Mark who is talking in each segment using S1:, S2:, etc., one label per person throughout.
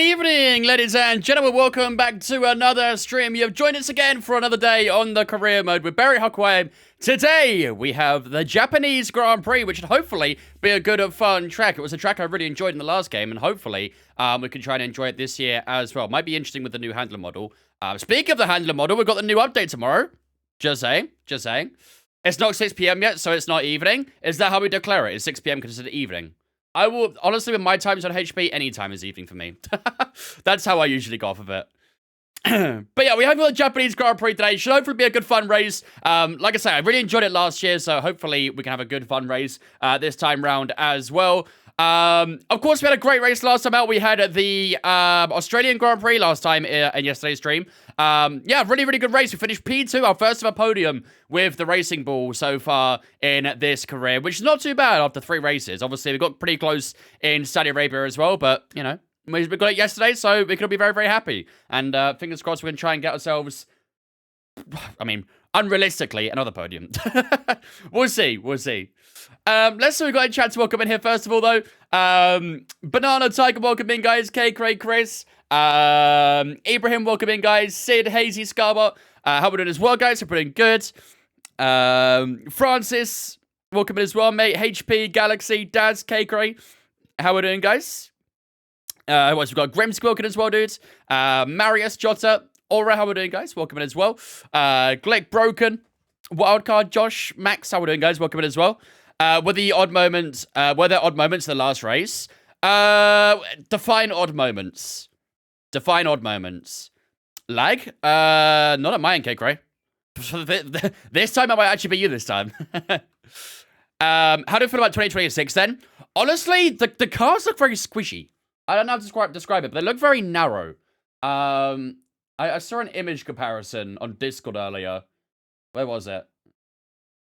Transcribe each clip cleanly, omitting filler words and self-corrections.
S1: evening, ladies and gentlemen. Welcome back to another stream. You have joined us again for another day on the career mode with Barry Huckleheim. Today, we have the Japanese Grand Prix, which should hopefully be a good and fun track. It was a track I really enjoyed in the last game, and hopefully we can try and enjoy it this year as well. Might be interesting with the new handler model. Speaking of the handler model, we've got the new update tomorrow. Just saying. It's not 6 p.m. yet, so it's not evening. Is that how we declare it? Is 6 p.m. considered evening? I will, honestly, with my times on HP, any time is evening for me. That's how I usually go off of it. But yeah, we have the Japanese Grand Prix today. Should hopefully be a good fun race. Like I say, I really enjoyed it last year, so hopefully we can have a good fun race this time round as well. Of course, we had a great race last time out. We had the Australian Grand Prix last time in yesterday's stream. Yeah, really good race. We finished P2, our first ever podium with the racing ball so far in this career, which is not too bad after 3 races. Obviously, we got pretty close in Saudi Arabia as well, but, you know, we got it yesterday, so we could be very happy. And fingers crossed we can try and get ourselves, I mean, unrealistically, another podium. We'll see. Let's see, we've got a chat to welcome in here first of all, though. Banana Tiger, welcome in, guys. K. Craig, Chris. Ibrahim, welcome in, guys. Sid, Hazy, Scarbot. How we doing as well, guys? We're doing good. Francis, welcome in as well, mate. HP, Galaxy, Daz, K. Craig. How we doing, guys? Who else? We've got Grimsky, welcome as well, dudes. Marius, Jota. Aura, how we doing, guys? Welcome in as well. Glick, Broken. Wildcard, Josh, Max, how we doing, guys? Welcome in as well. Were there odd moments in the last race? Define odd moments. Lag? Not at my end, Cake Ray. This time, it might actually be you this time. How do you feel about 2026 then? Honestly, the cars look very squishy. I don't know how to describe it, but they look very narrow. I saw an image comparison on Discord earlier. Where was it?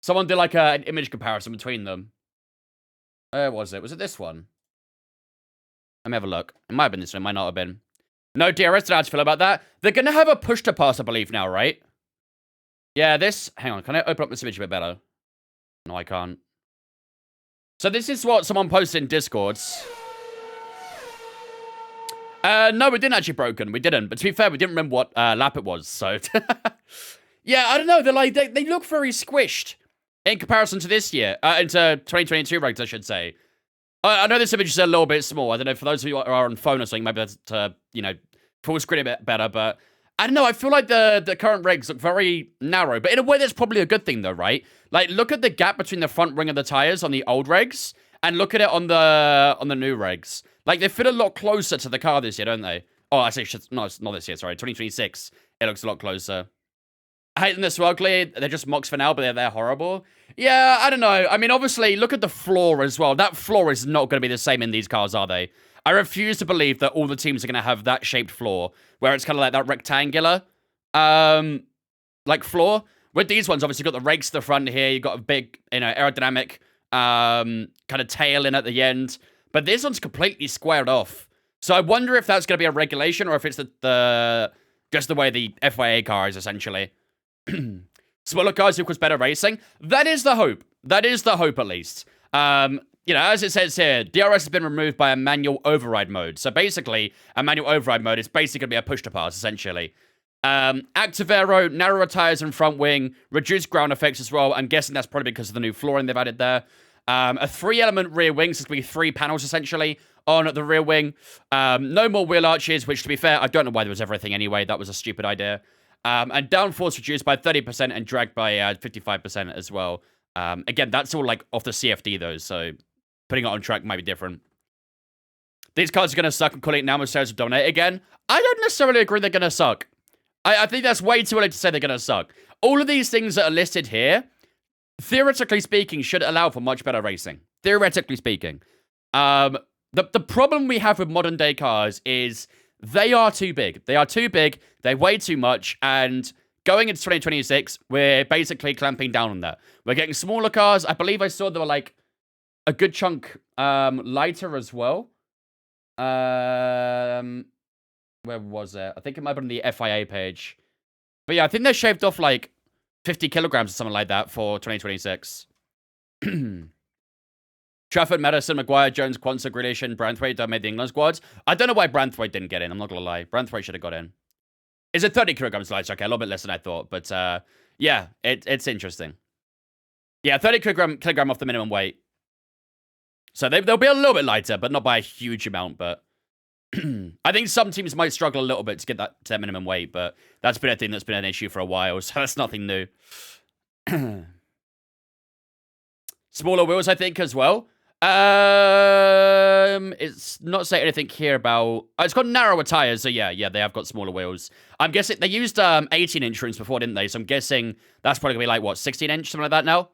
S1: Someone did like an image comparison between them. Where was it? Was it this one? Let me have a look. It might have been this one. It might not have been. No, DRS, don't know how to feel about that. They're going to have a push-to-pass, I believe, now, right? Yeah, this... Hang on. Can I open up this image a bit better? No, I can't. So this is what someone posted in Discords. No, we didn't actually broken. We didn't. But to be fair, we didn't remember what lap it was, so... Yeah, I don't know. They're like... They look very squished in comparison to this year. Into 2022 regs, I should say. I know this image is a little bit small. I don't know, for those of you who are on phone or something, maybe that's to, you know, full screen a bit better, but I don't know, I feel like the current regs look very narrow, but in a way that's probably a good thing though, right? Like, look at the gap between the front ring of the tires on the old regs, and look at it on the new regs. Like, they fit a lot closer to the car this year, don't they? Oh, I say, no, it's not this year, sorry, 2026, it looks a lot closer. I hate them this well, clear. They're just mocks for now, but they're horrible. Yeah, I don't know. I mean, obviously, look at the floor as well. That floor is not going to be the same in these cars, are they? I refuse to believe that all the teams are going to have that shaped floor, where it's kind of like that rectangular, like floor. With these ones, obviously, you've got the rakes to the front here. You've got a big, you know, aerodynamic kind of tail in at the end. But this one's completely squared off. So I wonder if that's going to be a regulation or if it's just the way the FYA car is, essentially. Smaller cars equals better racing. That is the hope. That is the hope, at least. You know, as it says here, DRS has been removed by a manual override mode. So basically, a manual override mode is basically going to be a push-to-pass, essentially. Active aero, narrower tires and front wing, reduced ground effects as well. I'm guessing that's probably because of the new flooring they've added there. A 3-element rear wing, so it's going to be 3 panels, essentially, on the rear wing. No more wheel arches, which, to be fair, I don't know why there was everything anyway. That was a stupid idea. And downforce reduced by 30% and drag by 55% as well. Again, that's all like off the CFD though, so putting it on track might be different. These cars are going to suck and calling it now Mercedes will dominate again. I don't necessarily agree they're going to suck. I think that's way too early to say they're going to suck. All of these things that are listed here, theoretically speaking, should allow for much better racing. Theoretically speaking. The problem we have with modern day cars is they are too big. They are too big. They weigh too much. And going into 2026, we're basically clamping down on that. We're getting smaller cars. I believe I saw they were like a good chunk lighter as well. Where was it? I think it might have been the FIA page. But yeah, I think they shaved off like 50 kilograms or something like that for 2026. Trafford, Madison, Maguire, Jones, Quansah, Grealish, and Branthwaite don't make the England squad. I don't know why Branthwaite didn't get in. I'm not going to lie. Branthwaite should have got in. Is it 30 kilograms lighter? Okay, a little bit less than I thought. But yeah, it's interesting. Yeah, 30 kilogram off the minimum weight. So they'll be a little bit lighter, but not by a huge amount. But I think some teams might struggle a little bit to get that to that minimum weight. But that's been a thing that's been an issue for a while. So that's nothing new. Smaller wheels, I think, as well. It's not saying anything here about... it's got narrower tires, so yeah, they have got smaller wheels. I'm guessing they used 18-inch rims before, didn't they? So I'm guessing that's probably going to be like, what, 16-inch, something like that now?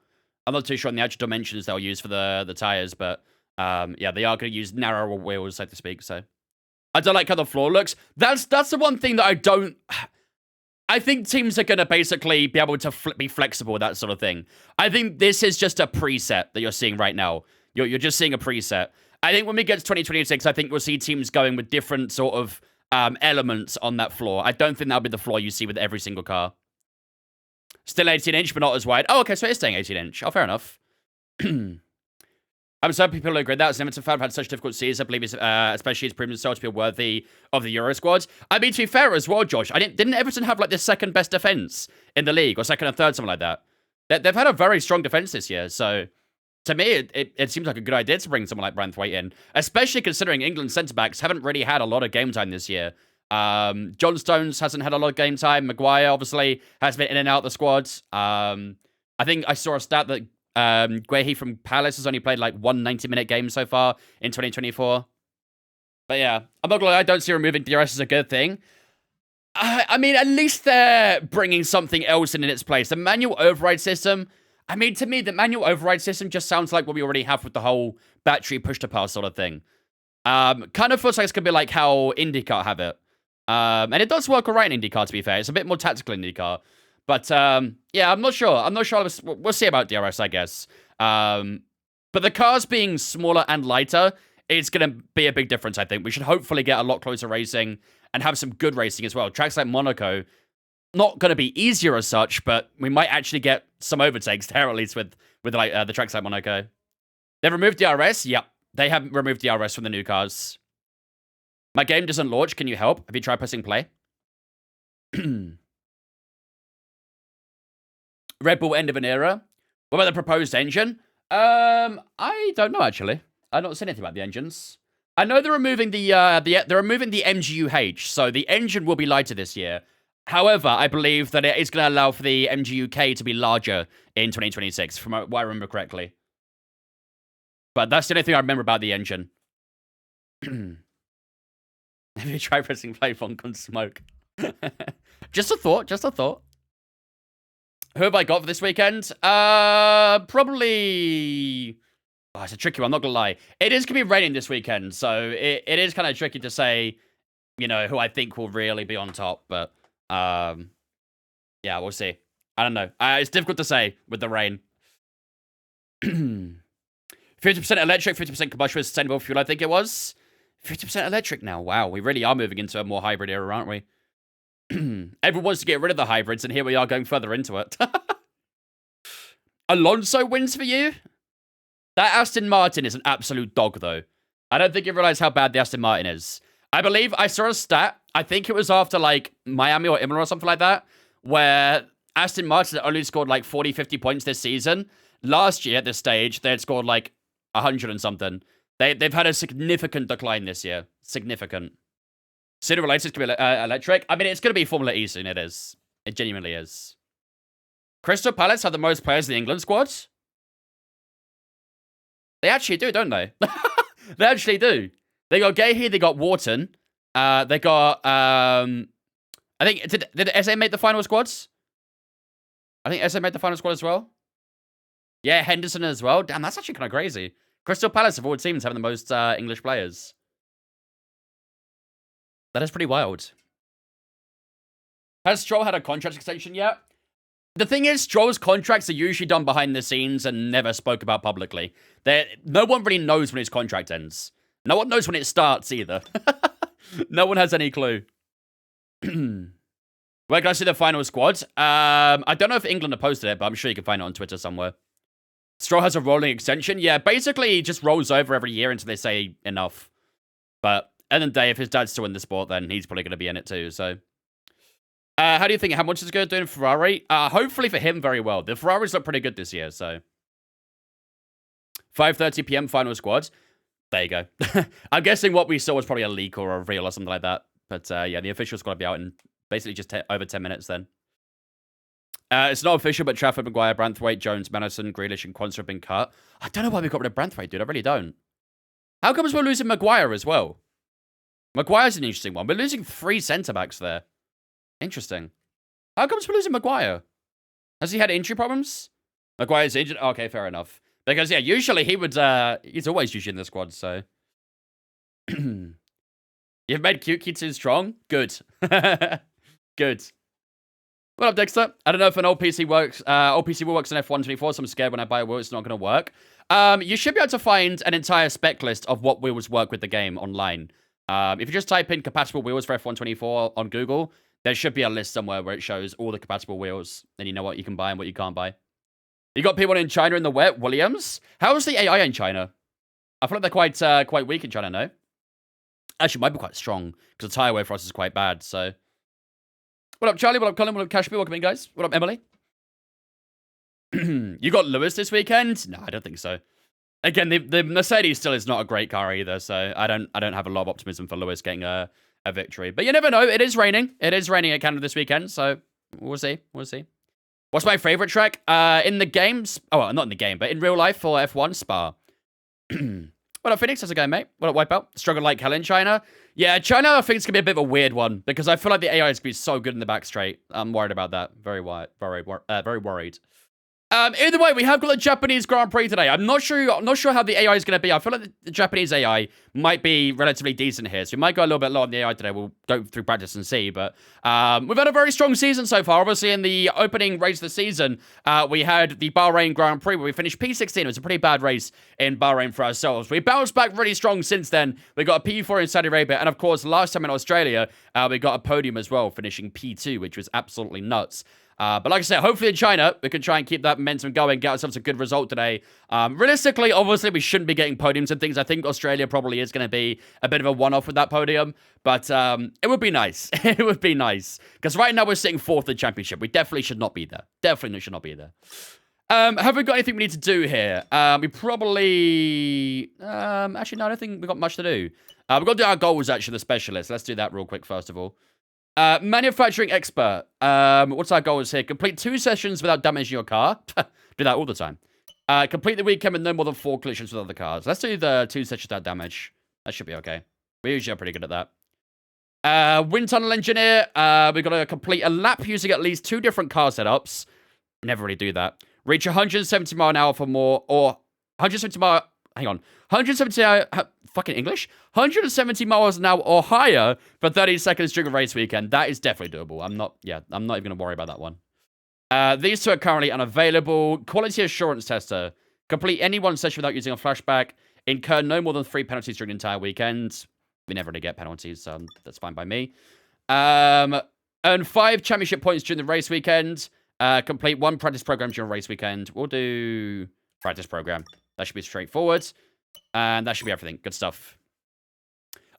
S1: I'm not too sure on the actual dimensions they'll use for the tires, but yeah, they are going to use narrower wheels, so to speak, so... I don't like how the floor looks. That's the one thing that I don't... I think teams are going to basically be able to be flexible with that sort of thing. I think this is just a preset that you're seeing right now. You're just seeing a preset. I think when we get to 2026, I think we'll see teams going with different sort of elements on that floor. I don't think that'll be the floor you see with every single car. Still 18-inch, but not as wide. Oh, okay, so it's staying 18-inch. Oh, fair enough. I'm sorry people agree that. As an Everton fan, I've had such difficult seasons. I believe it's, especially it's proven itself to be worthy of the Euro squad. I mean, to be fair as well, Josh, didn't Everton have like the second best defense in the league, or second and third, something like that? They've had a very strong defense this year, so to me, it seems like a good idea to bring someone like Branthwaite in, especially considering England centre-backs haven't really had a lot of game time this year. John Stones hasn't had a lot of game time. Maguire, obviously, has been in and out of the squad. I think I saw a stat that Guehi from Palace has only played like one 90-minute game so far in 2024. But yeah, I'm not gonna lie, I don't see removing DRS as a good thing. I mean, at least they're bringing something else in its place. The manual override system, I mean, to me, the manual override system just sounds like what we already have with the whole battery push-to-pass sort of thing. Kind of feels like it's going to be like how IndyCar have it. And it does work alright in IndyCar, to be fair. It's a bit more tactical in IndyCar. But, yeah, I'm not sure. We'll see about DRS, I guess. But the cars being smaller and lighter, it's going to be a big difference, I think. We should hopefully get a lot closer racing and have some good racing as well. Tracks like Monaco, not going to be easier as such, but we might actually get some overtakes there, at least with like the tracks like Monaco. They've removed DRS? Yep. They haven't removed DRS from the new cars. My game doesn't launch. Can you help? Have you tried pressing play? Red Bull end of an era. What about the proposed engine? I don't know, actually. I've not seen anything about the engines. I know they're removing the MGU-H, so the engine will be lighter this year. However, I believe that it is going to allow for the MGU-K to be larger in 2026, from what I remember correctly. But that's the only thing I remember about the engine. Have you tried pressing play from Smoke? Just a thought, just a thought. Who have I got for this weekend? Probably... Oh, it's a tricky one, I'm not gonna lie. It is gonna be raining this weekend, so it is kind of tricky to say, you know, who I think will really be on top, but, yeah, we'll see. I don't know. It's difficult to say with the rain. 50% electric, 50% combustion with sustainable fuel, I think it was. 50% electric now. Wow, we really are moving into a more hybrid era, aren't we? Everyone wants to get rid of the hybrids, and here we are going further into it. Alonso wins for you? That Aston Martin is an absolute dog, though. I don't think you realize how bad the Aston Martin is. I believe I saw a stat, I think it was after, like, Miami or Imola or something like that, where Aston Martin only scored, like, 40, 50 points this season. Last year, at this stage, they had scored, like, 100 and something. They've had a significant decline this year. Significant. Sooner or later, it's going to be electric. I mean, it's going to be Formula E soon, it is. It genuinely is. Crystal Palace have the most players in the England squad? They actually do, don't they? They actually do. They got Guehi, they got Wharton. They got, I think, did SA make the final squads? I think SA made the final squad as well. Yeah, Henderson as well. Damn, that's actually kind of crazy. Crystal Palace of all teams having the most English players. That is pretty wild. Has Stroll had a contract extension yet? The thing is, Stroll's contracts are usually done behind the scenes and never spoke about publicly. No one really knows when his contract ends. No one knows when it starts either. No one has any clue. Where can I see the final squad? I don't know if England have posted it, but I'm sure you can find it on Twitter somewhere. Stroll has a rolling extension. Yeah, basically he just rolls over every year until they say enough. But at the end of the day, if his dad's still in the sport, then he's probably going to be in it too. So, how do you think Hamilton's is going to do in Ferrari? Hopefully for him, very well. The Ferraris look pretty good this year, so. 5:30 p.m. final squad. There you go. I'm guessing what we saw was probably a leak or a reveal or something like that. But yeah, the official squad will be out in basically just over 10 minutes then. It's not official, but Trafford, Maguire, Branthwaite, Jones, Madison, Grealish, and Quansah have been cut. I don't know why we got rid of Branthwaite, dude. I really don't. How comes we're losing Maguire as well? Maguire's an interesting one. We're losing 3 centre-backs there. Interesting. How comes we're losing Maguire? Has he had injury problems? Maguire's injured? Okay, fair enough. Because, yeah, usually he would, he's always usually in the squad, so. You've made Q2 strong? Good. Good. What up, Dexter? I don't know if an old PC works. Old PC will works in F124, so I'm scared when I buy a wheel, it's not going to work. You should be able to find an entire spec list of what wheels work with the game online. If you just type in compatible wheels for F124 on Google, there should be a list somewhere where it shows all the compatible wheels, and you know what you can buy and what you can't buy. You got people in China in the wet, Williams. How's the AI in China? I feel like they're quite weak in China, no? Actually, might be quite strong, because the tire wear for us is quite bad, so. What up, Charlie? What up, Colin? What up, Cashby? Welcome in, guys. What up, Emily? You got Lewis this weekend? No, I don't think so. Again, the Mercedes still is not a great car either, so I don't have a lot of optimism for Lewis getting a victory. But you never know. It is raining. It is raining at Canada this weekend, so we'll see. We'll see. What's my favorite track? In the games? Oh, well, not in the game, but in real life for F1, Spa. What up, Phoenix? How's it going, mate? What up, Wipeout? Struggle like hell in China? Yeah, China, I think it's going to be a bit of a weird one, because I feel like the AI is going to be so good in the back straight. I'm worried about that. Very worried. Either way, we have got the Japanese Grand Prix today. I'm not sure how the AI is going to be. I feel like the Japanese AI might be relatively decent here, so we might go a little bit low on the AI today. We'll go through practice and see, but we've had a very strong season so far. Obviously, in the opening race of the season, we had the Bahrain Grand Prix where we finished P16. It was a pretty bad race in Bahrain for ourselves. We bounced back really strong since then. We got a P4 in Saudi Arabia, and of course, last time in Australia, we got a podium as well, finishing P2, which was absolutely nuts. But like I said, hopefully in China, we can try and keep that momentum going, get ourselves a good result today. Realistically, obviously, we shouldn't be getting podiums and things. I think Australia probably is going to be a bit of a one-off with that podium. But it would be nice. It would be nice. Because right now we're sitting 4th in the championship. We definitely should not be there. Definitely should not be there. Have we got anything we need to do here? We probably... actually, no, I don't think we've got much to do. We've got to do our goals, actually, the specialist. Let's do that real quick, first of all. Manufacturing expert. What's our goals here? Complete 2 sessions without damaging your car. Do that all the time. Complete the weekend with no more than 4 collisions with other cars. Let's do the 2 sessions without damage. That should be okay. We usually are pretty good at that. Wind tunnel engineer. We've got to complete a lap using at least 2 different car setups. Never really do that. Reach 170 mile an hour for more, or 170 mile... Hang on. 170... fucking English? 170 miles an hour or higher for 30 seconds during a race weekend. That is definitely doable. I'm not even going to worry about that one. These 2 are currently unavailable. Quality assurance tester. Complete any 1 session without using a flashback. Incur no more than 3 penalties during the entire weekend. We never really get penalties, so that's fine by me. Earn 5 championship points during the race weekend. Complete 1 practice program during a race weekend. We'll do practice program. That should be straightforward. And that should be everything. Good stuff.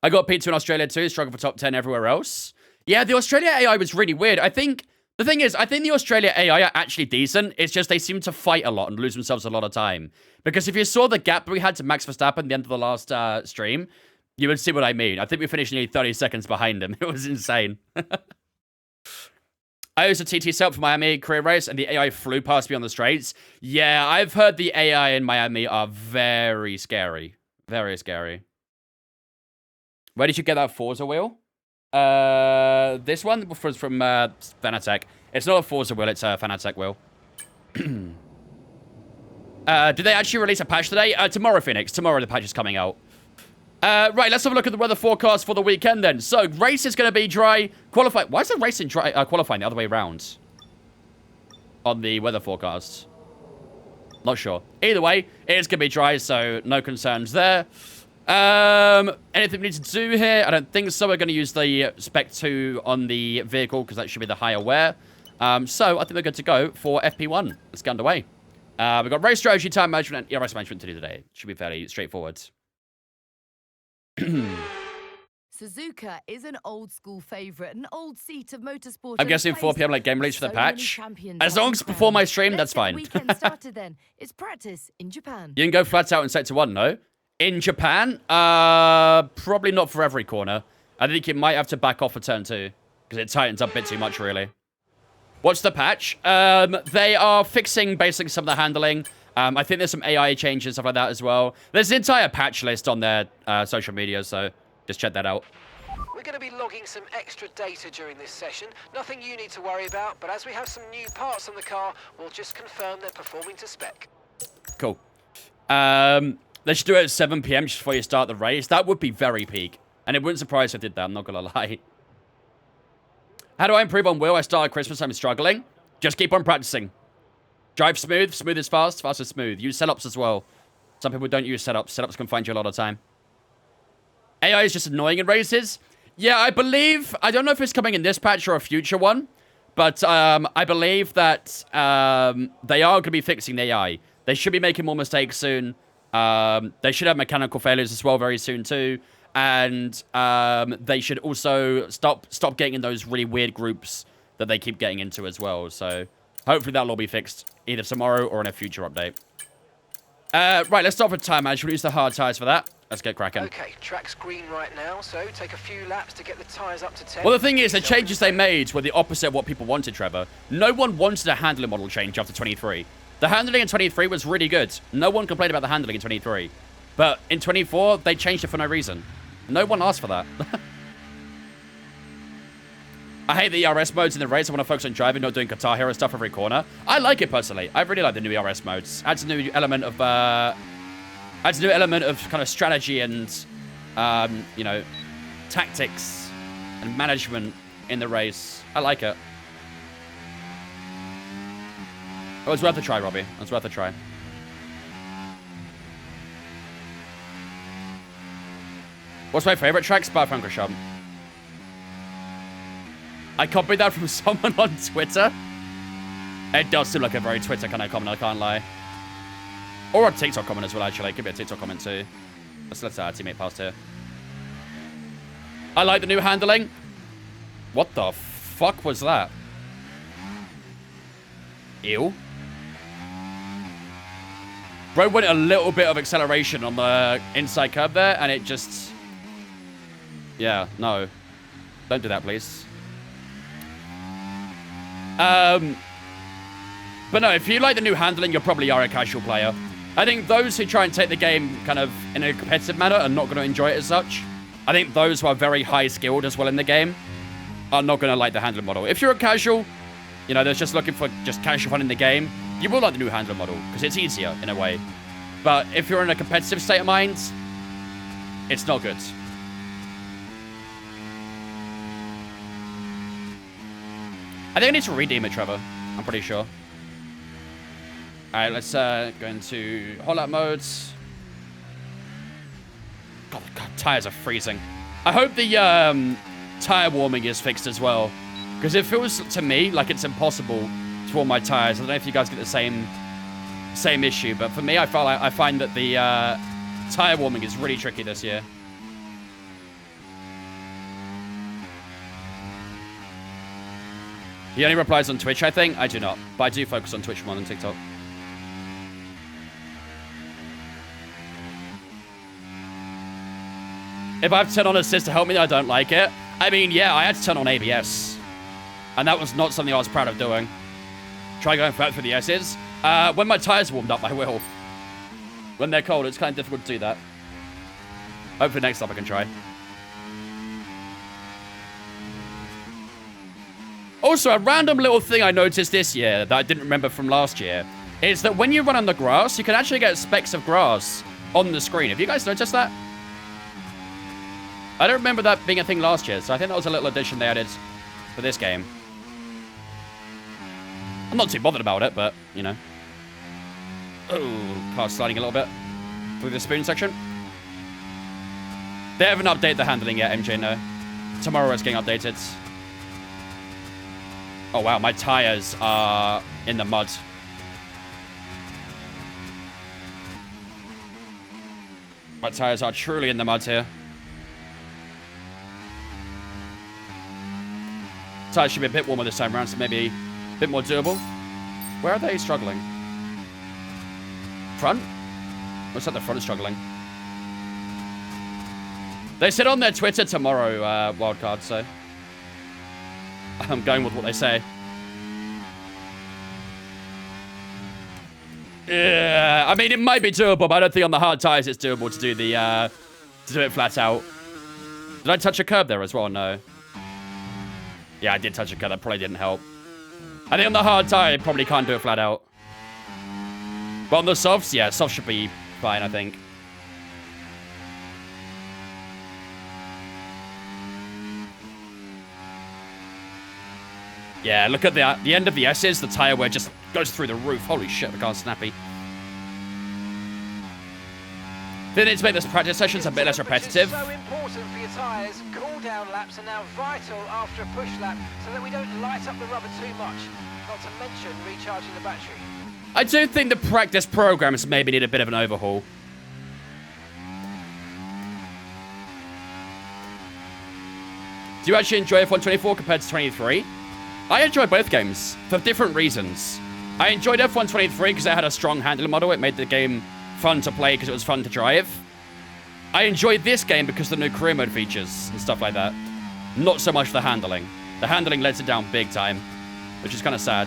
S1: I got P2 in Australia too. Struggle for top 10 everywhere else. Yeah, the Australia AI was really weird. I think the Australia AI are actually decent. It's just they seem to fight a lot and lose themselves a lot of time. Because if you saw the gap we had to Max Verstappen at the end of the last stream, you would see what I mean. I think we finished nearly 30 seconds behind him. It was insane. I used a TT setup for Miami career race, and the AI flew past me on the straights. Yeah, I've heard the AI in Miami are very scary. Very scary. Where did you get that Forza wheel? This one was from Fanatec. It's not a Forza wheel, it's a Fanatec wheel. Did they actually release a patch today? Tomorrow, Phoenix. Tomorrow the patch is coming out. Right, let's have a look at the weather forecast for the weekend then. So, race is going to be dry. Qualifying. Why is the race in dry, qualifying the other way around? On the weather forecast. Not sure. Either way, it is going to be dry, so no concerns there. Anything we need to do here? I don't think so. We're going to use the Spec 2 on the vehicle, because that should be the higher wear. So, I think we're good to go for FP1. Let's get underway. We've got race strategy, time management, and ERS management to do today. Should be fairly straightforward.
S2: Suzuka is an old-school favourite, an old seat of motorsport.
S1: I'm guessing 4 p.m. like game release for the patch. As long as before my stream, that's fine.
S2: Weekend started then. It's practice in Japan.
S1: You can go flat out in Sector 1, no? In Japan? Probably not for every corner. I think you might have to back off for turn 2. Because it tightens up a bit too much, really. What's the patch? They are fixing basically some of the handling. I think there's some AI changes, stuff like that as well. There's an entire patch list on their social media, so just check that out.
S3: We're going to be logging some extra data during this session. Nothing you need to worry about, but as we have some new parts on the car, we'll just confirm they're performing to spec.
S1: Cool. They should do it at 7 p.m. just before you start the race. That would be very peak. And it wouldn't surprise if I did that, I'm not going to lie. How do I improve on wheel? I started Christmas, I'm struggling. Just keep on practicing. Drive smooth. Smooth is fast. Fast is smooth. Use setups as well. Some people don't use setups. Setups can find you a lot of time. AI is just annoying in races. Yeah, I believe... I don't know if it's coming in this patch or a future one. But I believe that they are going to be fixing the AI. They should be making more mistakes soon. They should have mechanical failures as well very soon too. And they should also stop getting in those really weird groups that they keep getting into as well. So hopefully that'll all be fixed either tomorrow or in a future update. Right, let's start with time management. We'll use the hard tires for that. Let's get cracking.
S3: Okay, track's green right now, so take a few laps to get the tyres up to 10.
S1: Well, the thing is, the changes they made were the opposite of what people wanted, Trevor. No one wanted a handling model change after 23. The handling in 23 was really good. No one complained about the handling in 23. But in 24, they changed it for no reason. No one asked for that. I hate the ERS modes in the race. I want to focus on driving, not doing Guitar Hero stuff every corner. I like it personally. I really like the new ERS modes. Adds a new element of kind of strategy and you know, tactics and management in the race. I like it. It was worth a try, Robbie. It was worth a try. What's my favorite track? Spa-Francorchamps. I copied that from someone on Twitter. It does seem like a very Twitter kind of comment, I can't lie. Or a TikTok comment as well, actually. It could be a TikTok comment too. Let's let our teammate past here. I like the new handling. What the fuck was that? Ew. Bro went a little bit of acceleration on the inside curb there, and it just... Yeah, no. Don't do that, please. But no, if you like the new handling, you probably are a casual player. I think those who try and take the game kind of in a competitive manner are not going to enjoy it as such. I think those who are very high skilled as well in the game are not going to like the handling model. If you're a casual, you know, that's just looking for just casual fun in the game, you will like the new handling model because it's easier in a way. But if you're in a competitive state of mind, it's not good. I think I need to redeem it, Trevor. I'm pretty sure. Alright, let's go into hot lap modes. God, tires are freezing. I hope the tire warming is fixed as well. Because it feels to me like it's impossible to warm my tires. I don't know if you guys get the same issue, but for me, I find that the tire warming is really tricky this year. He only replies on Twitch, I think. I do not, but I do focus on Twitch more than TikTok. If I have to turn on assist to help me, I don't like it. I mean, yeah, I had to turn on ABS. And that was not something I was proud of doing. Try going back for the S's. When my tires warmed up, I will. When they're cold, it's kind of difficult to do that. Hopefully next time I can try. Also, a random little thing I noticed this year that I didn't remember from last year is that when you run on the grass, you can actually get specks of grass on the screen. Have you guys noticed that? I don't remember that being a thing last year, so I think that was a little addition they added for this game. I'm not too bothered about it, but, you know. Oh, car sliding a little bit through the spoon section. They haven't updated the handling yet, MJ, no. Tomorrow it's getting updated. Oh, wow, my tires are in the mud. My tires are truly in the mud here. Tires should be a bit warmer this time around, so maybe a bit more doable. Where are they struggling? Front? Looks like the front is struggling. They said on their Twitter tomorrow, wildcard, so I'm going with what they say. Yeah, I mean, it might be doable, but I don't think on the hard tires it's doable to do the to do it flat out. Did I touch a curb there as well? No. Yeah, I did touch a curb. That probably didn't help. I think on the hard tire, you probably can't do it flat out. But on the softs, yeah, softs should be fine, I think. Yeah, look at the end of the S's. The tire wear just goes through the roof. Holy shit, the car's snappy. They need to make this practice sessions a bit less repetitive.
S3: So important for your tyres. Cool down laps are now vital after a push lap so that we don't light up the rubber too much. Not to mention recharging the battery.
S1: I do think the practice programs maybe need a bit of an overhaul. Do you actually enjoy F124 compared to 23? I enjoy both games for different reasons. I enjoyed F123 because it had a strong handling model. It made the game fun to play because it was fun to drive. I enjoyed this game because of the new career mode features and stuff like that. Not so much the handling. The handling lets it down big time, which is kind of sad.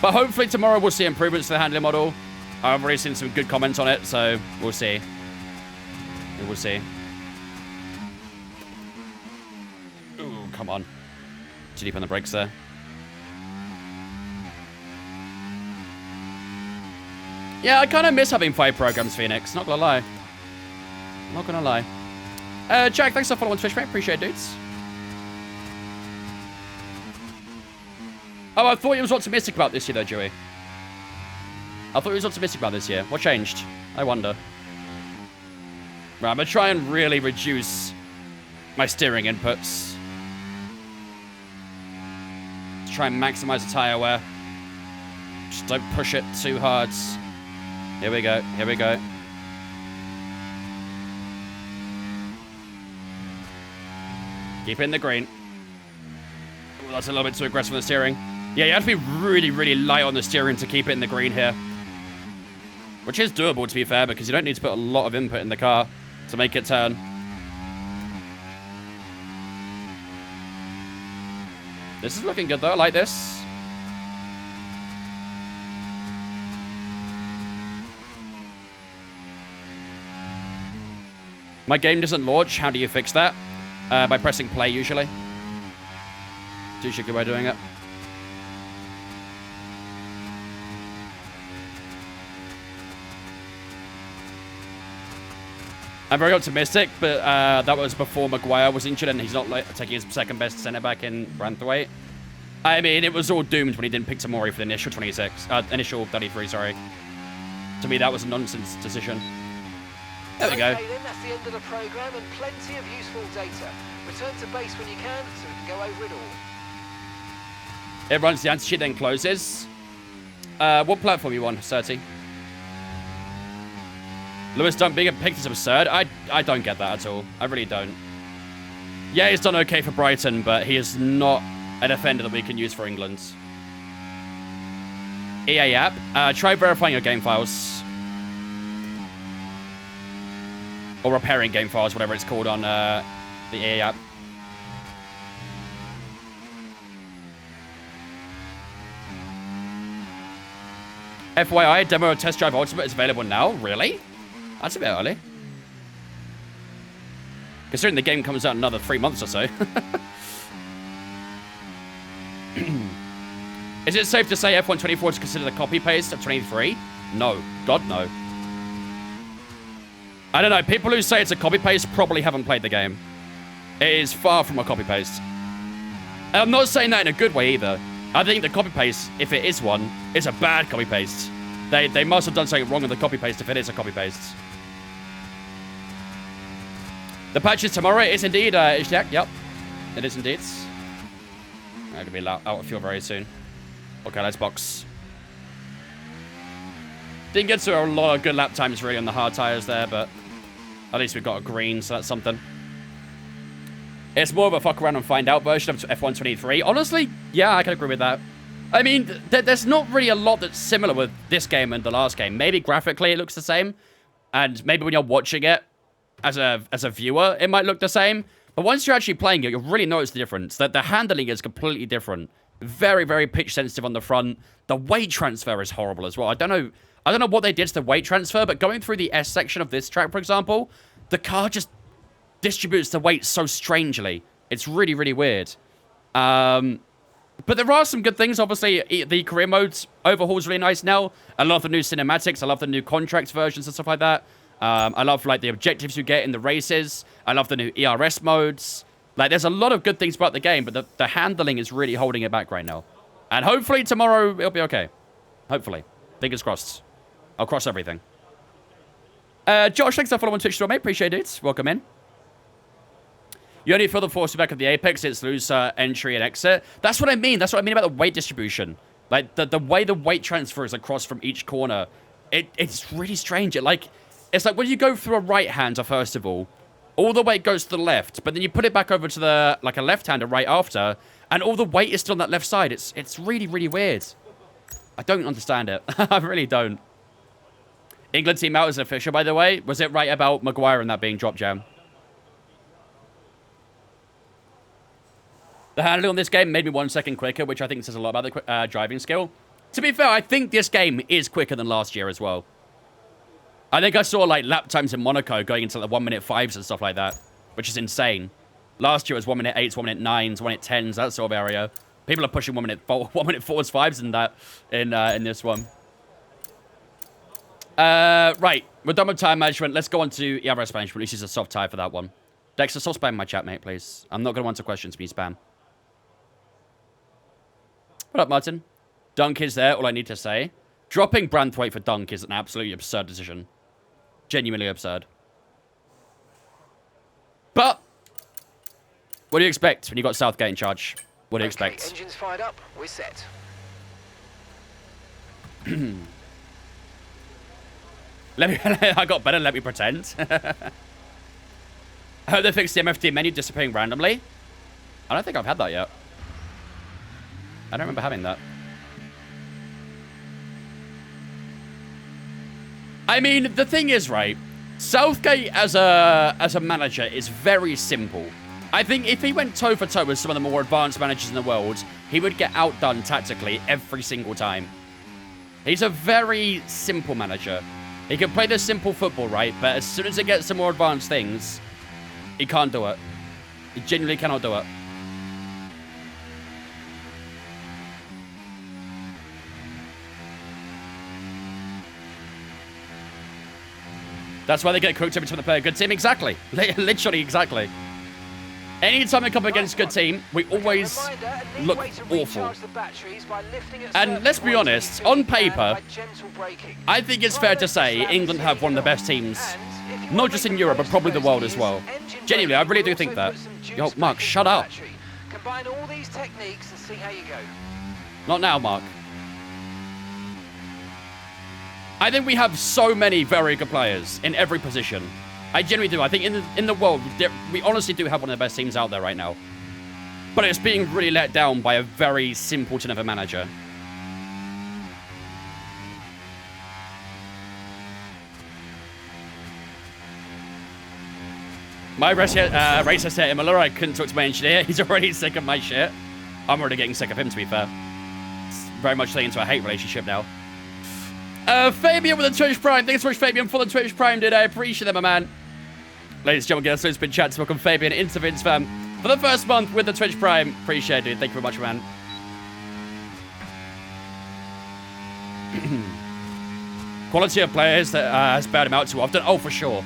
S1: But hopefully tomorrow we'll see improvements to the handling model. I've already seen some good comments on it, so we'll see. We will see. Ooh, come on. Too deep on the brakes there. Yeah, I kind of miss having 5 programs, Phoenix. Not gonna lie. Not gonna lie. Jack, thanks for following on Twitch, mate. Appreciate it, dudes. Oh, I thought you was optimistic about this year, though, Joey. I thought you was optimistic about this year. What changed? I wonder. Right, I'm gonna try and really reduce my steering inputs. Try and maximize the tire wear. Just don't push it too hard. Here we go. Here we go. Keep it in the green. Ooh, that's a little bit too aggressive on the steering. Yeah, you have to be really, really light on the steering to keep it in the green here. Which is doable, to be fair, because you don't need to put a lot of input in the car to make it turn. This is looking good, though. I like this. My game doesn't launch. How do you fix that? By pressing play, usually. It's usually a good way of doing it. I'm very optimistic, but that was before Maguire was injured, and he's not taking his second best centre-back in Branthwaite. I mean, it was all doomed when he didn't pick Tamori for the initial initial 33, sorry. To me, that was a nonsense decision. There we go.
S3: Okay, then that's the end of the programme and plenty of useful data. Return to base when you can, so we can go over it all.
S1: It runs the anti-cheat, then closes. What platform you on, Certi? Lewis Dunk being picked is absurd. I don't get that at all. I really don't. Yeah, he's done okay for Brighton, but he is not a defender that we can use for England. EA app. Try verifying your game files. Or repairing game files, whatever it's called on the EA app. FYI, demo of Test Drive Ultimate is available now. Really? That's a bit early. Considering the game comes out in another 3 months or so. Is it safe to say F124 is considered a copy-paste of 23? No. God, no. I don't know. People who say it's a copy-paste probably haven't played the game. It is far from a copy-paste. And I'm not saying that in a good way either. I think the copy-paste, if it is one, is a bad copy-paste. They must have done something wrong with the copy-paste if it is a copy-paste. The patch is tomorrow. It is indeed, Ishtiak. Yep. It is indeed. I'm going to be out of fuel very soon. Okay, let's box. Didn't get to a lot of good lap times really on the hard tires there, but At least we've got a green, so that's something. It's more of a fuck around and find out version of F123. Honestly, yeah, I can agree with that. I mean, there's not really a lot that's similar with this game and the last game. Maybe graphically it looks the same, and maybe when you're watching it as a viewer, it might look the same. But once you're actually playing it, you'll really notice the difference. That the handling is completely different. Very, very pitch sensitive on the front. The weight transfer is horrible as well. I don't know what they did to the weight transfer, but going through the S section of this track, for example, the car just distributes the weight so strangely. It's really, really weird. But there are some good things. Obviously, the career modes overhaul's really nice now. I love the new cinematics. I love the new contract versions and stuff like that. I love, like, the objectives you get in the races. I love the new ERS modes. Like, there's a lot of good things about the game, but the handling is really holding it back right now. And hopefully tomorrow it'll be okay. Hopefully. Fingers crossed. I'll cross everything. Josh, thanks for following on Twitch, mate. Appreciate it. Welcome in. You only feel the force back of the apex. It's loose entry and exit. That's what I mean. That's what I mean about the weight distribution. Like, the way the weight transfers across from each corner, it's really strange. It's like when you go through a right-hander, first of all the weight goes to the left, but then you put it back over to the, like, a left-hander right after, and all the weight is still on that left side. It's really, really weird. I don't understand it. I really don't. England team out is official, by the way. Was it right about Maguire and that being drop jam? The handling on this game made me 1 second quicker, which I think says a lot about the driving skill. To be fair, I think this game is quicker than last year as well. I think I saw, like, lap times in Monaco going into the 1 minute 5s and stuff like that, which is insane. Last year it was 1 minute 8s, 1 minute 9s, 1 minute 10s, that sort of area. People are pushing 1 minute 4s, 5s in that, in this one. Right, we're done with time management. Let's go on to ERS management. At least it's a soft tie for that one. Dexter, stop spamming my chat, mate, please. I'm not going to answer questions when you spam. What up, Martin? Dunk is there, all I need to say. Dropping Branthwaite for Dunk is an absolutely absurd decision. Genuinely absurd. But what do you expect when you got Southgate in charge? What do you expect?
S3: Engines fired up. We're set.
S1: I got better. Let me pretend. I hope they fixed the MFT menu disappearing randomly. I don't think I've had that yet. I don't remember having that. I mean, the thing is, right, Southgate as a manager is very simple. I think if he went toe-for-toe with some of the more advanced managers in the world, he would get outdone tactically every single time. He's a very simple manager. He can play the simple football, right, but as soon as it gets to more advanced things, he can't do it. He genuinely cannot do it. That's why they get cooked every time they play a good team. Exactly. Literally, exactly. Anytime they come against a good team, we always look awful. And let's be honest, on paper, I think it's fair to say England have one of the best teams, not just in Europe, but probably the world as well. Genuinely, I really do think that. Yo, Mark, shut up.
S3: Combine all these techniques and see how you go.
S1: Not now, Mark. I think we have so many very good players in every position. I genuinely do. I think in the world, we honestly do have one of the best teams out there right now. But it's being really let down by a very simpleton of a manager. My racist hit Miller. I couldn't talk to my engineer. He's already sick of my shit. I'm already getting sick of him, to be fair. It's very much leading into a hate relationship now. Fabian with the Twitch Prime. Thanks so much, Fabian, for the Twitch Prime, dude. I appreciate that, my man. Ladies and gentlemen, get us been chat to welcome Fabian into Vince fam for the first month with the Twitch Prime. Appreciate it, dude. Thank you very much, man. Quality of players that has bailed him out too often. Oh, for sure.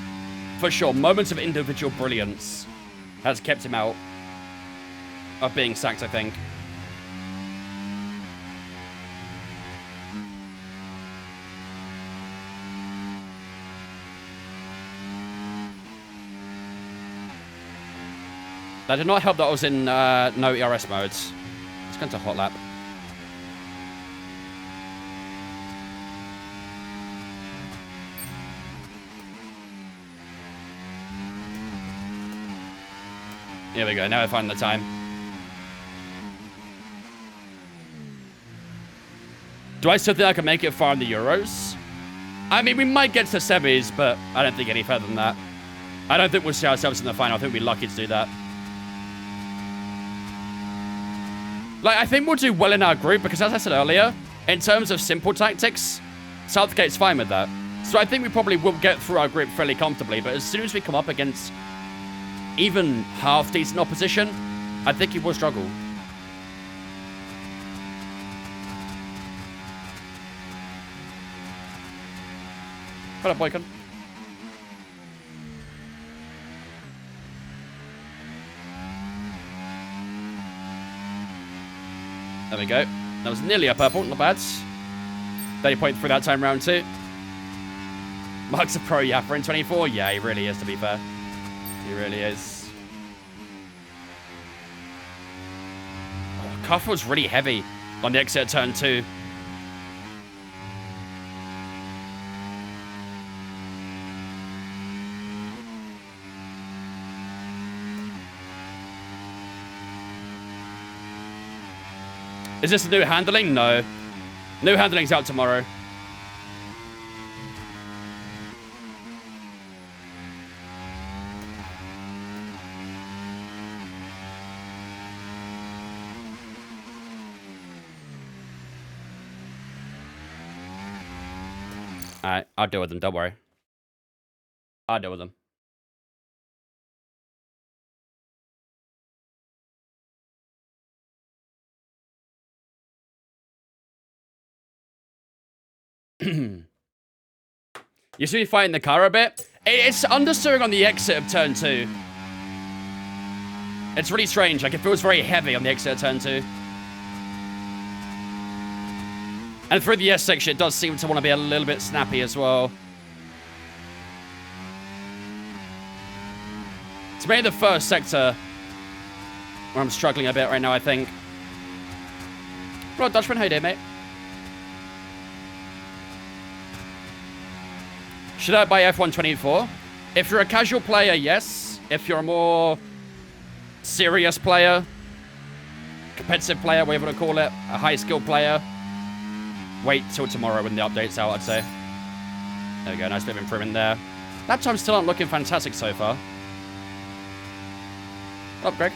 S1: For sure. Moments of individual brilliance has kept him out of being sacked, I think. That did not help that I was in no ERS modes. Let's go into hot lap. Here we go. Now I find the time. Do I still think I can make it far in the Euros? I mean, we might get to semis, but I don't think any further than that. I don't think we'll see ourselves in the final. I think we'll be lucky to do that. Like, I think we'll do well in our group because, as I said earlier, in terms of simple tactics, Southgate's fine with that. So I think we probably will get through our group fairly comfortably, but as soon as we come up against even half-decent opposition, I think he will struggle. Hold up, Boycon. There we go. That was nearly a purple, not bad. 30.3 that time round 2. Mark's a pro yapper in 24. Yeah, he really is, to be fair. He really is. Oh, Cuff was really heavy on the exit at turn 2. Is this the new handling? No. New handling's out tomorrow. Alright, I'll deal with them, don't worry. I'll deal with them. You see me fighting the car a bit? It's understeering on the exit of turn 2. It's really strange. Like, it feels very heavy on the exit of turn 2. And through the S section, it does seem to want to be a little bit snappy as well. It's maybe the first sector where I'm struggling a bit right now, I think. Well, Dutchman, how you doing, mate? Should I buy F124? If you're a casual player, yes. If you're a more serious player, competitive player, whatever you want to call it, a high-skill player, wait till tomorrow when the update's out, I'd say. There we go, nice bit of improvement there. Lap times still aren't looking fantastic so far. Up, Greg.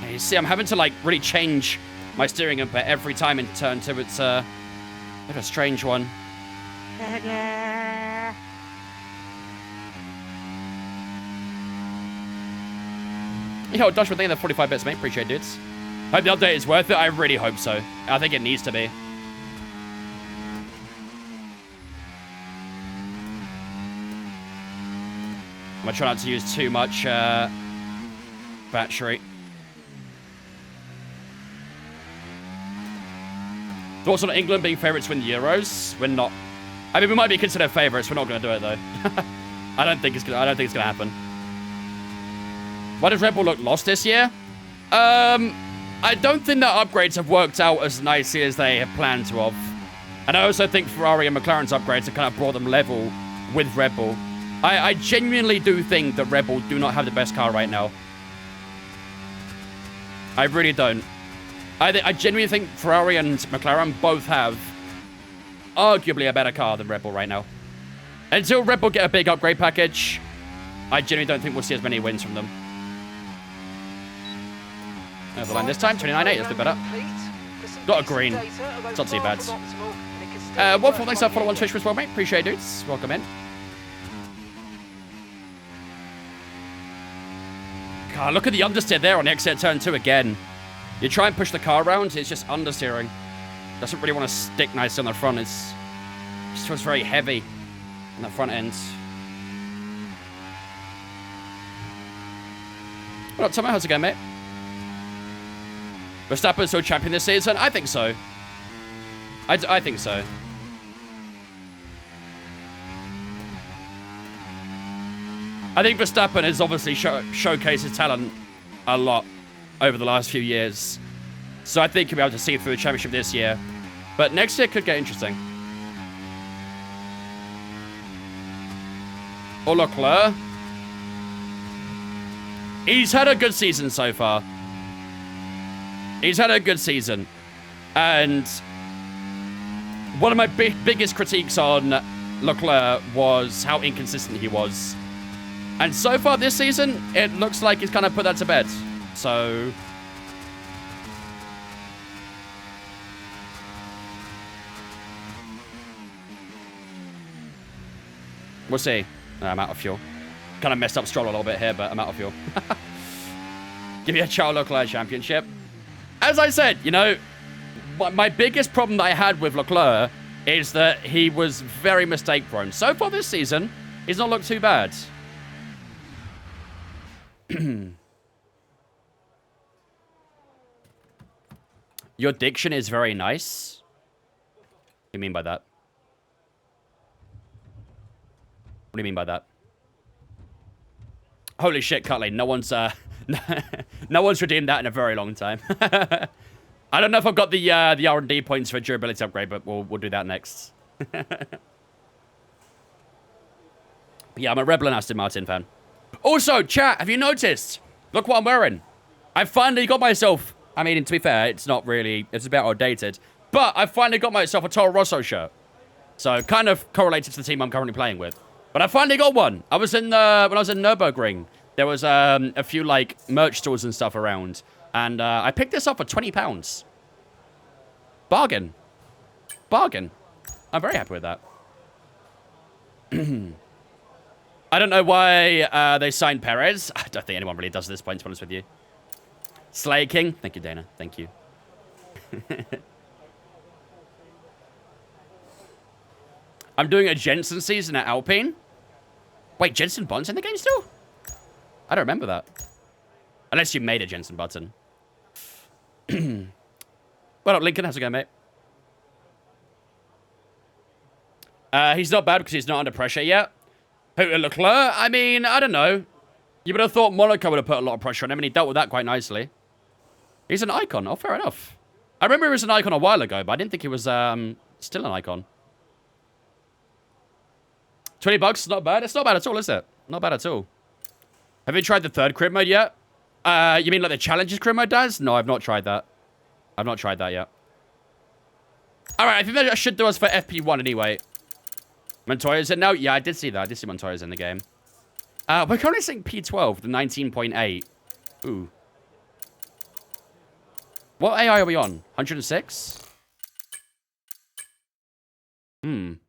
S1: Yeah, you see, I'm having to, like, really change my steering input every time in turn 2. It's a bit of a strange one. Yo, Dutch, thank you for the 45 bits, mate. Appreciate it, dudes. Hope the update is worth it. I really hope so. I think it needs to be. I'm gonna try not to use too much battery. Thoughts on England being favourites to win the Euros? We're not. I mean, we might be considered favourites. We're not going to do it though. I don't think it's gonna happen. Why does Red Bull look lost this year? I don't think the upgrades have worked out as nicely as they had planned to have. And I also think Ferrari and McLaren's upgrades have kind of brought them level with Red Bull. I genuinely do think that Red Bull do not have the best car right now. I really don't. I genuinely think Ferrari and McLaren both have arguably a better car than Red Bull right now. Until Red Bull get a big upgrade package, I genuinely don't think we'll see as many wins from them. Over the line this time, 29.8, that's a bit better. Got a green. It's not too bad. Waffle, thanks for following on Twitch as well, mate. Appreciate it, dudes. Welcome in. God, look at the understeer there on the exit turn 2 again. You try and push the car around, it's just understeering. Doesn't really want to stick nicely on the front. It just feels very heavy on the front end. What up, Tomo? How's it going, mate? Verstappen's still champion this season? I think so. I think so. I think Verstappen has obviously showcased his talent a lot over the last few years. So I think he'll be able to see through the championship this year. But next year could get interesting. or Leclerc. He's had a good season so far. He's had a good season. And one of my biggest critiques on Leclerc was how inconsistent he was. And so far this season, it looks like he's kind of put that to bed. So we'll see. I'm out of fuel. Kind of messed up Stroll a little bit here, but I'm out of fuel. Give me a Charles Leclerc championship. As I said, you know, my biggest problem that I had with Leclerc is that he was very mistake prone. So far this season, he's not looked too bad. Your diction is very nice. What do you mean by that? What do you mean by that? Holy shit, Cutley. No one's redeemed that in a very long time. I don't know if I've got the R&D points for durability upgrade, but we'll do that next. Yeah, I'm a Rebel and Aston Martin fan. Also, chat, have you noticed? Look what I'm wearing. I finally got myself... I mean, to be fair, it's not really... It's a bit outdated. But I finally got myself a Toro Rosso shirt. So, kind of correlated to the team I'm currently playing with. But I finally got one. I was in when I was in Nürburgring. There was a few, like, merch stores and stuff around. And I picked this up for £20. Bargain. Bargain. I'm very happy with that. I don't know why they signed Perez. I don't think anyone really does at this point, to be honest with you. Slay King. Thank you, Dana. Thank you. I'm doing a Jensen season at Alpine. Wait, Jensen Button's in the game still? I don't remember that. Unless you made a Jensen Button. What up, Lincoln? How's it going, mate? He's not bad because he's not under pressure yet. Leclerc? I mean, I don't know. You would have thought Monaco would have put a lot of pressure on him, and he dealt with that quite nicely. He's an icon. Oh, fair enough. I remember he was an icon a while ago, but I didn't think he was still an icon. $20, not bad. It's not bad at all, is it? Not bad at all. Have you tried the third crib mode yet? You mean like the challenges crib mode does? No, I've not tried that. I've not tried that yet. Alright, I think that should do us for FP1 anyway. Montoya's in now? Yeah, I did see that. I did see Montoya's in the game. We're currently seeing P12, the 19.8. Ooh. What AI are we on? 106? It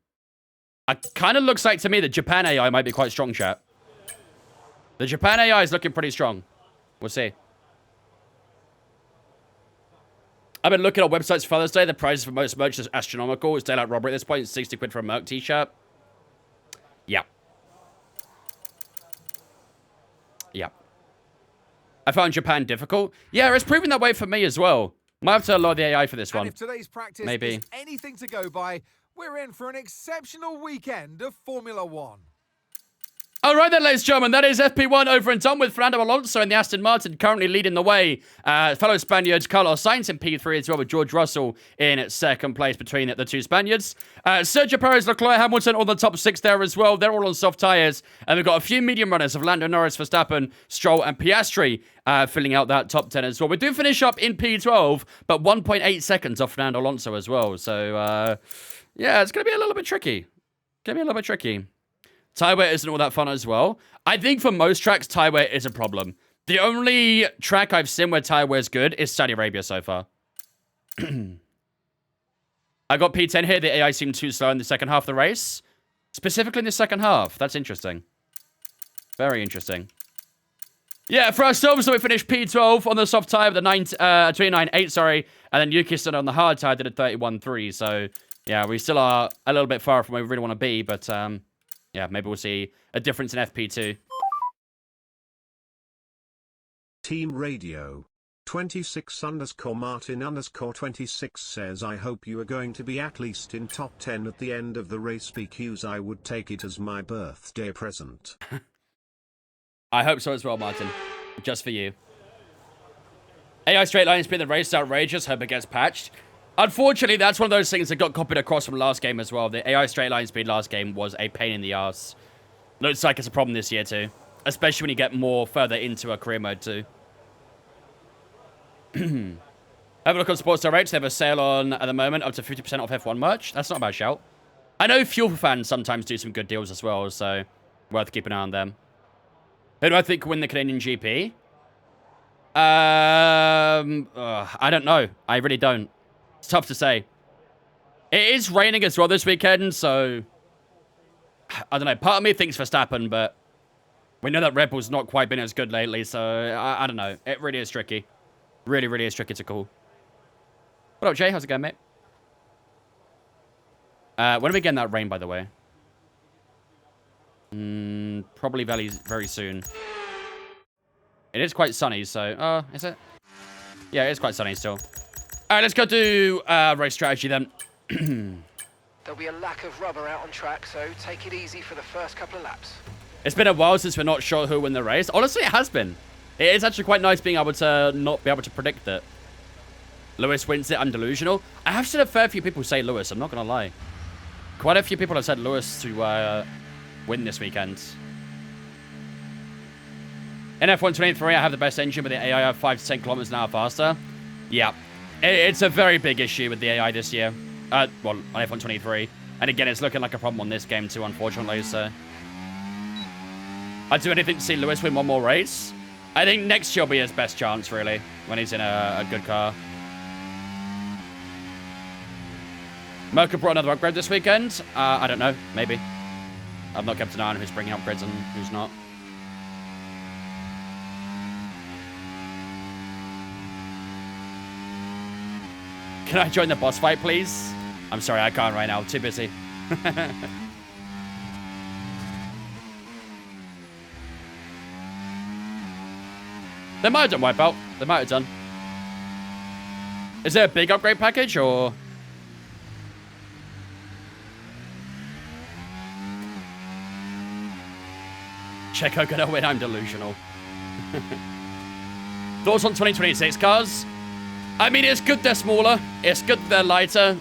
S1: kind of looks like to me the Japan AI might be quite strong, chat. The Japan AI is looking pretty strong. We'll see. I've been looking at websites for Father's Day. The prices for most merch is astronomical. It's daylight robbery at this point. It's 60 quid for a Merc t-shirt. Yeah. Yeah. I found Japan difficult. Yeah, it's proving that way for me as well. Might have to lower the AI for this one.
S4: And if today's practice
S1: Maybe.
S4: is anything to go by, we're in for an exceptional weekend of Formula One.
S1: All right then, ladies and gentlemen, that is FP1 over and done with. Fernando Alonso in the Aston Martin currently leading the way. Fellow Spaniards, Carlos Sainz in P3 as well, with George Russell in second place between the two Spaniards. Sergio Perez, Leclerc, Hamilton on the top six there as well. They're all on soft tyres. And we've got a few medium runners of Lando Norris, Verstappen, Stroll and Piastri filling out that top 10 as well. We do finish up in P12, but 1.8 seconds off Fernando Alonso as well. So, yeah, it's going to be a little bit tricky. Tie weight isn't all that fun as well. I think for most tracks, tie weight is a problem. The only track I've seen where tie weight is good is Saudi Arabia so far. I got P10 here. The AI seemed too slow in the second half of the race. Specifically in the second half. That's interesting. Very interesting. Yeah, for ourselves, so we finished P12 on the soft tire with the 29.8, sorry. And then Yuki stood on the hard tire, did a 31.3. So, yeah, we still are a little bit far from where we really want to be, but... yeah, maybe we'll see a difference in FP2.
S5: Team Radio 26_Martin_26 says, I hope you are going to be at least in top 10 at the end of the race because I would take it as my birthday present.
S1: I hope so as well, Martin. Just for you. AI straight line speed in the race is outrageous. Hope it gets patched. Unfortunately, that's one of those things that got copied across from last game as well. The AI straight line speed last game was a pain in the ass. Looks like it's a problem this year too. Especially when you get more further into a career mode too. Have a look on Sports Direct. They have a sale on at the moment, up to 50% off F1 merch. That's not a bad shout. I know Fuel fans sometimes do some good deals as well, so worth keeping an eye on them. Who do I think will win the Canadian GP? I don't know. I really don't. It's tough to say. It is raining as well this weekend, so I don't know. Part of me thinks Verstappen, but we know that Red Bull's not quite been as good lately, so I don't know. It really is tricky. Really, really is tricky to call. What up, Jay? How's it going, mate? When are we getting that rain, by the way? Probably very soon. It is quite sunny, so... is it? Yeah, it is quite sunny still. Alright, let's go do race strategy then.
S3: There'll be a lack of rubber out on track, so take it easy for the first couple of laps.
S1: It's been a while since we're not sure who will win the race. Honestly, it has been. It is actually quite nice being able to not be able to predict it. Lewis wins it, I'm delusional. I have seen a fair few people say Lewis, I'm not going to lie. Quite a few people have said Lewis to win this weekend. In F1 23, I have the best engine, but the AI are 5 to 10 kilometers an hour faster. Yeah, it's a very big issue with the AI this year. Well, on F1 23. And again, it's looking like a problem on this game too, unfortunately, so... I'd do anything to see Lewis win one more race. I think next year will be his best chance, really, when he's in a good car. Merca brought another upgrade this weekend. I don't know. Maybe. I've not kept an eye on who's bringing upgrades and who's not. Can I join the boss fight, please? I'm sorry, I can't right now. Too busy. They might have done Wipeout. They might have done. Is there a big upgrade package, or... Checo gonna win, I'm delusional. Thoughts on 2026 cars? I mean, it's good they're smaller. It's good they're lighter.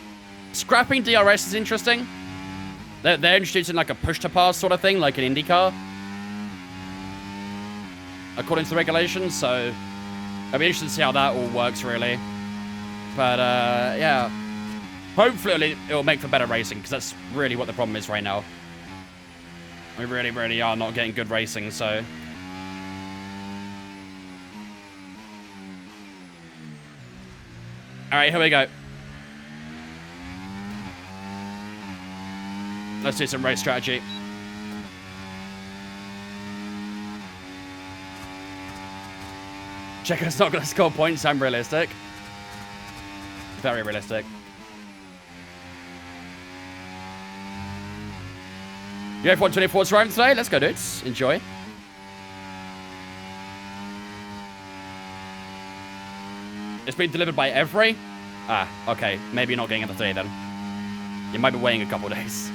S1: Scrapping DRS is interesting. They're introducing like a push-to-pass sort of thing, like an IndyCar. According to the regulations, so... I'll be interested to see how that all works, really. But, yeah. Hopefully it'll make for better racing, because that's really what the problem is right now. We really, really are not getting good racing, so... Alright, here we go. Let's do some race strategy. Checo's not going to score points, I'm realistic. Very realistic. You have 124's round today? Let's go, dudes. Enjoy. It's been delivered by Every? Ah, okay. Maybe you're not getting it today then. You might be waiting a couple of days.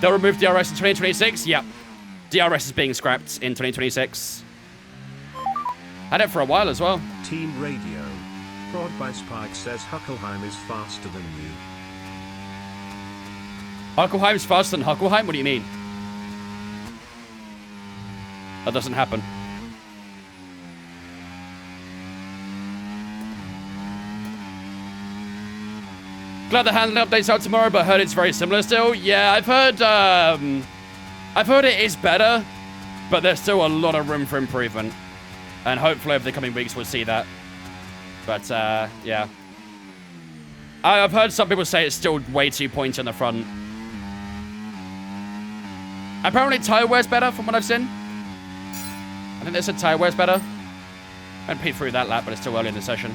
S1: They'll remove DRS in 2026? Yep. DRS is being scrapped in 2026. Had it for a while as well.
S5: Team Radio. Prod by Spike says Huckleheim is faster than you.
S1: Huckleheim's faster than Huckleheim? What do you mean? That doesn't happen. Glad the handling update's out tomorrow, but heard it's very similar still. Yeah, I've heard it is better, but there's still a lot of room for improvement. And hopefully over the coming weeks we'll see that. But, yeah. I've heard some people say it's still way too pointy on the front. Apparently tire wear's better from what I've seen. I think they said tire wear's better. I haven't peeked through that lap, but it's still early in the session.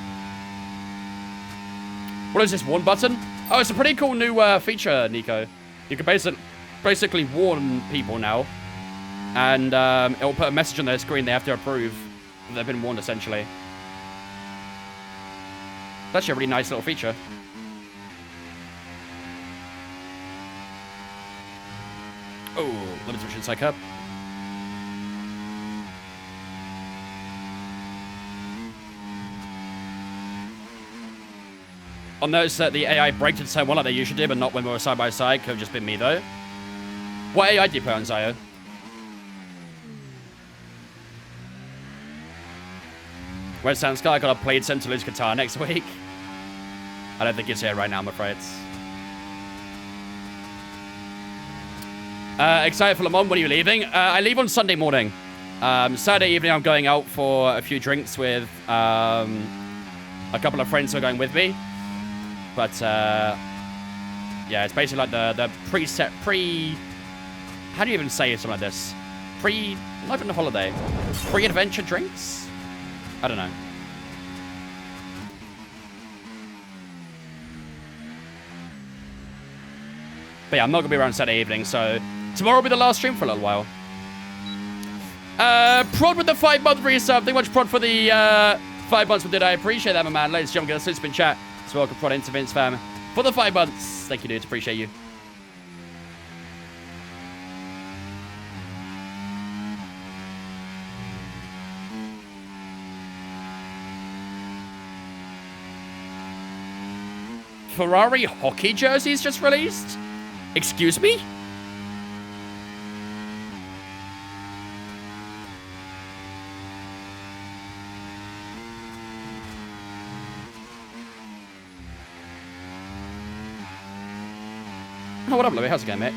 S1: What is this, warn button? Oh, it's a pretty cool new feature, Nico. You can basically warn people now. And it'll put a message on their screen they have to approve that they've been warned, essentially. That's actually a really nice little feature. Oh, let me switch inside curb. I'll notice that the AI braked into turn 1 like they usually do, but not when we were side by side. Could have just been me, though. What AI do you play on, Zio? Where's Sound Sky? I got a played St. Toulouse guitar next week. I don't think it's here right now, I'm afraid. Excited for Le Mans. When are you leaving? I leave on Sunday morning. Saturday evening, I'm going out for a few drinks with a couple of friends who are going with me. But, yeah, it's basically like the how do you even say something like this? Not even a holiday. Pre-adventure drinks? I don't know. But yeah, I'm not going to be around Saturday evening, so tomorrow will be the last stream for a little while. Prod with the 5-month resub. Thank you much, Prod, for the 5 months we did. I appreciate that, my man. Ladies and gentlemen, get a spin chat. So welcome, Prod, into Vince fam. For the 5 months. Thank you, dudes. Appreciate you. Ferrari hockey jerseys just released? Excuse me? Oh, what up, Louis? How's it going, mate?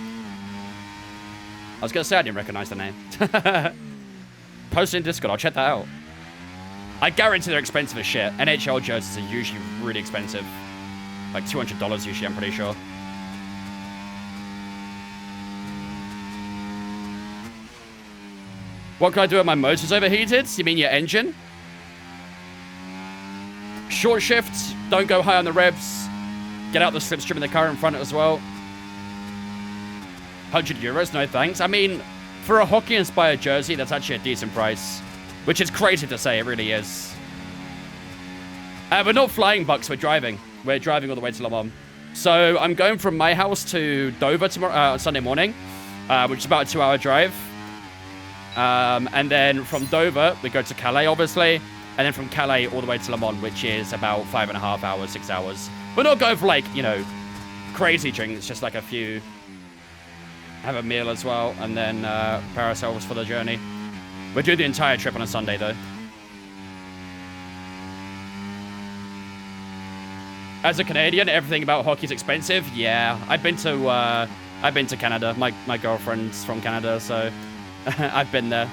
S1: I was going to say I didn't recognize the name. Post it in Discord. I'll check that out. I guarantee they're expensive as shit. NHL jerseys are usually really expensive. Like $200 usually, I'm pretty sure. What can I do if my motor's overheated? You mean your engine? Short shift. Don't go high on the revs. Get out the slipstream in the car in front as well. €100? No thanks. I mean, for a hockey-inspired jersey, that's actually a decent price. Which is crazy to say, it really is. We're not flying bucks, we're driving. We're driving all the way to Le Mans. So I'm going from my house to Dover tomorrow, Sunday morning, which is about a 2-hour drive. And then from Dover, we go to Calais, obviously. And then from Calais all the way to Le Mans, which is about 5.5 hours, 6 hours. We're not going for, like, you know, crazy drinks, just like a few. Have a meal as well, and then prepare ourselves for the journey. We'll do the entire trip on a Sunday, though. As a Canadian, everything about hockey is expensive. Yeah, I've been to Canada. My girlfriend's from Canada, so I've been there.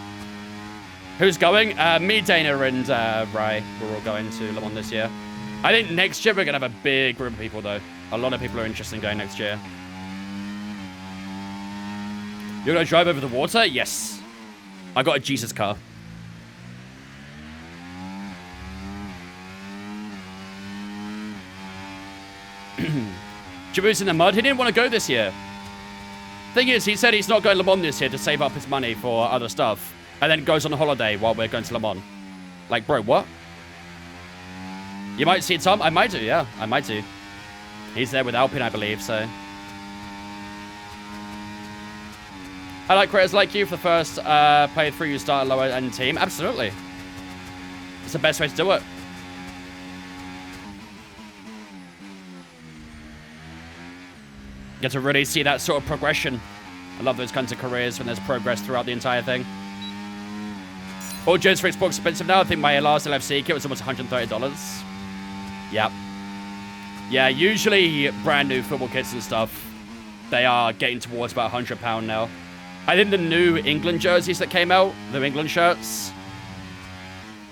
S1: Who's going? Me, Dana, and Rai. We're all going to Le Mans this year. I think next year we're gonna have a big group of people, though. A lot of people are interested in going next year. You're gonna drive over the water? Yes. I got a Jesus car. Jabu's in the mud. He didn't want to go this year. Thing is, he said he's not going to Le Mans this year to save up his money for other stuff. And then goes on a holiday while we're going to Le Mans. Like, bro, what? You might see Tom? I might do, yeah. I might do. He's there with Alpine, I believe, so. I like creators like you for the first playthrough. You start a lower end team. Absolutely. It's the best way to do it. Get to really see that sort of progression. I love those kinds of careers when there's progress throughout the entire thing. All jerseys for Xbox expensive now. I think my last LFC kit was almost $130. Yep. Yeah, usually brand new football kits and stuff, they are getting towards about £100 now. I think the New England jerseys that came out, the New England shirts,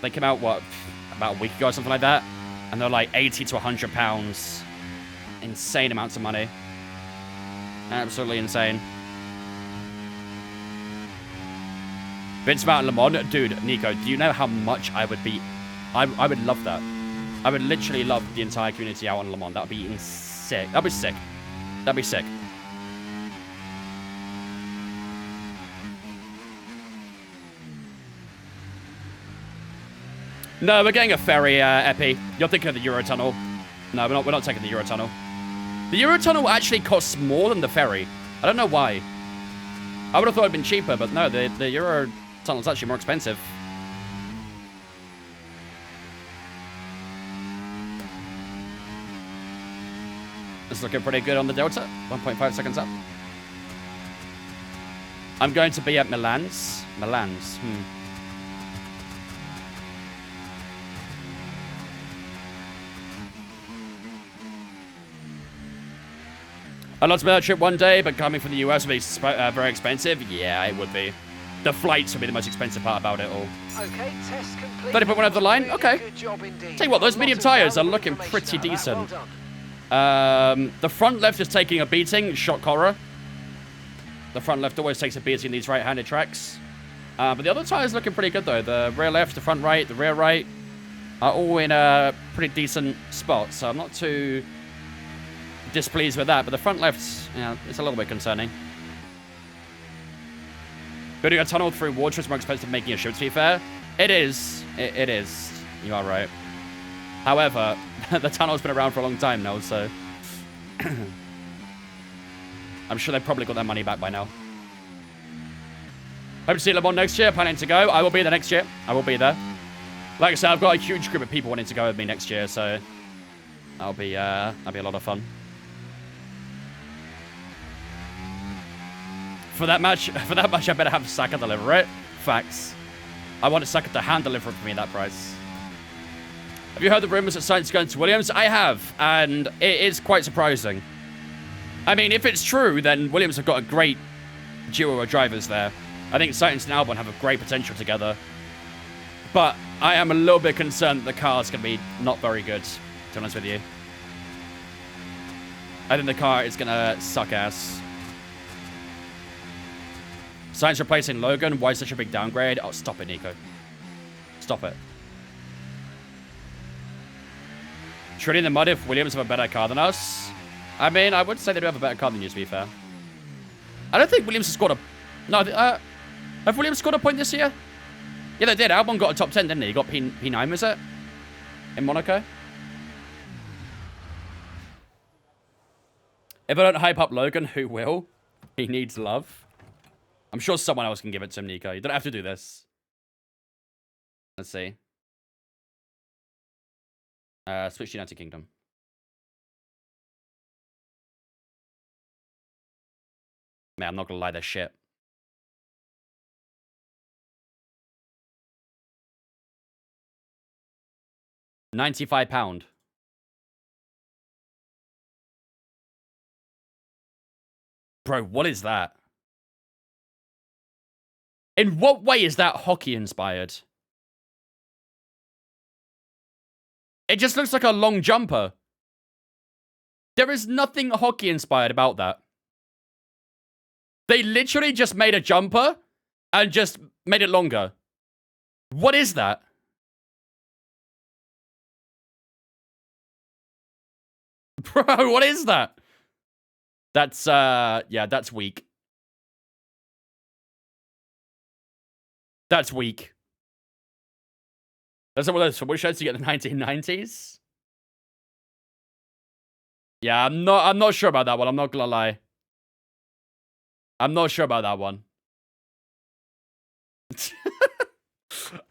S1: they came out, what, about a week ago or something like that? And they're like £80 to £100. Insane amounts of money. Absolutely insane. Vince Mountain Le Mans. Dude, Nico, do you know how much I would be... I would love that. I would literally love the entire community out on Le Mans. That would be sick. That'd be sick. That'd be sick. No, we're getting a ferry, Epi. You're thinking of the Eurotunnel. No, we're not taking the Eurotunnel. The Eurotunnel actually costs more than the ferry. I don't know why. I would have thought it'd been cheaper, but no, the Eurotunnel's actually more expensive. It's looking pretty good on the Delta. 1.5 seconds up. I'm going to be at Milan's. I'd love to make that trip one day, but coming from the US would be very expensive. Yeah, it would be. The flights would be the most expensive part about it all.
S3: Okay, test complete.
S1: 30.1 over the line?
S3: Really
S1: Okay.
S3: good job indeed.
S1: Tell you what, those
S3: A lot
S1: medium
S3: of
S1: tyres are
S3: valuable
S1: looking
S3: information
S1: pretty
S3: out of that.
S1: decent.
S3: Well done.
S1: The front left is taking a beating. Shock horror. The front left always takes a beating in these right-handed tracks. But the other tyres looking pretty good, though. The rear left, the front right, the rear right are all in a pretty decent spot. So I'm not too displeased with that. But the front left, yeah, it's a little bit concerning. Building a tunnel through water is more expensive than making a ship, to be fair. It is. It is. You are right. However, the tunnel's been around for a long time now, so... I'm sure they've probably got their money back by now. Hope to see Le Mans next year. Planning to go. I will be there next year. I will be there. Like I said, I've got a huge group of people wanting to go with me next year, so... that'll be a lot of fun. For that match, I better have Saka deliver it. Facts. I want Saka to hand deliver it for me at that price. Have you heard the rumors that Sainz going to Williams? I have, and it is quite surprising. I mean, if it's true, then Williams have got a great duo of drivers there. I think Sainz and Albon have a great potential together. But I am a little bit concerned that the car's going to be not very good, to be honest with you. I think the car is going to suck ass. Sainz replacing Logan. Why such a big downgrade? Oh, stop it, Nico. Stop it. Treading the mud if Williams have a better car than us. I mean, I would say they do have a better car than you, to be fair. I don't think Williams has scored a... No, have Williams scored a point this year? Yeah, they did. Albon got a top 10, didn't he? He got P9, was it? In Monaco? If I don't hype up Logan, who will? He needs love. I'm sure someone else can give it to him, Nico. You don't have to do this. Let's see. Switch to United Kingdom. Man, I'm not gonna lie, they're shit. £95. Bro, what is that? In what way is that hockey inspired? It just looks like a long jumper. There is nothing hockey inspired about that. They literally just made a jumper and just made it longer. What is that? Bro, what is that? That's, yeah, that's weak. That's weak. That's one of those football shirts you get in the 1990s. Yeah, I'm not sure about that one. I'm not gonna lie. I'm not sure about that one.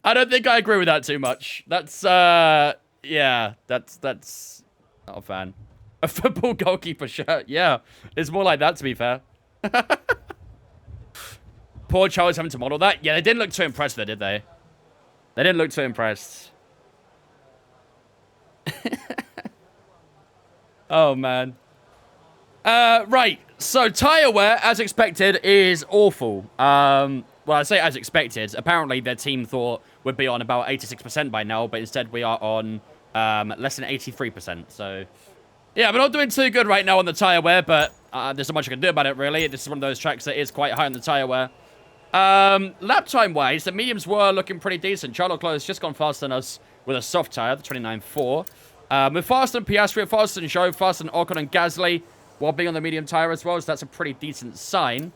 S1: I don't think I agree with that too much. That's yeah, that's not a fan. A football goalkeeper shirt. Yeah, it's more like that, to be fair. Poor Charles having to model that. Yeah, they didn't look too impressed there, did they? They didn't look too impressed. Oh, man. Right. So, tyre wear, as expected, is awful. Well, I say as expected. Apparently, their team thought we'd be on about 86% by now, but instead we are on less than 83%. So, yeah, we're not doing too good right now on the tyre wear, but there's not much I can do about it, really. This is one of those tracks that is quite high on the tyre wear. Lap time-wise, the mediums were looking pretty decent. Charles Leclerc's just gone faster than us with a soft tyre, the 29.4. We're faster than Piastri, faster than Zhou, faster than Ocon and Gasly, while being on the medium tyre as well, so that's a pretty decent sign.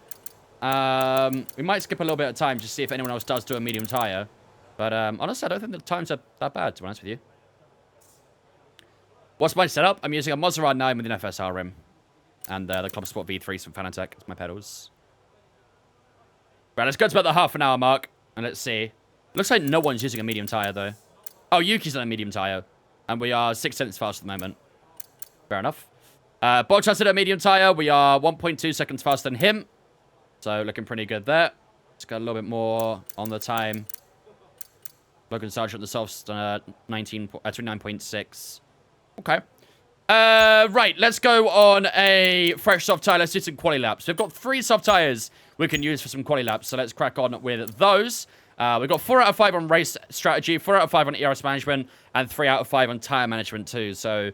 S1: We might skip a little bit of time just to see if anyone else does do a medium tyre. But honestly, I don't think the times are that bad, to be honest with you. What's my setup? I'm using a Maserati 9 with an FSR rim. And the Club Sport V3s from Fanatec. It's my pedals. Right, let's go to about the half an hour mark. And let's see. Looks like no one's using a medium tyre, though. Oh, Yuki's on a medium tyre. And we are 6 tenths faster at the moment. Fair enough. Bottas at a medium tire. We are 1.2 seconds faster than him. So looking pretty good there. Let's go a little bit more on the time. Logan Sargent, the softs, 29.6. Okay. Right, let's go on a fresh soft tire. Let's do some quali laps. We've got 3 soft tires we can use for some quali laps, so let's crack on with those. We've got 4 out of 5 on race strategy, 4 out of 5 on ERS management, and 3 out of 5 on tire management too. So,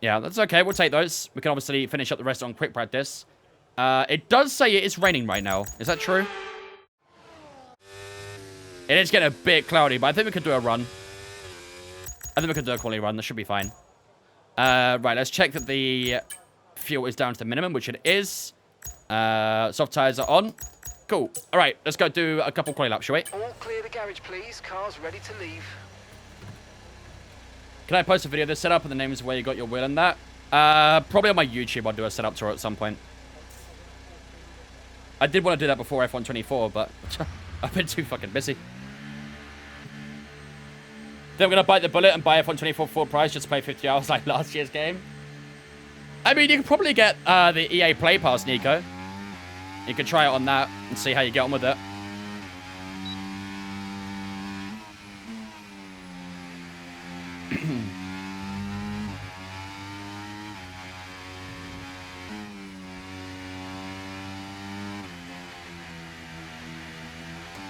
S1: yeah, that's okay. We'll take those. We can obviously finish up the rest on quick practice. It does say it is raining right now. Is that true? It is getting a bit cloudy, but I think we could do a run. I think we could do a quali run. That should be fine. Right, let's check that the fuel is down to the minimum, which it is. Soft tires are on. Cool. All right, let's go do a couple quali laps, shall we?
S3: All clear the garage, please. Car's ready to leave.
S1: Can I post a video of this setup and the names where you got your wheel and that? Probably on my YouTube. I'll do a setup tour at some point. I did want to do that before F124, but I've been too fucking busy. Then I'm going to bite the bullet and buy F124 full price just to play 50 hours like last year's game. I mean, you could probably get the EA Play Pass, Nico. You could try it on that and see how you get on with it.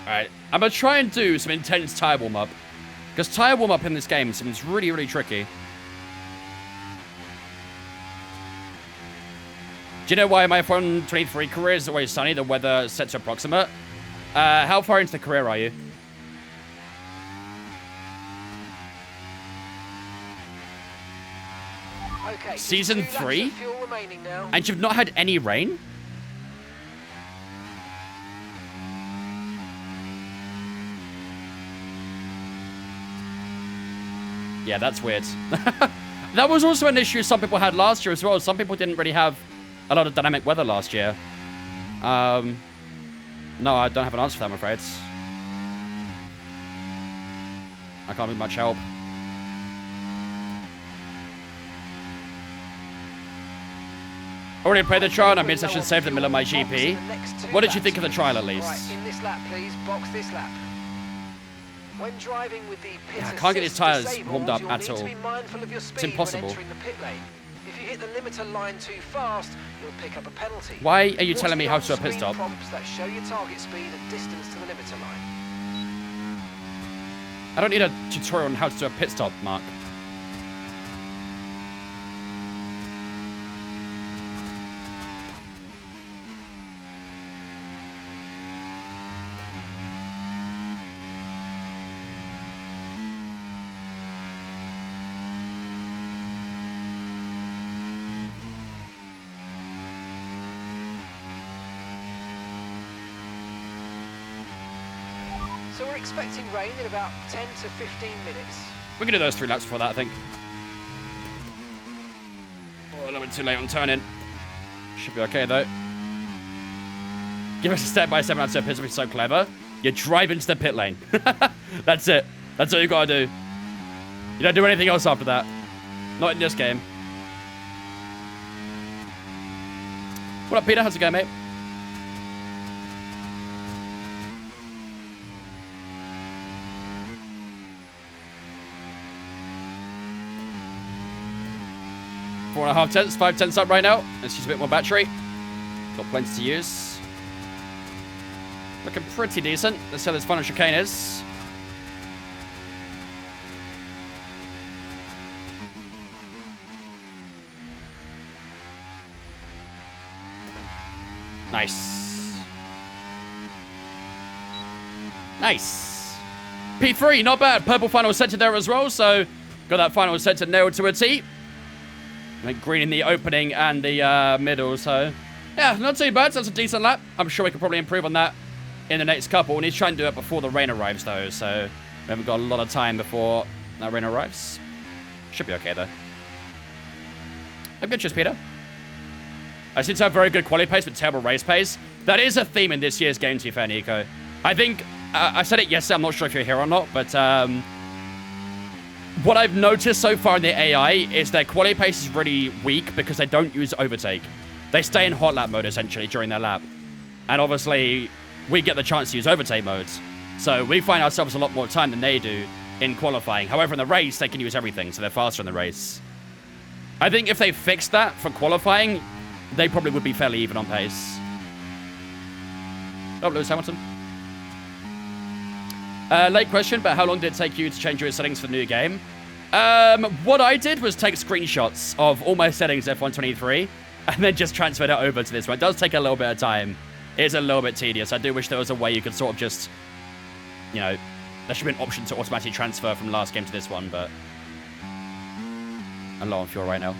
S1: Alright, I'm going to try and do some intense tire warm-up. Because tire warm-up in this game seems really, really tricky. Do you know why my F123 career is always sunny? The weather set to approximate. How far into the career are you?
S3: Okay,
S1: Season 3?
S3: fuel remaining now.
S1: And you've not had any rain? Yeah, that's weird. That was also an issue some people had last year as well. Some people didn't really have a lot of dynamic weather last year. No, I don't have an answer for that, I'm afraid. I can't be much help. Already played the trial, and I'm I should save the middle of my GP. What did you think of the trial, at least?
S3: Right, in this lap, please. Box this lap. When driving with the pit
S1: I can't get these tyres
S3: disabled,
S1: warmed up
S3: you'll
S1: at
S3: need to
S1: all.
S3: be mindful of your speed
S1: It's impossible.
S3: when entering the pit lane. If you hit the limiter line too fast, you'll pick up a penalty.
S1: Why are you
S3: Watch
S1: telling me
S3: the
S1: how to do a pit
S3: on-screen
S1: stop?
S3: prompts that show your target speed and distance to the limiter line.
S1: I don't need a tutorial on how to do a pit stop, Mark.
S3: So we're expecting rain in about 10 to 15 minutes.
S1: We can do those 3 laps before that, I think. Oh, a little bit too late on turning. Should be okay, though. Give us a step-by-step answer. Pits will be so clever. You drive into the pit lane. That's it. That's all you gotta do. You don't do anything else after that. Not in this game. What up, Peter? How's it going, mate? Four and a half tenths, 5 tenths up right now. Let's use a bit more battery. Got plenty to use. Looking pretty decent. Let's see how this final chicane is. Nice. Nice. P3, not bad. Purple final center there as well, so got that final center nailed to a T. Like green in the opening and the middle, so yeah, not too bad. That's a decent lap. I'm sure we could probably improve on that in the next couple. We need to try and do it before the rain arrives, though, so we haven't got a lot of time before that rain arrives. Should be okay, though. I'm good, cheers, Peter. I seem to have very good quality pace, but terrible race pace. That is a theme in this year's game, to be fair, Nico. I think, I said it yesterday, I'm not sure if you're here or not, but what I've noticed so far in the AI is their quality pace is really weak because they don't use overtake. They stay in hot lap mode, essentially, during their lap. And obviously, we get the chance to use overtake modes. So we find ourselves a lot more time than they do in qualifying. However, in the race, they can use everything, so they're faster in the race. I think if they fixed that for qualifying, they probably would be fairly even on pace. Oh, Lewis Hamilton. Late question, but how long did it take you to change your settings for the new game? What I did was take screenshots of all my settings F123 and then just transferred it over to this one. It does take a little bit of time. It is a little bit tedious. I do wish there was a way you could sort of just, you know, there should be an option to automatically transfer from last game to this one, but I'm low on fuel right now.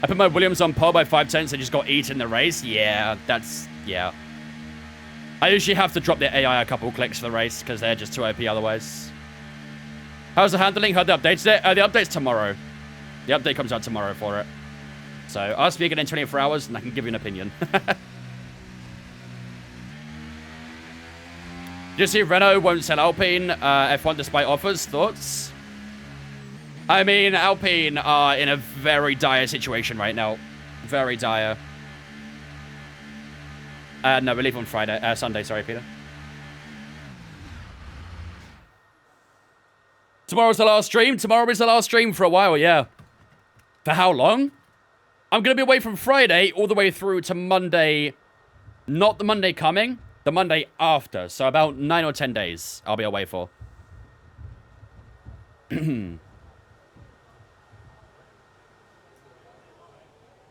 S1: I put my Williams on pole by 5 tenths and just got eaten in the race. Yeah, yeah. I usually have to drop the AI a couple clicks for the race because they're just too OP otherwise. How's the handling? Heard the updates it? The update's tomorrow. The update comes out tomorrow for it. So ask me again in 24 hours and I can give you an opinion. Did you see Renault won't sell Alpine F1 despite offers? Thoughts? I mean, Alpine are in a very dire situation right now. Very dire. No, we leave on Sunday, sorry, Peter. Tomorrow's the last stream? Tomorrow is the last stream for a while, yeah. For how long? I'm going to be away from Friday all the way through to Monday. Not the Monday coming, the Monday after. So about 9 or 10 days I'll be away for.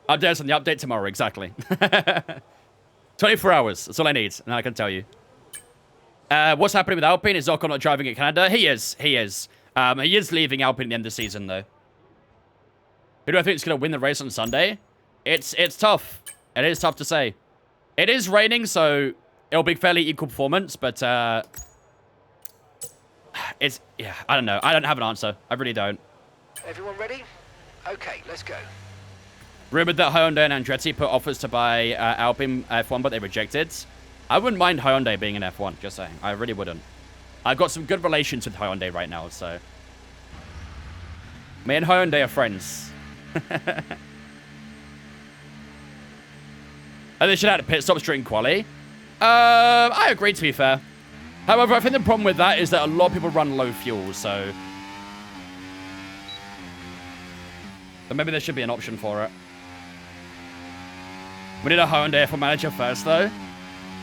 S1: Updates on the update tomorrow, exactly. 24 hours, that's all I need, and I can tell you. What's happening with Alpine? Is Ocon not driving at Canada? He is. He is leaving Alpine at the end of the season, though. Who do I think is going to win the race on Sunday? It's tough. It is tough to say. It is raining, so it'll be fairly equal performance, but yeah, I don't know. I don't have an answer. I really don't.
S3: Everyone ready? Okay, let's go.
S1: Rumored that Hyundai and Andretti put offers to buy Alpine F1, but they rejected. I wouldn't mind Hyundai being an F1, just saying. I really wouldn't. I've got some good relations with Hyundai right now, so... Me and Hyundai are friends. And they should have pit stops during quali. I agree, to be fair. However, I think the problem with that is that a lot of people run low fuel, so... But maybe there should be an option for it. We need a Hyundai F1 manager first, though.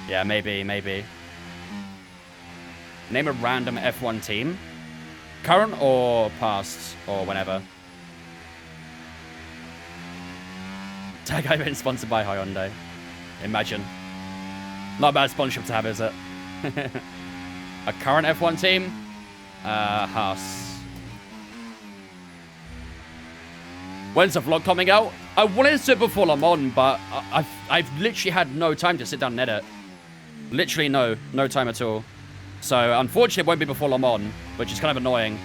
S1: Yeah, maybe. Name a random F1 team. Current or past, or whenever. Tag I've been sponsored by Hyundai. Imagine. Not a bad sponsorship to have, is it? A current F1 team? Haas. When's the vlog coming out? I wanted to do it before Le Mans, but I've literally had no time to sit down and edit. Literally no time at all. So unfortunately it won't be before Le Mans, which is kind of annoying.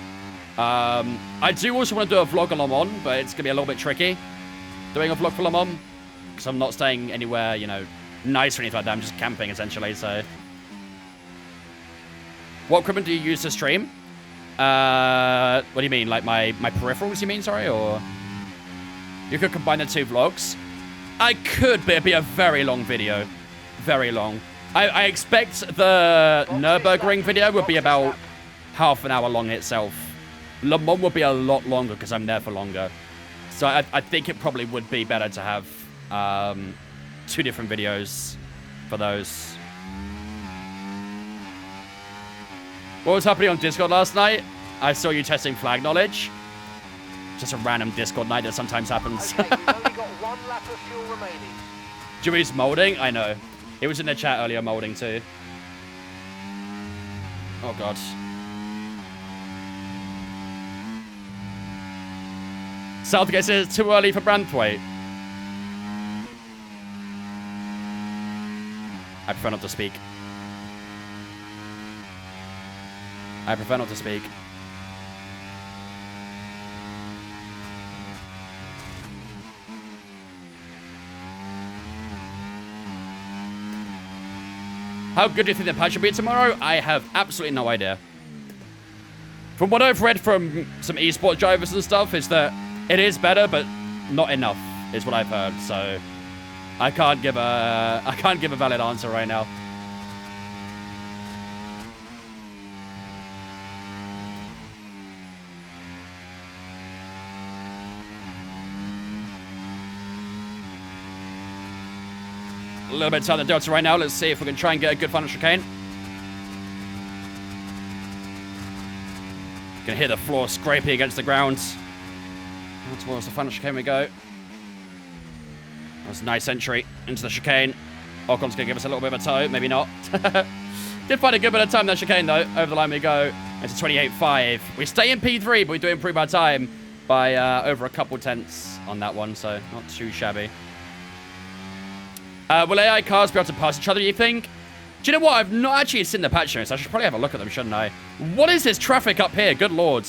S1: I do also want to do a vlog on Le Mans, but it's going to be a little bit tricky doing a vlog for Le Mans. Because I'm not staying anywhere, you know, nice or anything like that. I'm just camping essentially, so. What equipment do you use to stream? What do you mean? Like my peripherals, you mean, sorry? Or... You could combine the two vlogs. I could, but it'd be a very long video. Very long. I expect the Nürburgring video would be about half an hour long itself. Le Mans would be a lot longer because I'm there for longer. So I think it probably would be better to have 2 different videos for those. What was happening on Discord last night? I saw you testing flag knowledge. Just a random Discord night that sometimes happens.
S3: Okay, we've only got 1 lap of fuel remaining.
S1: Jimmy's molding? I know. He was in the chat earlier molding too. Oh god. Southgate says it's too early for Branthwaite. I prefer not to speak. I prefer not to speak. How good do you think the patch will be tomorrow? I have absolutely no idea. From what I've read from some esports drivers and stuff, is that it is better, but not enough, is what I've heard. So I can't give a valid answer right now. A little bit of time to Delta right now. Let's see if we can try and get a good final chicane. Can hear the floor scraping against the ground. And towards the final chicane we go. That's a nice entry into the chicane. Ocon's going to give us a little bit of a tow. Maybe not. Did find a good bit of time that chicane, though. Over the line we go. It's a 28.5. We stay in P3, but we do improve our time by over a couple tenths on that one, so not too shabby. Will AI cars be able to pass each other, you think? Do you know what? I've not actually seen the patch notes. I should probably have a look at them, shouldn't I? What is this traffic up here? Good lord.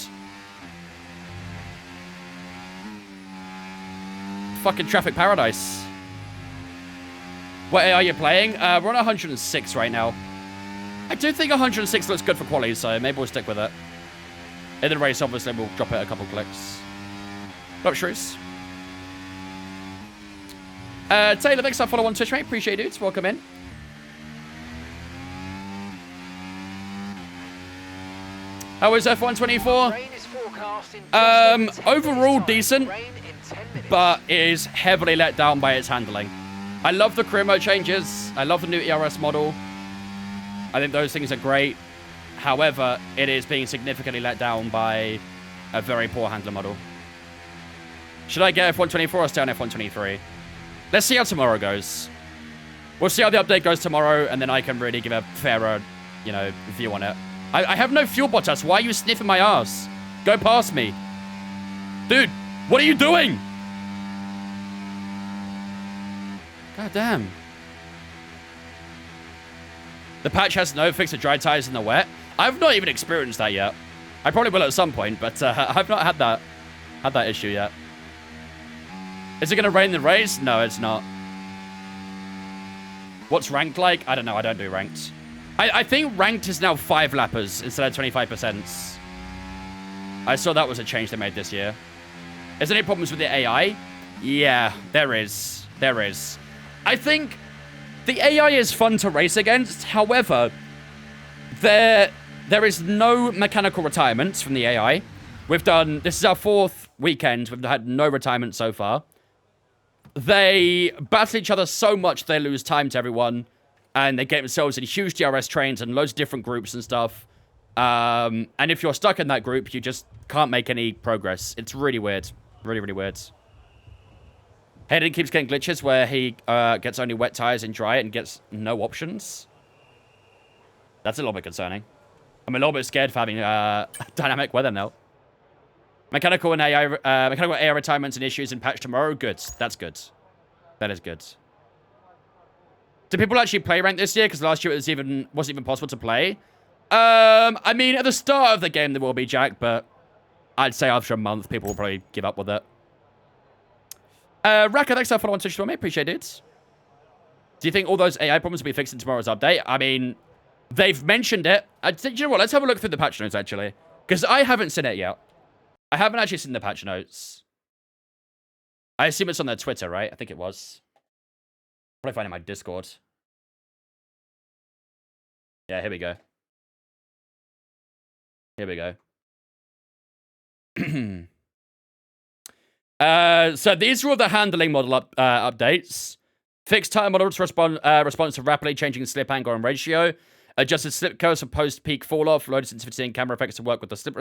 S1: Fucking traffic paradise. What AI are you playing? We're on 106 right now. I do think 106 looks good for quality, so maybe we'll stick with it. In the race, obviously, we'll drop it a couple clicks. Not shrews. Taylor, thanks for follow on Twitch, mate. Appreciate it, dudes. Welcome in. How is F124?
S3: Rain is forecast in
S1: Overall decent,
S3: Rain in 10 minutes.
S1: but is heavily let down by its handling. I love the career mode changes. I love the new ERS model. I think those things are great. However, it is being significantly let down by a very poor handler model. Should I get F124 or stay on F123? Let's see how tomorrow goes. We'll see how the update goes tomorrow, and then I can really give a fairer, you know, view on it. I have no fuel Bottas. Why are you sniffing my ass? Go past me. Dude, what are you doing? God damn. The patch has no fix for dry tires in the wet. I've not even experienced that yet. I probably will at some point, but I've not had that issue yet. Is it going to rain in the race? No, it's not. What's ranked like? I don't know. I don't do ranked. I think ranked is now 5 lappers instead of 25%. I saw that was a change they made this year. Is there any problems with the AI? Yeah, there is. There is. I think the AI is fun to race against. However, there is no mechanical retirements from the AI. This is our 4th weekend. We've had no retirement so far. They battle each other so much they lose time to everyone. And they get themselves in huge DRS trains and loads of different groups and stuff. And if you're stuck in that group, you just can't make any progress. It's really weird. Really, really weird. Hayden keeps getting glitches where he gets only wet tires and dry and gets no options. That's a little bit concerning. I'm a little bit scared for having dynamic weather now. Mechanical AI retirements and issues in patch tomorrow. Good. That's good. That is good. Do people actually play rank this year? Because last year it wasn't even possible to play. I mean, at the start of the game there will be, Jack, but I'd say after a month people will probably give up with it. Raka, thanks for following on Twitch, mate. Appreciate it. Do you think all those AI problems will be fixed in tomorrow's update? I mean, they've mentioned it. Do you know what? Let's have a look through the patch notes, actually. Because I haven't seen it yet. I haven't actually seen the patch notes. I assume it's on their Twitter, right? I think it was. Probably find it in my Discord. Yeah, here we go. Here we go. So these are all the handling model updates. Fixed tire model to response to rapidly changing slip angle and ratio. Adjusted slip curves for post-peak fall-off. Loaded sensitivity and camera effects to work with the slip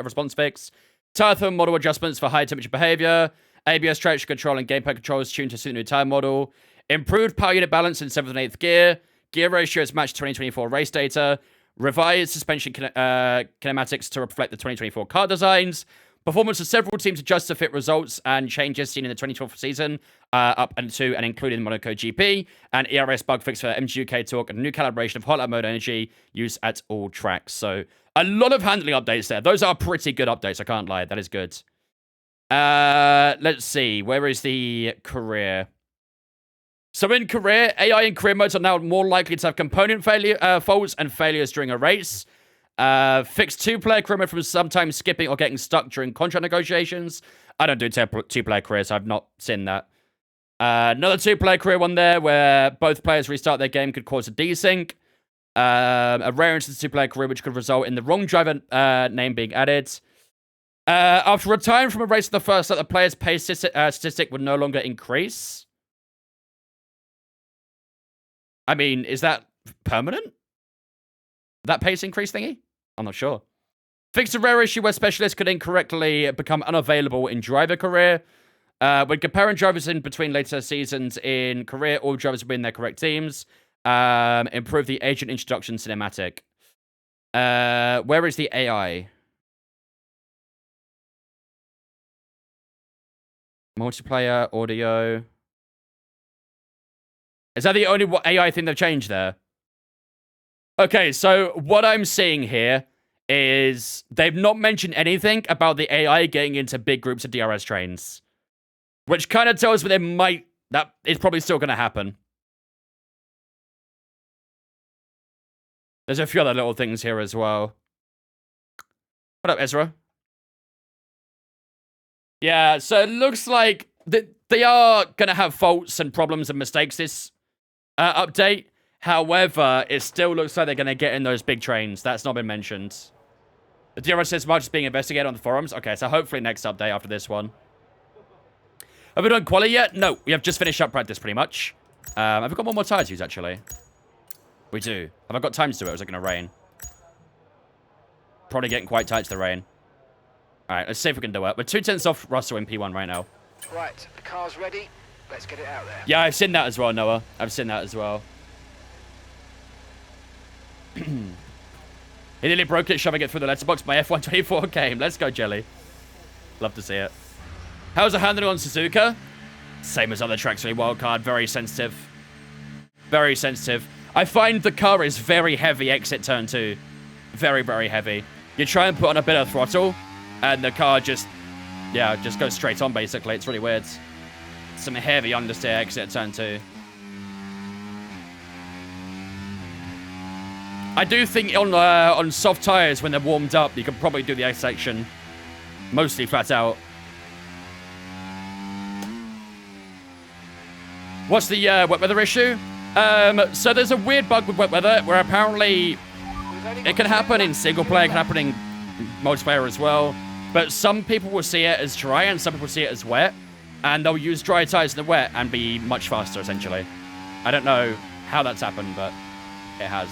S1: response fix. Tire thermal model adjustments for high temperature behavior. ABS traction control and gamepad controls tuned to suit the new tire model. Improved power unit balance in 7th and 8th gear. Gear ratios match 2024 race data. Revised suspension kinematics to reflect the 2024 car designs. Performance of several teams adjust to fit results and changes seen in the 2012 season up and to and including Monaco GP. And ERS bug fix for MGUK torque and new calibration of hot lap mode energy used at all tracks. So a lot of handling updates there. Those are pretty good updates. I can't lie. That is good. Let's see. Where is the career? So in career, AI in career modes are now more likely to have component faults and failures during a race. Fixed two-player career mode from sometimes skipping or getting stuck during contract negotiations. I don't do two-player careers, so I've not seen that. Another two-player career one there where both players restart their game could cause a desync. A rare instance two-player career which could result in the wrong driver name being added. After retiring from a race in the first lap, the player's pace statistic would no longer increase. I mean, is that permanent? That pace increase thingy? I'm not sure. Fixed a rare issue where specialists could incorrectly become unavailable in driver career. When comparing drivers in between later seasons in career, all drivers will be in their correct teams. Improve the agent introduction cinematic. Where is the AI? Multiplayer, audio. Is that the only AI thing they've changed there? Okay, so what I'm seeing here is they've not mentioned anything about the AI getting into big groups of DRS trains. Which kind of tells me that it's probably still going to happen. There's a few other little things here as well. What up, Ezra? Yeah, so it looks like they are going to have faults and problems and mistakes this update. However, it still looks like they're going to get in those big trains. That's not been mentioned. The DRS is much being investigated on the forums. Okay, so hopefully next update after this one. Have we done quali yet? No, we have just finished up practice pretty much. Have we got one more tire to use, actually? We do. Have I got time to do it, or is it going to rain? Probably getting quite tight to the rain. Alright, let's see if we can do it. We're 2/10 off Russell in P1 right now.
S3: Right, the car's ready. Let's get it out there.
S1: Yeah, I've seen that as well, Noah. I've seen that as well. He nearly broke it, shoving it through the letterbox. My F124 game. Let's go, Jelly. Love to see it. How's it handling on Suzuka? Same as other tracks, really. Wildcard, very sensitive. Very sensitive. I find the car is very heavy exit turn 2. Very, very heavy. You try and put on a bit of throttle, and the car just goes straight on, basically. It's really weird. Some heavy understeer exit turn 2. I do think on soft tires, when they're warmed up, you can probably do the X section mostly flat out. What's the wet weather issue? So there's a weird bug with wet weather where apparently it can happen in single player, it can happen in multiplayer as well. But some people will see it as dry and some people see it as wet. And they'll use dry tires in the wet and be much faster, essentially. I don't know how that's happened, but it has.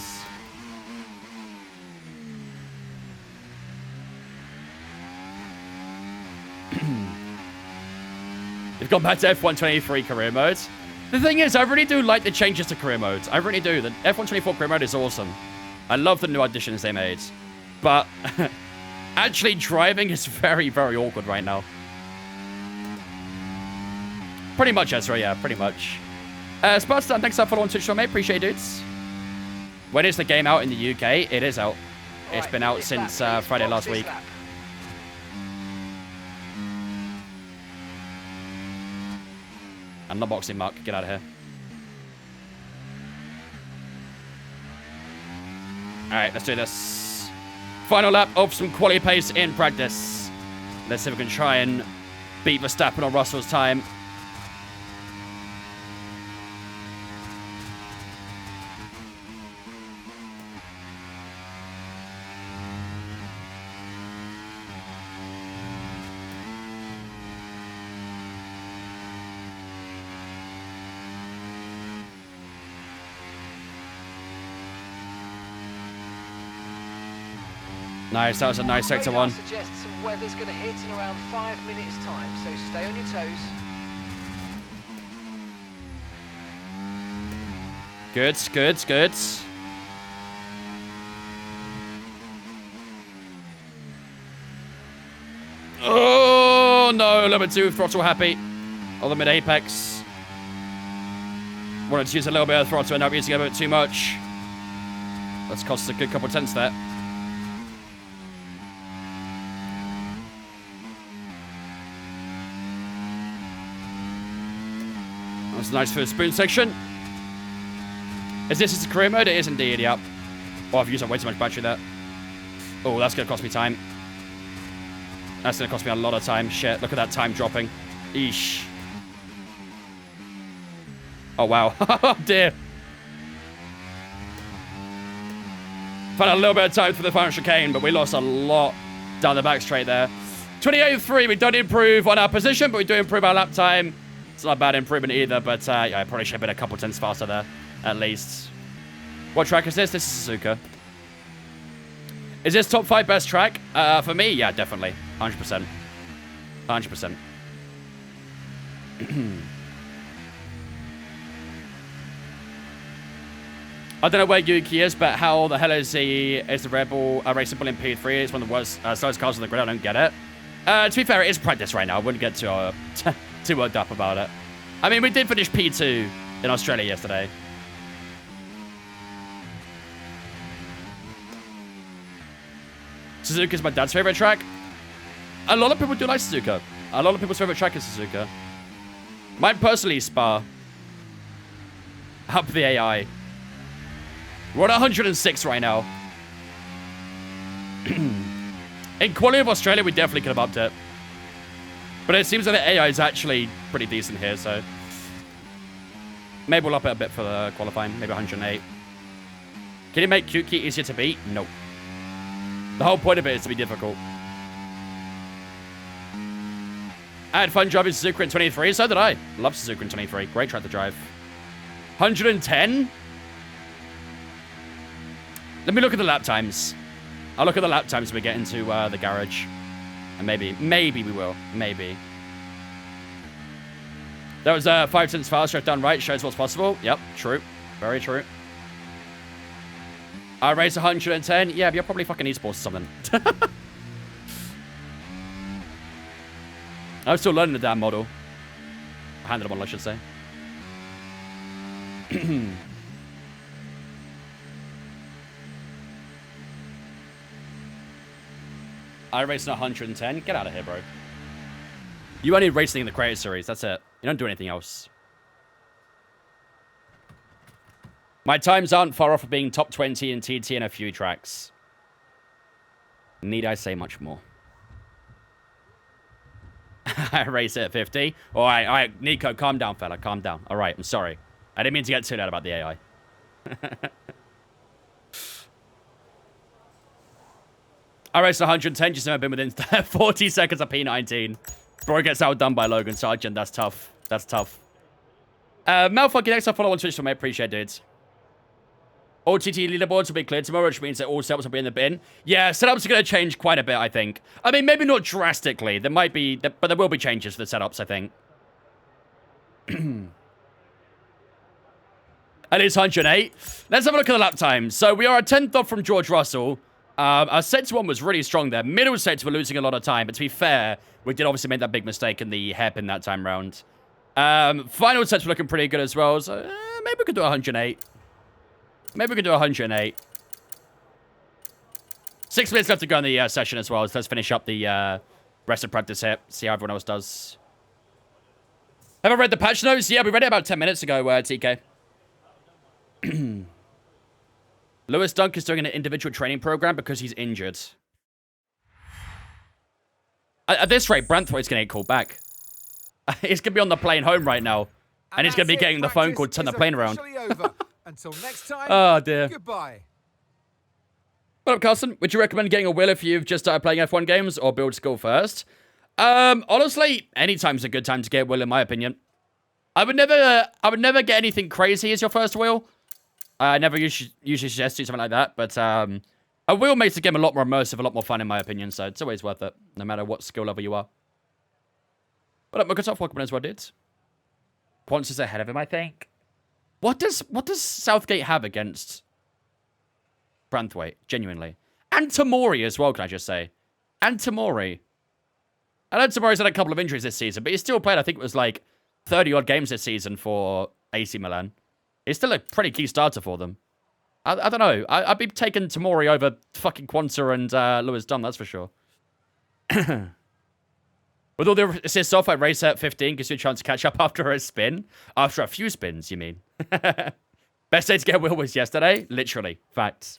S1: They've gone back to F123 career mode. The thing is, I really do like the changes to career modes. I really do. The F124 career mode is awesome. I love the new additions they made. But actually driving is very, very awkward right now. Pretty much, Ezra, yeah, pretty much. Spartan, thanks for following Twitch, mate. Appreciate it, dudes. When is the game out in the UK? It is out. It's been out since Friday last week. And unboxing Mark, get out of here. Alright, let's do this. Final lap of some quality pace in practice. Let's see if we can try and beat Verstappen or Russell's time. Nice, that was a nice sector one.
S3: Suggests some weather's going to hit in around 5 minutes' time, so stay on your toes.
S1: Good, good, good. Oh, no, a little bit too throttle happy. On the mid-apex. Wanted to use a little bit of throttle and not using a bit too much. That's cost us a good couple of tenths there. That's nice for the spoon section. Is this a career mode? It is indeed, yep. Oh, I've used up way too much battery there. Oh, that's going to cost me time. That's going to cost me a lot of time. Shit, look at that time dropping. Eesh. Oh, wow. Oh, dear. Found a little bit of time for the final chicane, but we lost a lot down the back straight there. 28.3, we don't improve on our position, but we do improve our lap time. It's not a bad improvement either, but yeah, I probably should have been a couple tenths faster there, at least. What track is this? This is Suzuka. Is this top 5 best track? For me, yeah, definitely. 100%. 100%. I don't know where Yuki is, but how the hell is the Rebel racing bull in P3? It's one of the worst slowest cars on the grid. I don't get it. To be fair, it is practice right now. I wouldn't get too worked up about it. I mean, we did finish P2 in Australia yesterday. Suzuka is my dad's favorite track. A lot of people do like Suzuka. A lot of people's favorite track is Suzuka. Mine personally is Spa. Up the AI. We're at 106 right now. In quality of Australia, we definitely could have upped it. But it seems like the AI is actually pretty decent here, so... Maybe we'll up it a bit for the qualifying. Maybe 108. Can you make Qt easier to beat? No. The whole point of it is to be difficult. I had fun driving Suzuka in 23, so did I. Love Suzuka in 23. Great track to drive. 110? Let me look at the lap times. I'll look at the lap times when we get into the garage. And maybe we will. Maybe. That was 5 cents faster if done right. Shows what's possible. Yep, true. Very true. I race 110. Yeah, but you're probably fucking esports or something. I'm still learning the damn model. Handle model, I should say. I raced 110. Get out of here, bro. You only racing in the Creator Series. That's it. You don't do anything else. My times aren't far off of being top 20 in TT in a few tracks. Need I say much more? I race at 50. All right, Nico, calm down, fella. Calm down. All right, I'm sorry. I didn't mean to get too loud about the AI. I raced 110, just never been within 40 seconds of P19. Bro gets outdone by Logan Sargent. That's tough. That's tough. Malfunky, next time follow on Twitch for me. Appreciate it, dudes. All TT leaderboards will be cleared tomorrow, which means that all setups will be in the bin. Yeah, setups are going to change quite a bit, I think. I mean, maybe not drastically. There might be, but there will be changes for the setups, I think. And it's 108. Let's have a look at the lap time. So we are a 10th off from George Russell. Our set to 1 was really strong there. Middle sets were losing a lot of time, but to be fair, we did obviously make that big mistake in the hairpin that time round. Final sets were looking pretty good as well, so maybe we could do 108. Maybe we could do 108. 6 minutes left to go in the session as well, so let's finish up the rest of practice here, see how everyone else does. Have I read the patch notes? Yeah, we read it about 10 minutes ago, TK. Lewis Dunk is doing an individual training program because he's injured. At this rate, Branthwaite's going to get called back. He's going to be on the plane home right now. And he's going to be getting the phone call to turn the plane around.
S4: Until next time,
S1: oh, dear.
S4: Goodbye.
S1: What up, Carson? Would you recommend getting a wheel if you've just started playing F1 games or build school first? Honestly, anytime's a good time to get a wheel, in my opinion. I would never get anything crazy as your first wheel. I never usually suggest do something like that, but a wheel makes the game a lot more immersive, a lot more fun, in my opinion, so it's always worth it, no matter what skill level you are. But up, Microsoft, welcome as well, dudes. Ponce is ahead of him, I think. What does Southgate have against Branthwaite, genuinely? And Tamori as well, can I just say? And Tamori. I know Tamori's had a couple of injuries this season, but he's still played, I think it was like 30-odd games this season for AC Milan. He's still a pretty key starter for them. I don't know. I'd be taking Tamori over fucking Quanta and Lewis Dunn, that's for sure. With all the assists off, I race at 15, gives you a chance to catch up after a spin. After a few spins, you mean. Best day to get Will was yesterday. Literally. Facts.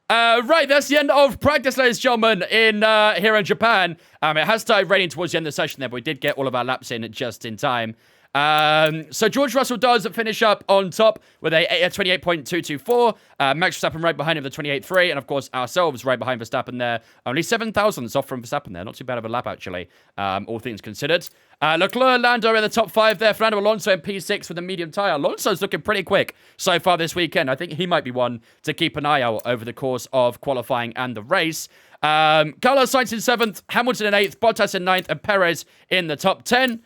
S1: Right, that's the end of practice, ladies and gentlemen, here in Japan. It has started raining towards the end of the session there, but we did get all of our laps in just in time. So George Russell does finish up on top with a 28.224. Max Verstappen right behind him with a 28.3. And of course, ourselves right behind Verstappen there. Only 7 thousandths off from Verstappen there. Not too bad of a lap, actually, all things considered. Leclerc, Lando in the top 5 there. Fernando Alonso in P6 with a medium tyre. Alonso's looking pretty quick so far this weekend. I think he might be one to keep an eye out over the course of qualifying and the race. Carlos Sainz in 7th, Hamilton in 8th, Bottas in 9th, and Perez in the top 10.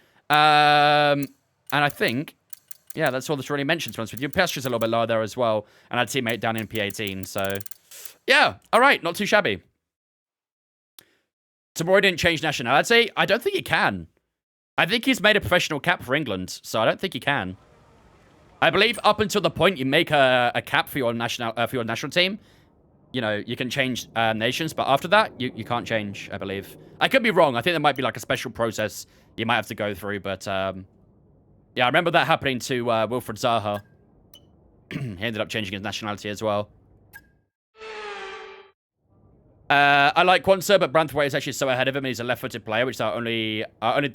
S1: And I think, yeah, that's all that's really mentioned, to be honest with you. Piastri's a little bit lower there as well. And our teammate down in P18. So, yeah. All right. Not too shabby. Tamori didn't change nationality. I don't think he can. I think he's made a professional cap for England. So, I don't think he can. I believe up until the point you make a cap for your national team, you know, you can change nations. But after that, you can't change, I believe. I could be wrong. I think there might be like a special process you might have to go through. But, yeah, I remember that happening to Wilfred Zaha. He ended up changing his nationality as well. I like Kwanzaa, but Branthwaite is actually so ahead of him, and he's a left-footed player, which is our only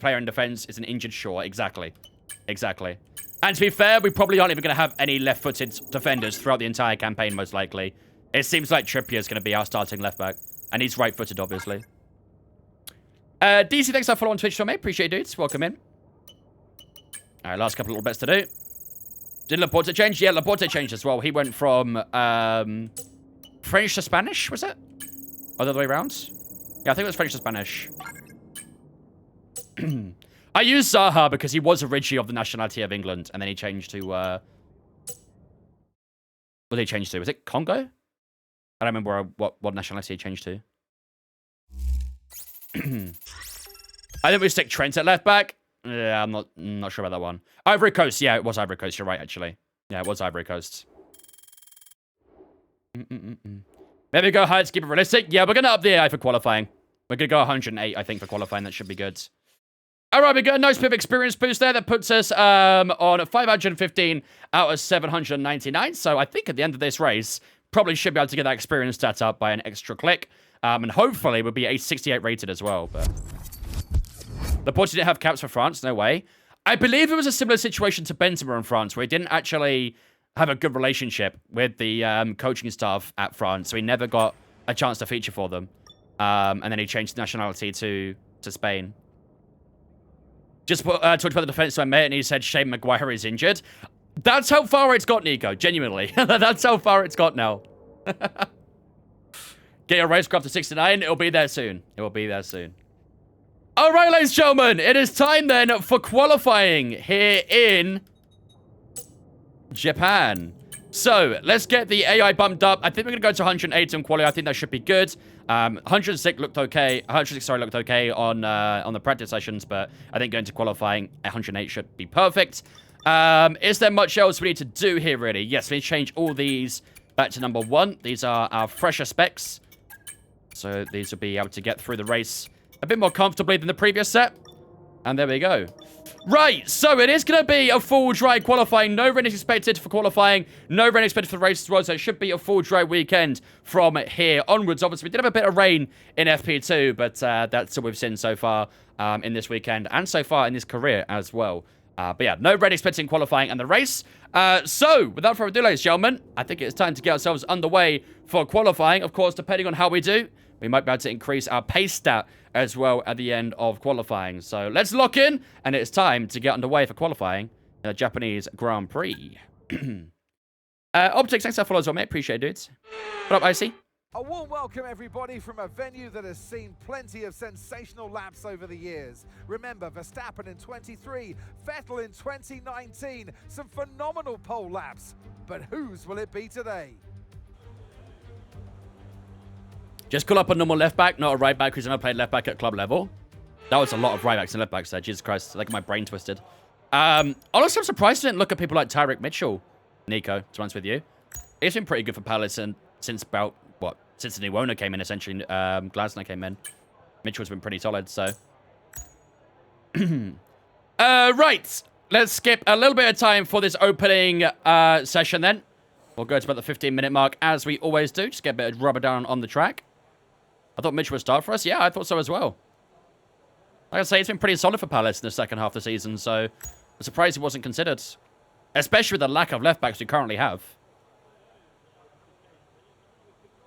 S1: player in defense is an injured Shaw. Exactly. Exactly. And to be fair, we probably aren't even going to have any left-footed defenders throughout the entire campaign, most likely. It seems like Trippier is going to be our starting left-back. And he's right-footed, obviously. DC, thanks for following on Twitch, mate. Appreciate it, dudes. Welcome in. All right, last couple of little bets to do. Did Laporte change? Yeah, Laporte changed as well. He went from French to Spanish, was it? Or the other way around? Yeah, I think it was French to Spanish. I used Zaha because he was originally of the nationality of England, and then he changed to... what did he change to? Was it Congo? I don't remember what nationality he changed to. I think we stick Trent at left back. Yeah, I'm not sure about that one. Ivory Coast. Yeah, it was Ivory Coast. You're right, actually. Yeah, it was Ivory Coast. Maybe go higher to keep it realistic. Yeah, we're going to up the AI for qualifying. We're going to go 108, I think, for qualifying. That should be good. All right, we got a nice bit of experience boost there. That puts us on 515 out of 799. So I think at the end of this race, probably should be able to get that experience stat up by an extra click. And hopefully we'll be a 68 rated as well. But the Portuguese didn't have caps for France. No way. I believe it was a similar situation to Benzema in France, where he didn't actually have a good relationship with the coaching staff at France, so he never got a chance to feature for them. And then he changed nationality to Spain. Just talked about the defense to my mate, and he said Shane Maguire is injured. That's how far it's got, Nico. Genuinely. That's how far it's got now. Get your racecraft to 69. It'll be there soon. It will be there soon. All right, ladies and gentlemen. It is time then for qualifying here in Japan. So, let's get the AI bumped up. I think we're going to go to 108 on quality. I think that should be good. 106 looked okay. 106, sorry, looked okay on the practice sessions, but I think going to qualifying, 108 should be perfect. Is there much else we need to do here, really? Yes, we need to change all these back to number 1. These are our fresher specs. So, these will be able to get through the race a bit more comfortably than the previous set. And there we go. Right, so it is going to be a full dry qualifying. No rain is expected for qualifying. No rain expected for the race as well. So it should be a full dry weekend from here onwards. Obviously, we did have a bit of rain in FP2, but that's all we've seen so far in this weekend and so far in this career as well. But yeah, no rain expected in qualifying and the race. So, without further ado, ladies and gentlemen, I think it's time to get ourselves underway for qualifying. Of course, depending on how we do, we might be able to increase our pace stat as well at the end of qualifying. So let's lock in, and it's time to get underway for qualifying in the Japanese Grand Prix. Optics, thanks for following as well, mate. Appreciate it, dudes. What up, Icy?
S4: A warm welcome, everybody, from a venue that has seen plenty of sensational laps over the years. Remember, Verstappen in 23, Vettel in 2019. Some phenomenal pole laps. But whose will it be today?
S1: Just call up a normal left back, not a right back who's never played left back at club level. That was a lot of right backs and left backs there. Jesus Christ, like my brain twisted. Honestly, I'm surprised I didn't look at people like Tyreek Mitchell, Nico, to be honest with you. He's been pretty good for Palace and since about, what, since the new owner came in, essentially. Glasner came in. Mitchell's been pretty solid, so. Right. Let's skip a little bit of time for this opening session then. We'll go to about the 15-minute mark, as we always do. Just get a bit of rubber down on the track. I thought Mitch would start for us. Yeah, I thought so as well. Like I say, it's been pretty solid for Palace in the second half of the season, so I'm surprised he wasn't considered. Especially with the lack of left-backs we currently have.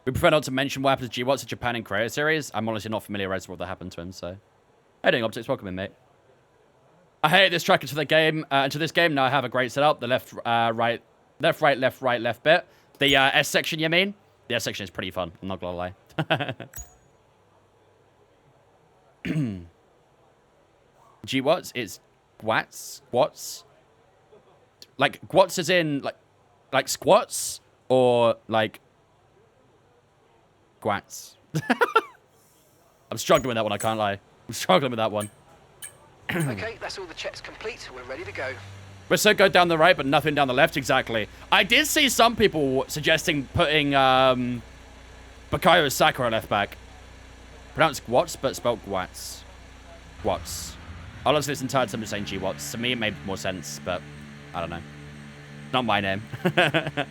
S1: We prefer not to mention what happened to G-Watts in Japan in Korea series. I'm honestly not familiarized with what happened to him, so... How you doing, Optics? Welcome in, mate. I hated this track into this game. Now I have a great setup. The left, right, left, right, left, right, left bit. The S section, you mean? The S section is pretty fun. I'm not gonna lie. G-Watts? It's Gwats? Gwats? Like, Gwats as in, like squats? Or, like, Gwats? I'm struggling with that one, I can't lie. I'm struggling with that one.
S3: Okay, that's all the checks complete. We're ready to go.
S1: We're so good down the right, but nothing down the left, exactly. I did see some people suggesting putting Bukayo Saka left back. Pronounced Gwats, but spelled Gwats. Gwats. I'll listen to this entire time just saying G-Watts. To me, it made more sense, but I don't know. Not my name. But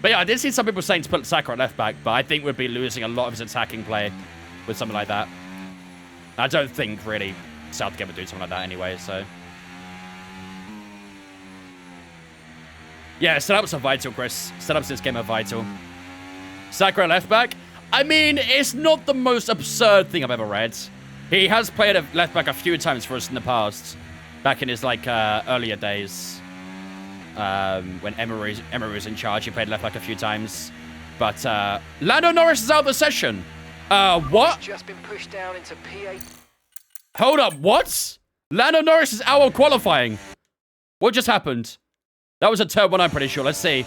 S1: yeah, I did see some people saying to put Saka at left back, but I think we'd be losing a lot of his attacking play with something like that. I don't think, really, Southgate would do something like that anyway, so... Yeah, setups are vital, Chris. Setups this game are vital. Saka at left back? I mean, it's not the most absurd thing I've ever read. He has played a left back a few times for us in the past. Back in his, like, earlier days. When Emery was in charge, he played left back a few times. But, Lando Norris is out of the session. What?
S3: Just been pushed down into P8.
S1: Hold up, what? Lando Norris is out of qualifying. What just happened? That was a turn one, I'm pretty sure. Let's see.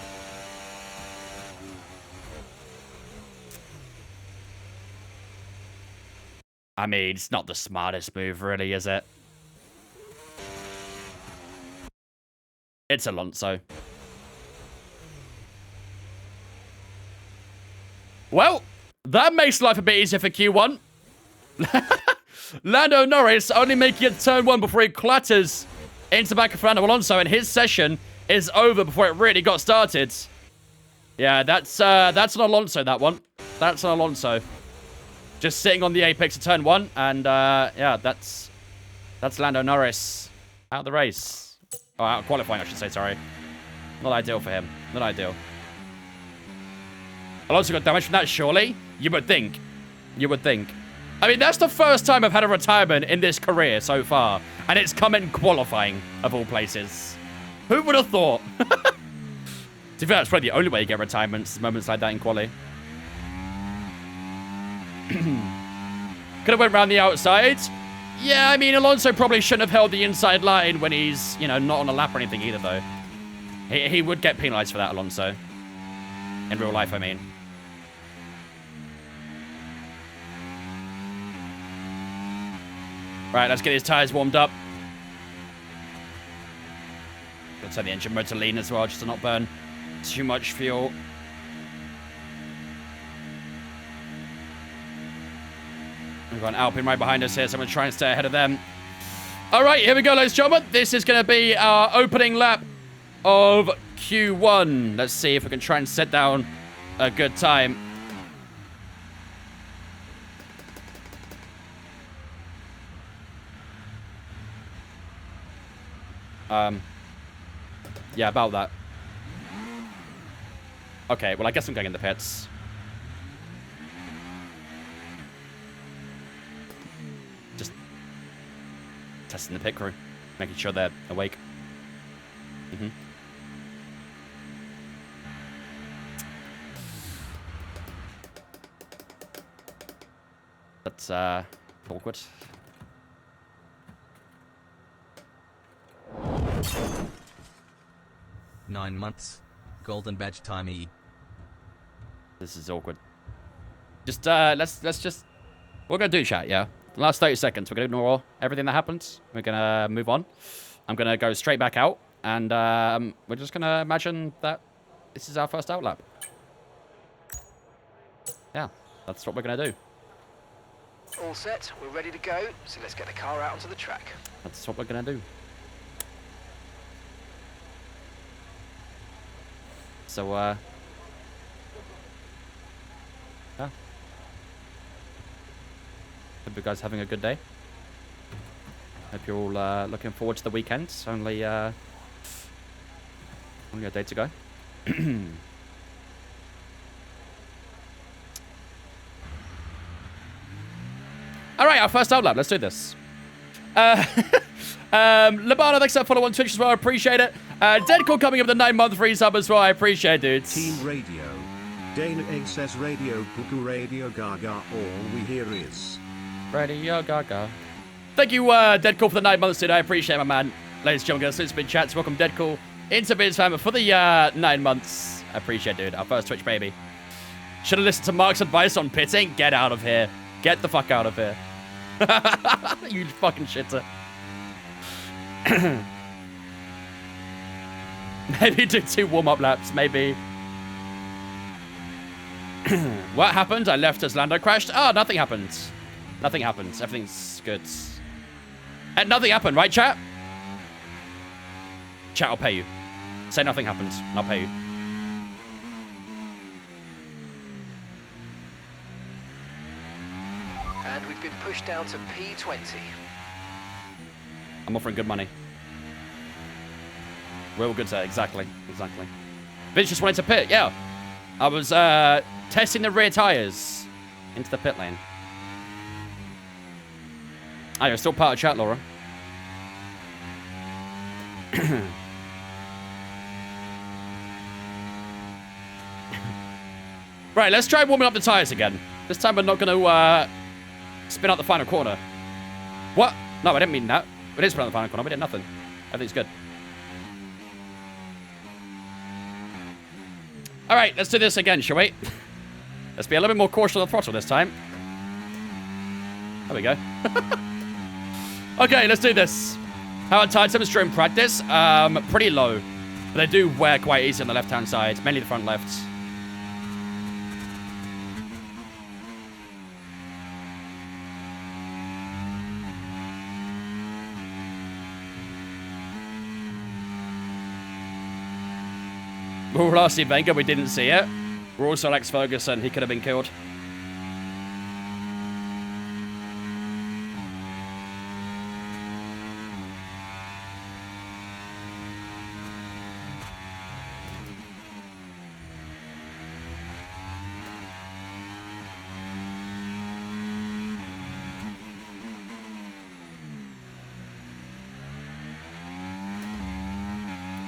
S1: I mean, it's not the smartest move, really, is it? It's Alonso. Well, that makes life a bit easier for Q1. Lando Norris only making it turn one before he clatters into the back of Fernando Alonso, and his session is over before it really got started. Yeah, that's an Alonso, that one. That's an Alonso. Just sitting on the apex of turn one, and yeah, that's Lando Norris out of the race. Oh, out of qualifying, I should say, sorry. Not ideal for him. Not ideal. Alonso got damage from that, surely? You would think. You would think. I mean, that's the first time I've had a retirement in this career so far. And it's come in qualifying, of all places. Who would have thought? To be fair, that's probably the only way you get retirements, moments like that in quali. Could have went around the outside. Yeah, I mean, Alonso probably shouldn't have held the inside line when he's, you know, not on a lap or anything either, though. He would get penalized for that, Alonso. In real life, I mean. Right, let's get his tyres warmed up. Let's set the engine mode to lean as well, just to not burn too much fuel. We've got an Alpine right behind us here, so I'm going to try and stay ahead of them. All right, here we go, ladies and gentlemen. This is going to be our opening lap of Q1. Let's see if we can try and set down a good time. Yeah, about that. Okay, well, I guess I'm going in the pits. Just testing the pit crew, making sure they're awake. That's awkward.
S6: "9 months. Golden badge time E."
S1: This is awkward. Just let's just we're gonna do chat, yeah. The last 30 seconds, we're gonna ignore everything that happens. We're gonna move on. I'm gonna go straight back out, and we're just gonna imagine that this is our first out lap. Yeah, that's what we're gonna do.
S3: All set, we're ready to go, so let's get the car out onto the track.
S1: That's what we're going to do. So, yeah. Hope you guys are having a good day. Hope you're all looking forward to the weekend. Only a day to go. All right, our first outlap. Let's do this. Labana, thanks for follow on Twitch as well. I appreciate it. Deadcore coming up with a 9-month free sub as well. I appreciate it, dudes.
S5: Team Radio. Dana A says Radio Puku Radio Gaga. All we hear is
S1: Radio Gaga. Thank you, Deadcore, for the 9 months, dude. I appreciate it, my man. Ladies and gentlemen, it's been chats. Welcome, Deadcore, into Biz Fam for the 9 months. I appreciate it, dude. Our first Twitch baby. Should have listened to Mark's advice on pitting. Get out of here. Get the fuck out of here. You fucking shitter. Maybe do 2 warm-up laps, maybe. What happened? I left as Lando crashed. Oh, nothing happened. Nothing happened. Everything's good. And nothing happened, right, chat? Chat, I'll pay you. Say nothing happened, and I'll pay you.
S3: And we've been pushed down to P20.
S1: I'm offering good money. Real good, sir. Exactly. Exactly. Vince just wanted to pit. Yeah. I was testing the rear tires into the pit lane. Oh, you're still part of chat, Laura. Right, let's try warming up the tires again. This time we're not going to spin out the final corner. What? No, I didn't mean that. We didn't spin out the final corner. We did nothing. Everything's good. All right, let's do this again, shall we? Let's be a little bit more cautious on the throttle this time. There we go. Okay, let's do this. How are tire temps during practice? Pretty low. But they do wear quite easy on the left-hand side, mainly the front left. We're last see Wenger, we didn't see it. We're also Alex Ferguson, he could have been killed.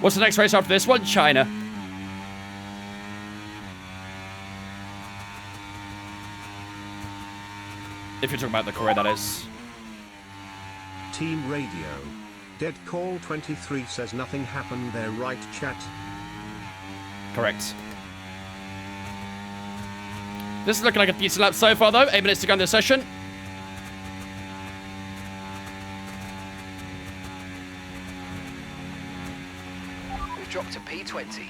S1: What's the next race after this one? China. If you're talking about the career, that is.
S5: Team Radio. Dead Call 23 says nothing happened there, right, chat?
S1: Correct. This is looking like a decent lap so far, though. 8 minutes to go in this session.
S3: We've dropped to P20.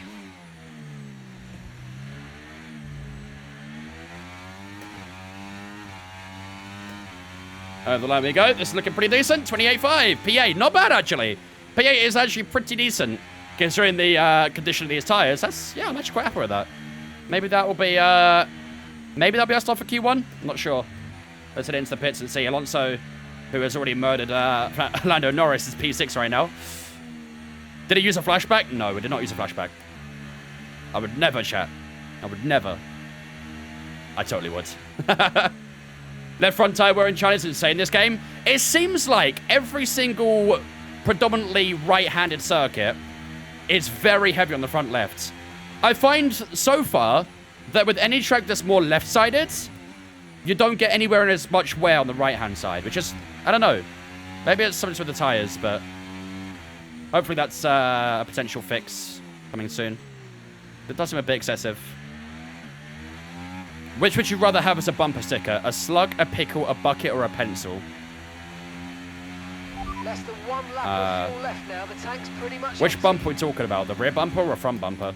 S1: Over the line we go. This is looking pretty decent. 28.5. P8. Not bad, actually. P8 is actually pretty decent, considering the condition of these tires. That's, yeah, I'm actually quite happy with that. Maybe that will be, maybe that'll be our start for Q1. I'm not sure. Let's head into the pits and see. Alonso, who has already murdered Lando Norris, is P6 right now. Did he use a flashback? No, we did not use a flashback. I would never, chat. I would never. I totally would. Left front tire wear in China is insane this game. It seems like every single predominantly right-handed circuit is very heavy on the front left. I find so far that with any track that's more left-sided, you don't get anywhere in as much wear on the right-hand side, which is, I don't know. Maybe it's something with the tires, but hopefully that's a potential fix coming soon. It does seem a bit excessive. Which would you rather have as a bumper sticker? A slug, a pickle, a bucket, or a pencil?
S3: Less than 1 lap of fuel left now. The tank's pretty much
S1: Which
S3: empty.
S1: bumper are we talking about? The rear bumper or a front bumper?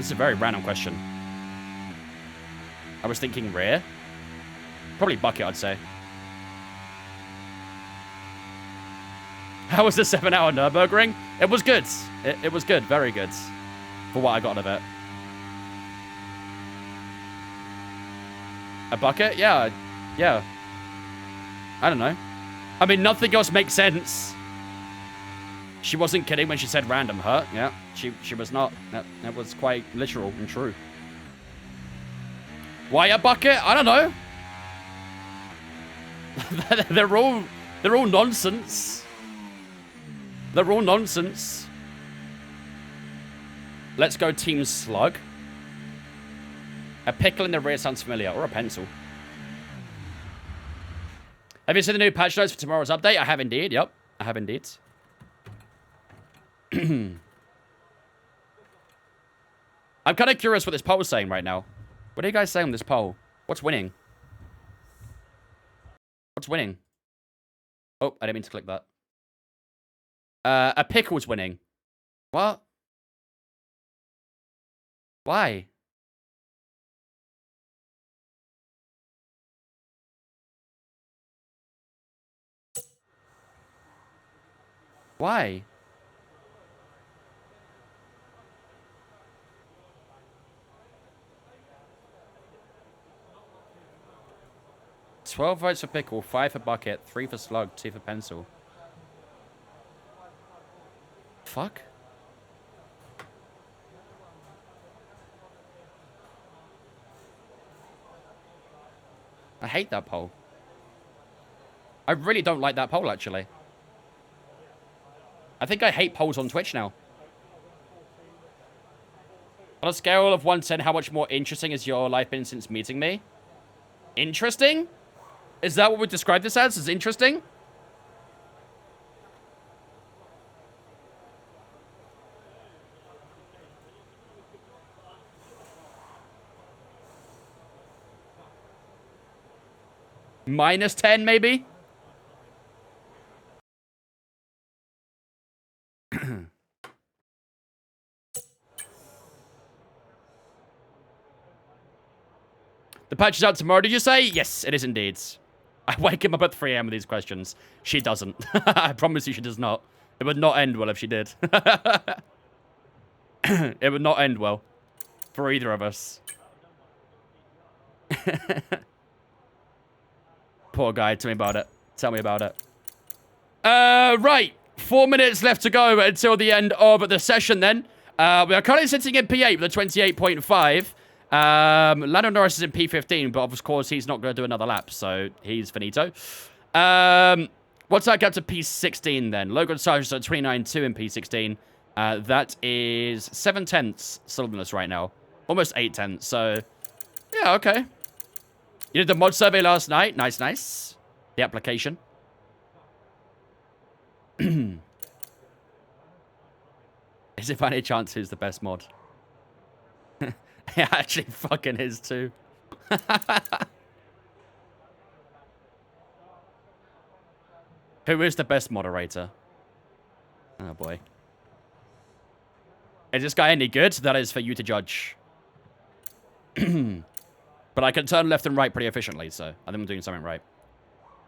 S1: This is a very random question. I was thinking rear. Probably bucket, I'd say. How was the 7-hour Nürburgring? It was good. It was good. Very good. For what I got out of it. A bucket? Yeah. Yeah. I don't know. I mean, nothing else makes sense. She wasn't kidding when she said random hurt. Yeah, she was not. That was quite literal and true. Why a bucket? I don't know. they're all nonsense. They're all nonsense. Let's go Team Slug. A pickle in the rear sounds familiar. Or a pencil. Have you seen the new patch notes for tomorrow's update? I have indeed. Yep. I have indeed. I'm kind of curious what this poll is saying right now. What are you guys saying on this poll? What's winning? What's winning? Oh, I didn't mean to click that. A pickle's winning. What? Why? Why? $12 votes for pickle, 5 for bucket, 3 for slug, 2 for pencil. Fuck. I hate that poll. I really don't like that poll, actually. I think I hate polls on Twitch now. On a scale of 1 to 10, how much more interesting has your life been since meeting me? Interesting? Is that what we describe this as? Is interesting? Minus 10, maybe? The patch is out tomorrow, did you say? Yes, it is indeed. I wake him up at 3 AM with these questions. She doesn't. I promise you she does not. It would not end well if she did. It would not end well. For either of us. Poor guy. Tell me about it. Tell me about it. Right. 4 minutes left to go until the end of the session then. We are currently sitting in P8 with a 28.5. Lando Norris is in P15, but of course he's not going to do another lap, so he's finito. What's that gap to P16 then? Logan Sargent's at 29.2 in P16. That is 7/10 slowness right now. Almost 8/10, so yeah, okay. You did the mod survey last night. Nice, nice. The application. Is it by any chance who's the best mod? It actually fucking is too. Who is the best moderator? Oh boy. Is this guy any good? That is for you to judge. But I can turn left and right pretty efficiently, so I think I'm doing something right.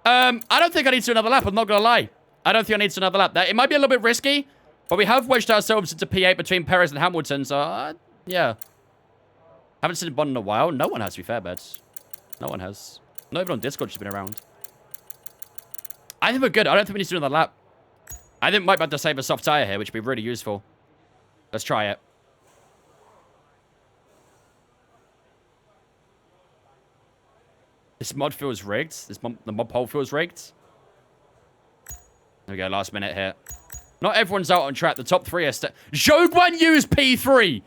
S1: I don't think I need to do another lap, I'm not gonna lie. I don't think I need to do another lap. It might be a little bit risky, but we have wedged ourselves into P8 between Perez and Hamilton, so yeah. Haven't seen one in a while. No one has, to be fair, Beds. No one has. Not even on Discord, she's been around. I think we're good. I don't think we need to do another lap. I think we might have to save a soft tire here, which would be really useful. Let's try it. This mod feels rigged. The mod poll feels rigged. There we go, last minute here. Not everyone's out on track. The top 3 are Zhou Guan Yu's P3!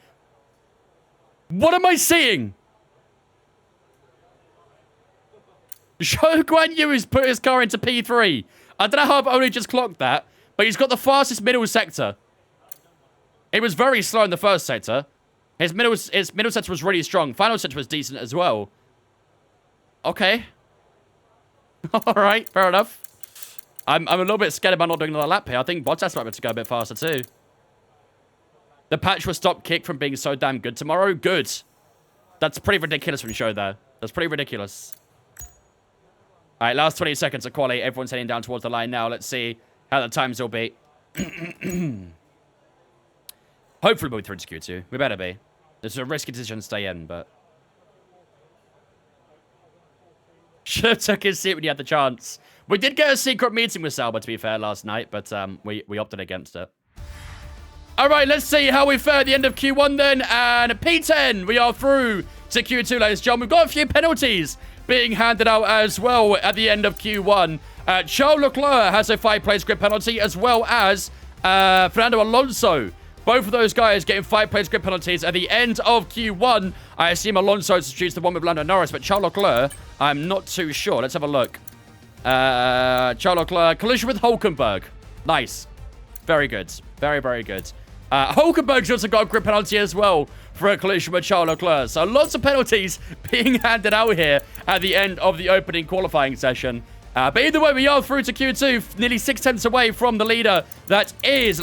S1: What am I seeing? Zhou Guan Yu has put his car into P3. I don't know how I've only just clocked that, but he's got the fastest middle sector. It was very slow in the first sector. His middle sector was really strong. Final sector was decent as well. Okay. Alright, fair enough. I'm a little bit scared about not doing another lap here. I think Bottas might be able to go a bit faster too. The patch will stop Kick from being so damn good tomorrow. Good. That's pretty ridiculous from Show, though. That's pretty ridiculous. All right, last 20 seconds of quali. Everyone's heading down towards the line now. Let's see how the times will be. Hopefully we'll be through to Q2. We better be. It's a risky decision to stay in, but... Should have took his seat when you had the chance. We did get a secret meeting with Salba, to be fair, last night, but we opted against it. All right, let's see how we fare at the end of Q1 then. And P10, we are through to Q2, ladies and gentlemen. We've got a few penalties being handed out as well at the end of Q1. Charles Leclerc has a 5-place grid penalty, as well as Fernando Alonso. Both of those guys getting 5-place grid penalties at the end of Q1. I assume Alonso substitutes the one with Lando Norris, but Charles Leclerc, I'm not too sure. Let's have a look. Charles Leclerc, collision with Hulkenberg. Nice. Very good. Very, very good. Hulkenberg's also got a grid penalty as well for a collision with Charles Leclerc. So lots of penalties being handed out here at the end of the opening qualifying session. But either way, we are through to Q2, nearly 6 tenths away from the leader. That is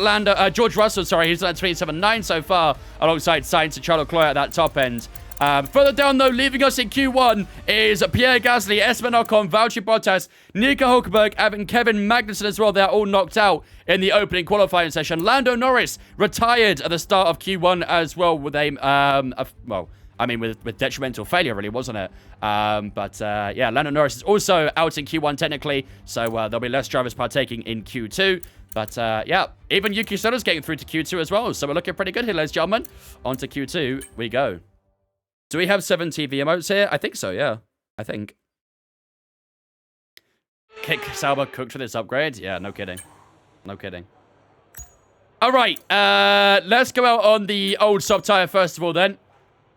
S1: George Russell, sorry. He's at 27.9 so far, alongside Sainz and Charles Leclerc at that top end. Further down, though, leaving us in Q1 is Pierre Gasly, Esteban Ocon, Valtteri Bottas, Nico Hulkenberg, and Kevin Magnussen as well. They're all knocked out in the opening qualifying session. Lando Norris retired at the start of Q1 as well with with detrimental failure, really, wasn't it? Yeah, Lando Norris is also out in Q1 technically, so there'll be less drivers partaking in Q2. But yeah, even Yuki Tsunoda's getting through to Q2 as well, so we're looking pretty good here, ladies and gentlemen. On to Q2 we go. Do we have 7 TV emotes here? I think so, yeah. I think. Kick Sauber cooked for this upgrade? Yeah, no kidding. No kidding. All right, let's go out on the old soft tire first of all then.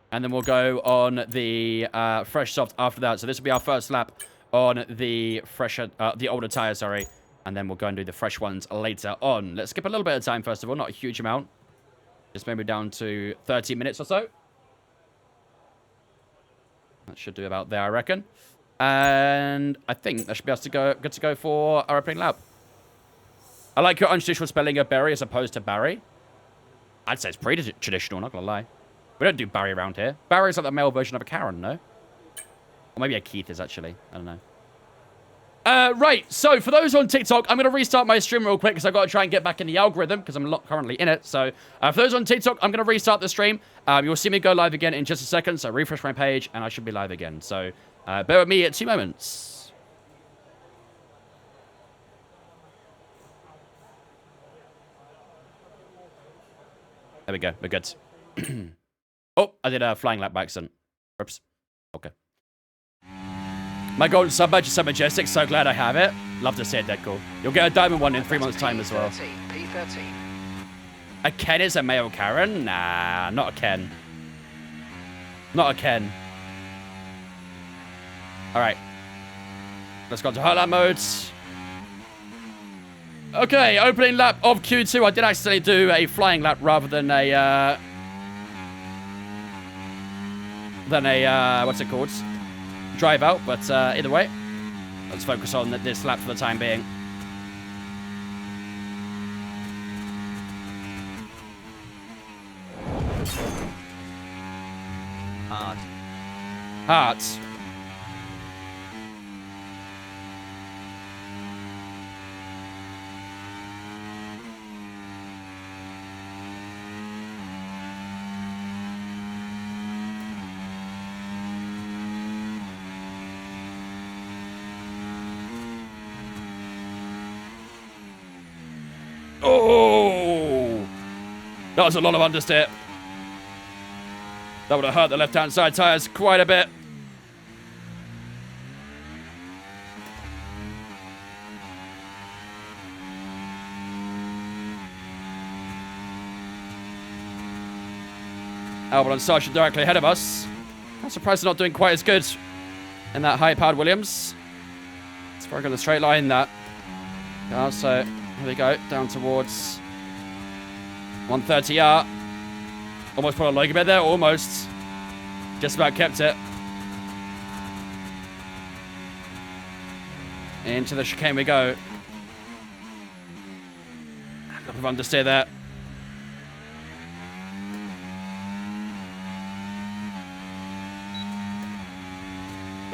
S1: And then we'll go on the fresh soft after that. So this will be our first lap on the fresher, the older tire, sorry. And then we'll go and do the fresh ones later on. Let's skip a little bit of time first of all, not a huge amount. Just maybe down to 30 minutes or so. That should do about there, I reckon. And I think that should be us to go, good to go for our opening lap. I like your untraditional spelling of Berry as opposed to Barry. I'd say it's pretty traditional, not gonna lie. We don't do Barry around here. Barry's like the male version of a Karen, no? Or maybe a Keith is, actually. I don't know. Right, so for those on TikTok, I'm going to restart my stream real quick because I've got to try and get back in the algorithm because I'm not currently in it. So for those on TikTok, I'm going to restart the stream. You'll see me go live again in just a second. So refresh my page and I should be live again. So bear with me at 2 moments. There we go. We're good. Oh, I did a flying lap by accident. Oops. Okay. My golden sub badge is so majestic. So glad I have it. Love to see it, Deadpool. You'll get a diamond one in 3 months' time as well.
S3: P13.
S1: A Ken is a male Karen? Nah, not a Ken. Not a Ken. All right. Let's go to highlight modes. Okay, opening lap of Q2. I did actually do a flying lap rather than a... what's it called? Drive out, but either way, let's focus on this lap for the time being. Hearts. Oh! That was a lot of understeer. That would have hurt the left-hand side tyres quite a bit. Albon and Sargent directly ahead of us. I'm surprised they're not doing quite as good in that high-powered Williams. It's very good in the straight line, that. Yeah, so... here we go, down towards 130R. Almost put a leg a bit there, almost. Just about kept it. Into the chicane we go. A couple of understeer there.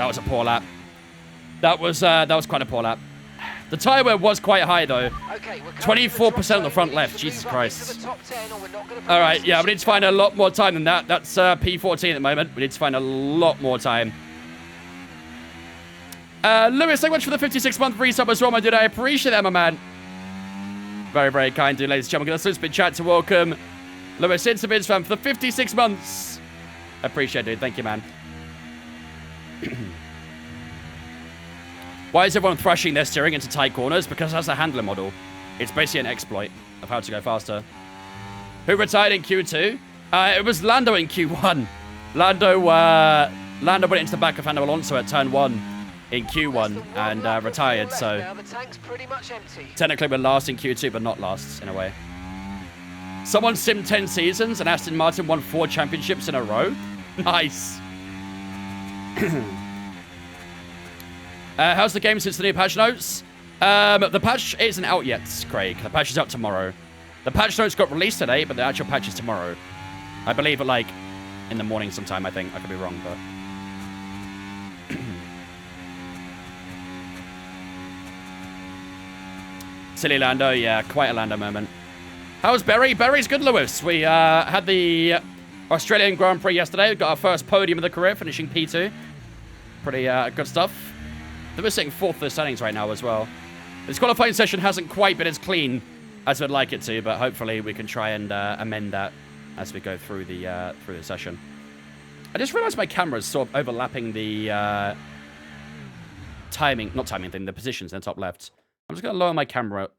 S1: That was a poor lap. That was quite a poor lap. The tyre wear was quite high, though.
S3: Okay,
S1: 24% on the front left. Jesus Christ. All right, yeah, we need to find a lot more time than that. That's P14 at the moment. We need to find a lot more time. Lewis, thank you much for the 56-month resub as well, my dude. I appreciate that, my man. Very, very kind, dude, ladies and gentlemen. Let's spin chat to welcome Lewis Insavids fan for the 56 months. I appreciate it, dude. Thank you, man. Why is everyone thrashing their steering into tight corners? Because that's a handler model. It's basically an exploit of how to go faster. Who retired in Q2? It was Lando in Q1. Lando went into the back of Fernando Alonso at turn 1 in Q1 and retired, so technically we're last in Q2, but not last in a way. Someone simmed 10 seasons and Aston Martin won 4 championships in a row. Nice. How's the game since the new patch notes? The patch isn't out yet, Craig. The patch is out tomorrow. The patch notes got released today, but the actual patch is tomorrow. I believe at, like, in the morning sometime, I think. I could be wrong, but... Silly Lando, yeah, quite a Lando moment. How's Berry? Berry's good, Lewis. We had the Australian Grand Prix yesterday. We got our first podium of the career, finishing P2. Pretty good stuff. We're sitting 4th for the standings right now as well. This qualifying session hasn't quite been as clean as we'd like it to, but hopefully we can try and amend that as we go through the session. I just realized my camera's sort of overlapping the not timing thing, the positions in the top left. I'm just going to lower my camera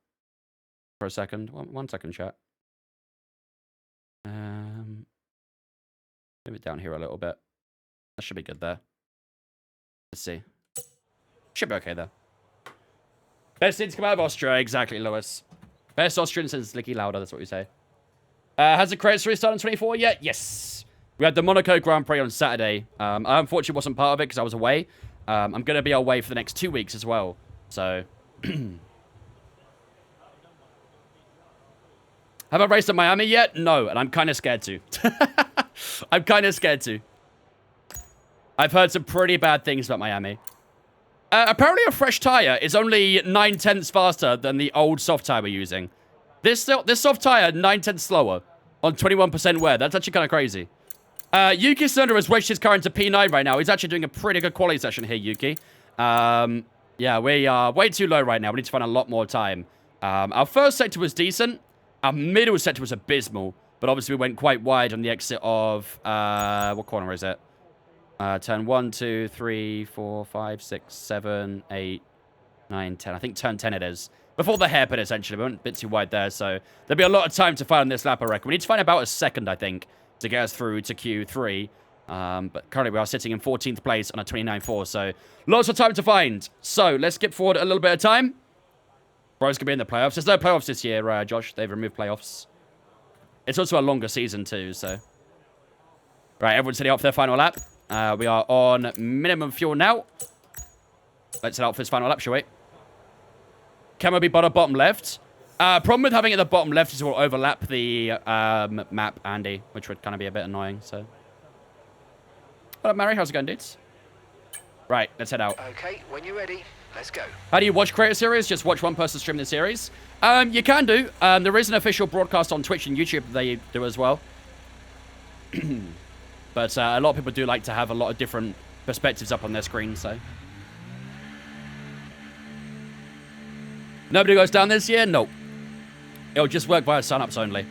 S1: for a second. One second, chat. Move it down here a little bit. That should be good there. Let's see. Should be okay there. Best thing to come out of Austria, exactly, Lewis. Best Austrian since Licky Lauda, that's what we say. Has the credits restarted in 24 yet? Yes. We had the Monaco Grand Prix on Saturday. I unfortunately wasn't part of it because I was away. I'm going to be away for the next 2 weeks as well. So... Have I raced at Miami yet? No, and I'm kind of scared to. I'm kind of scared to. I've heard some pretty bad things about Miami. Apparently a fresh tire is only 9/10 faster than the old soft tire we're using. This soft tire, 9/10 slower on 21% wear. That's actually kind of crazy. Yuki Tsunoda has wedged his car into P9 right now. He's actually doing a pretty good quality session here, Yuki. Yeah, we are way too low right now. We need to find a lot more time. Our first sector was decent. Our middle sector was abysmal. But obviously we went quite wide on the exit of... what corner is it? Turn 1, 2, 3, 4, 5, 6, 7, 8, 9, 10. I think turn 10 it is. Before the hairpin, essentially. We went a bit too wide there, so... There'll be a lot of time to find on this lap, I reckon. We need to find about a second, I think, to get us through to Q3. But currently we are sitting in 14th place on a 29.4, so lots of time to find. So let's skip forward a little bit of time. Bro's gonna be in the playoffs. There's no playoffs this year, Josh. They've removed playoffs. It's also a longer season too, so. Right, everyone's heading out for their final lap. We are on minimum fuel now. Let's head out for this final lap, shall we? Can we be bottom left? Problem with having it at the bottom left is it will overlap the map, Andy, which would kind of be a bit annoying, so. What up, Mary? How's it going, dudes? Right, let's head out.
S3: Okay, when you're ready, let's go.
S1: How do you watch creator series? Just watch one person stream the series? You can do. There is an official broadcast on Twitch and YouTube they do as well. But a lot of people do like to have a lot of different perspectives up on their screen, so. Nobody goes down this year? Nope. It'll just work via sign-ups only.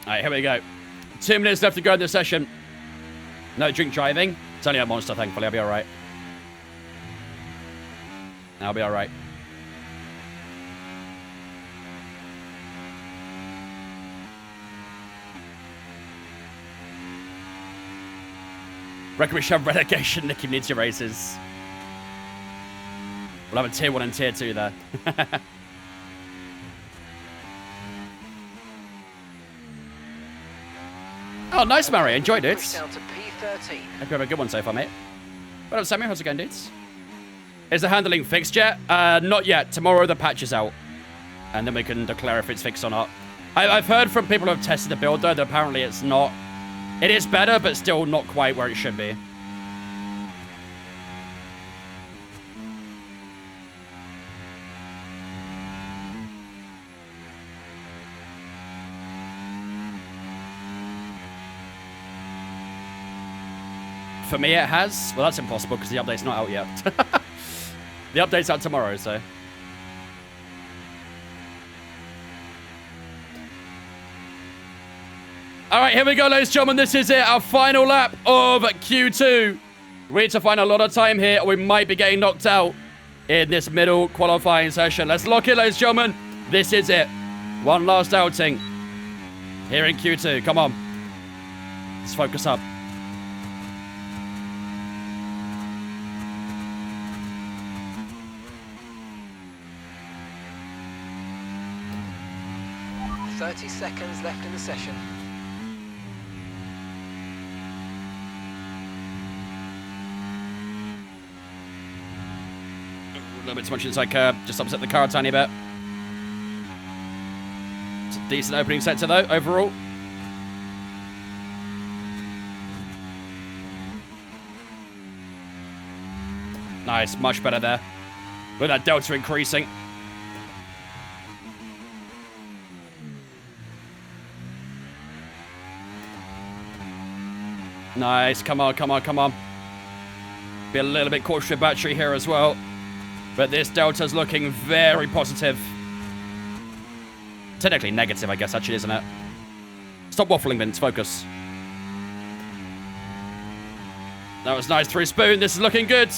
S1: Alright, here we go. 2 minutes left to go in this session. No drink driving. It's only a monster, thankfully. I'll be alright. I'll be alright. Reckon we should have relegation Nicky Ninja races. We'll have a tier 1 and tier 2 there. Oh, nice, Mary. Enjoyed it.
S3: Down to P13.
S1: Hope you have a good one so far, mate. What up, Sammy? How's it going, dudes? Is the handling fixed yet? Not yet. Tomorrow the patch is out. and then we can declare if it's fixed or not. I've heard from people who have tested the build, though, that apparently it's not... It is better, but still not quite where it should be. For me, it has. Well, that's impossible because the update's not out yet. The update's out tomorrow, so... All right, here we go, ladies and gentlemen. This is it, our final lap of Q2. We need to find a lot of time here, or we might be getting knocked out in this middle qualifying session. Let's lock it, ladies and gentlemen. This is it. One last outing here in Q2. Come on. Let's focus up.
S3: "30 seconds left in the session."
S1: A little bit too much inside curb. Just upset the car a tiny bit. It's a decent opening sector, though, overall. Nice. Much better there. With that delta increasing. Nice. Come on, come on, come on. Be a little bit cautious with battery here as well. But this delta's looking very positive. Technically negative, I guess, actually, isn't it? Stop waffling, Vince. Focus. That was nice through spoon. This is looking good.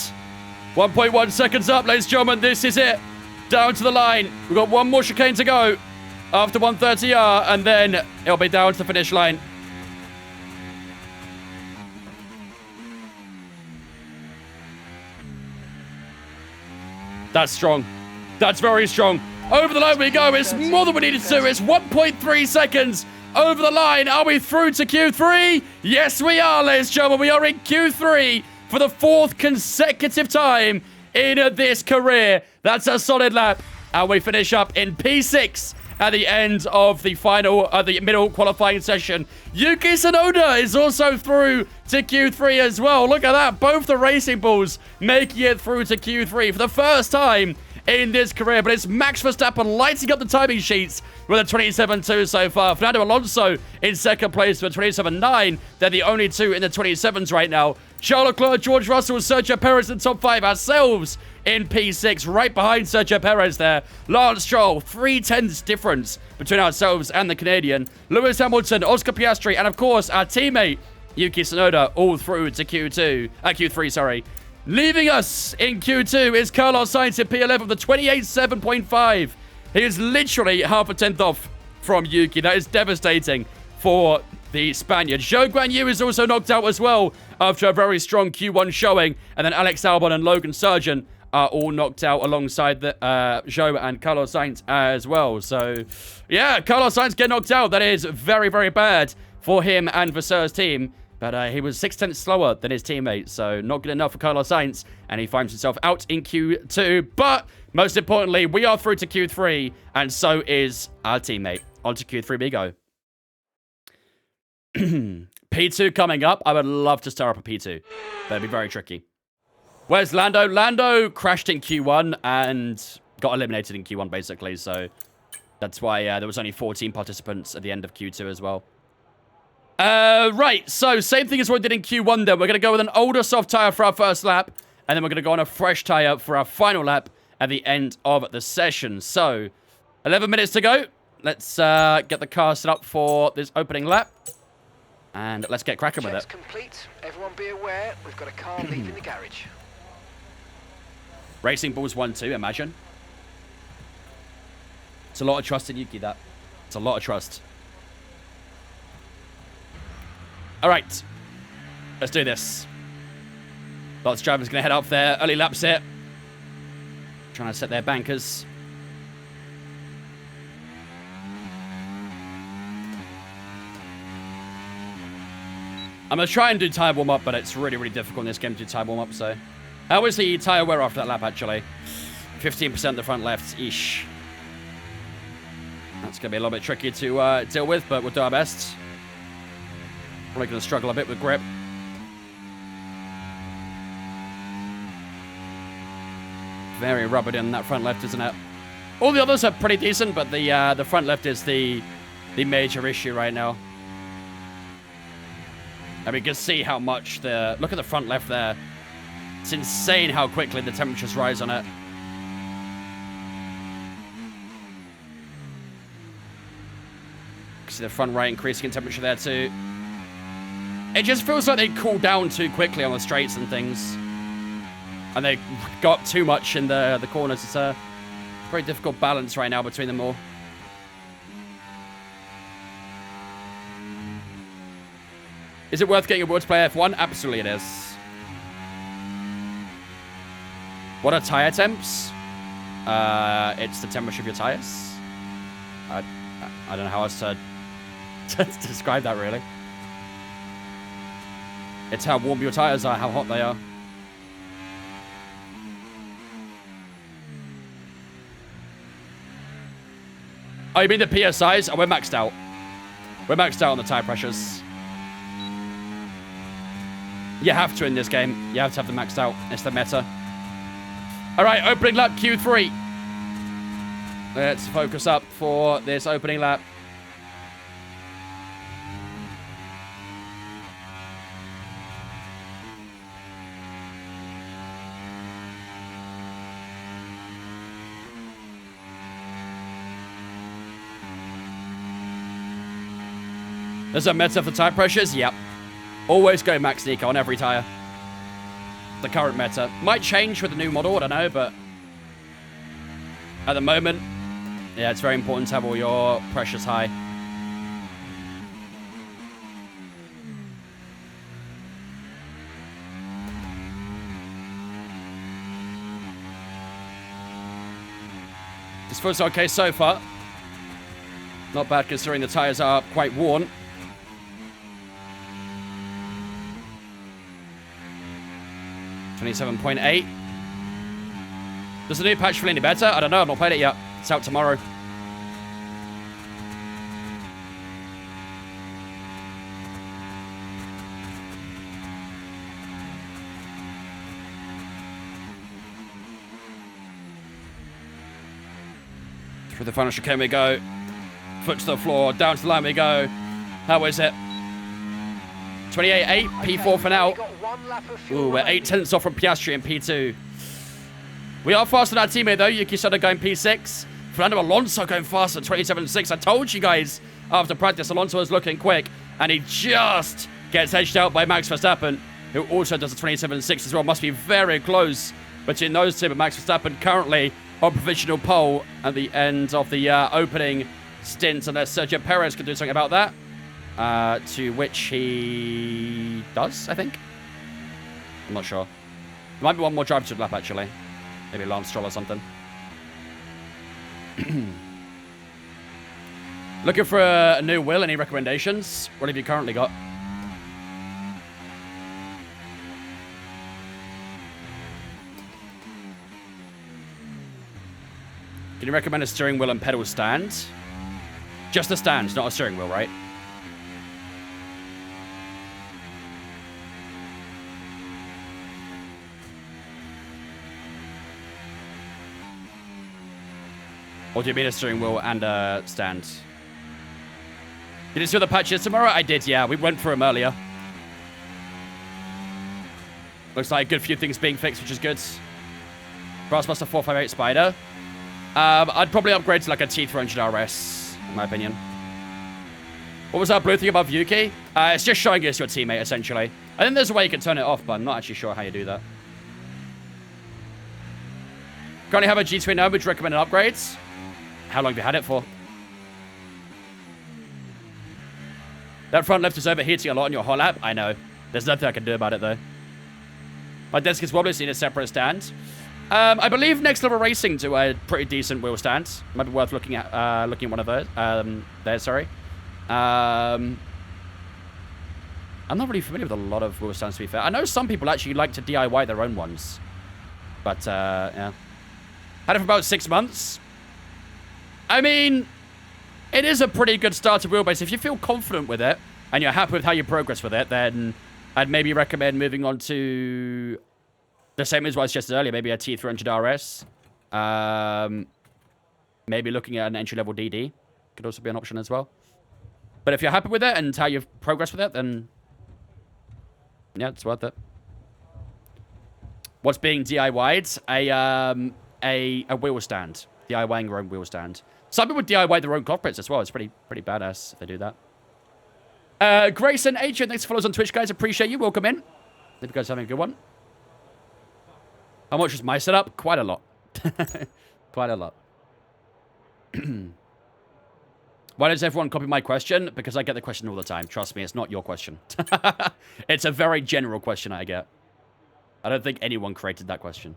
S1: 1.1 seconds up, ladies and gentlemen. This is it. Down to the line. We've got one more chicane to go after 130R, and then it'll be down to the finish line. That's strong. That's very strong. Over the line we go. It's more than we needed to. It's 1.3 seconds over the line. Are we through to Q3? Yes, we are, ladies and gentlemen. We are in Q3 for the 4th consecutive time in this career. That's a solid lap. And we finish up in P6 at the end of the final, the middle qualifying session. Yuki Tsunoda is also through to Q3 as well. Look at that. Both the Racing Bulls making it through to Q3 for the first time in this career. But it's Max Verstappen lighting up the timing sheets with a 27.2 so far. Fernando Alonso in second place with a 27.9. They're the only two in the 27s right now. Charles Leclerc, George Russell, Sergio Perez in the top 5. Ourselves in P6, right behind Sergio Perez there. Lance Stroll, 3/10 difference between ourselves and the Canadian. Lewis Hamilton, Oscar Piastri, and of course, our teammate, Yuki Tsunoda, all through to Q3, sorry. Leaving us in Q2 is Carlos Sainz in P11 with a 28.7.5. He is literally half a tenth off from Yuki. That is devastating for the Spaniard. Zhou Guanyu is also knocked out as well after a very strong Q1 showing. And then Alex Albon and Logan Sargent are all knocked out alongside the Zhou and Carlos Sainz as well. So, yeah, Carlos Sainz get knocked out. That is very, very bad for him and Vasseurs' team. But he was 6/10 slower than his teammate, so not good enough for Carlos Sainz, and he finds himself out in Q2. But most importantly, we are through to Q3, and so is our teammate. On to Q3 we go. P2 coming up. I would love to stir up a P2. That'd be very tricky. Where's Lando? Lando crashed in Q1 and got eliminated in Q1, basically, so that's why there was only 14 participants at the end of Q2 as well. Right, so same thing as what we did in Q1 then. We're going to go with an older soft tyre for our first lap, and then we're going to go on a fresh tyre for our final lap at the end of the session. So, 11 minutes to go. Let's get the car set up for this opening lap, and let's get cracking with it.
S3: Complete. Everyone be aware, we've got a car leaving the garage.
S1: Racing Bulls 1-2, imagine. It's a lot of trust in Yuki, that. It's a lot of trust. All right, let's do this. Lots of drivers going to head up there. Early laps here. Trying to set their bankers. I'm going to try and do tyre warm-up, but it's really, really difficult in this game to do tyre warm-up, so... How was the tyre wear after that lap, actually? 15% the front left. Eesh. It's going to be a little bit tricky to deal with, but we'll do our best. Probably going to struggle a bit with grip. Very rubbered in that front left, isn't it? All the others are pretty decent, but the front left is the major issue right now. And we can see how much look at the front left there. It's insane how quickly the temperatures rise on it. See the front right increasing in temperature there too. It just feels like they cool down too quickly on the straights and things. And they got too much in the corners. It's a very difficult balance right now between them all. Is it worth getting a World to play F1? Absolutely it is. What are tire temps? It's the temperature of your tires. I don't know how else to describe that, really. It's how warm your tires are, how hot they are. Oh, you mean the PSIs? Oh, we're maxed out. We're maxed out on the tire pressures. You have to in this game. You have to have them maxed out. It's the meta. All right, opening lap Q3. Let's focus up for this opening lap. There's a meta for tire pressures? Yep. Always go max Nico on every tire. The current meta. Might change with the new model, I don't know, but at the moment, yeah, it's very important to have all your pressures high. This feels okay so far. Not bad considering the tires are quite worn. $27.8. Does the new patch feel any better? I don't know. I've not played it yet. It's out tomorrow. Through the final chicane we go. Foot to the floor. Down to the line we go. How is it? 28.8. P4 for now. Ooh, we're 8 tenths off from Piastri in P2. We are faster than our teammate, though. Yuki Tsunoda going P6. Fernando Alonso going faster, 27.6. I told you guys after practice, Alonso was looking quick, and he just gets edged out by Max Verstappen, who also does a 27.6 as well. Must be very close between those two, but Max Verstappen currently on provisional pole at the end of the opening stint, unless Sergio Perez can do something about that, to which he does, I think. I'm not sure. There might be one more drive to the lap, actually. Maybe Lance Stroll or something. Looking for a new wheel. Any recommendations? What have you currently got? Can you recommend a steering wheel and pedal stand? Just a stand, not a steering wheel, right? Or do you mean a steering wheel and a stand? Did you see the patches tomorrow? I did, yeah. We went through them earlier. Looks like a good few things being fixed, which is good. Brassmaster 458 Spider. I'd probably upgrade to like a T300 RS, in my opinion. What was that blue thing above Yuki? It's just showing us your teammate, essentially. I think there's a way you can turn it off, but I'm not actually sure how you do that. Currently have a G2 now, which recommended upgrades. How long have you had it for? That front left is overheating a lot on your hot lap. I know. There's nothing I can do about it, though. My desk is wobbly, so you need a separate stand. I believe Next Level Racing do a pretty decent wheel stand. Might be worth looking at one of those. There, sorry. I'm not really familiar with a lot of wheel stands, to be fair. I know some people actually like to DIY their own ones. But, yeah. Had it for about 6 months. I mean, it is a pretty good starter wheelbase. If you feel confident with it and you're happy with how you progress with it, then I'd maybe recommend moving on to the same as what I suggested earlier, maybe a T300 RS. Maybe looking at an entry-level DD could also be an option as well. But if you're happy with it and how you've progressed with it, then yeah, it's worth it. What's being DIY'd? A wheel stand. DIYing your own wheel stand. Some people DIY their own cockpits as well. It's pretty badass if they do that. Grayson Adrian, thanks for follows on Twitch, guys. Appreciate you. Welcome in. Hope you guys are having a good one. How much was my setup? Quite a lot. Quite a lot. Why does everyone copy my question? Because I get the question all the time. Trust me, it's not your question. It's a very general question I get. I don't think anyone created that question.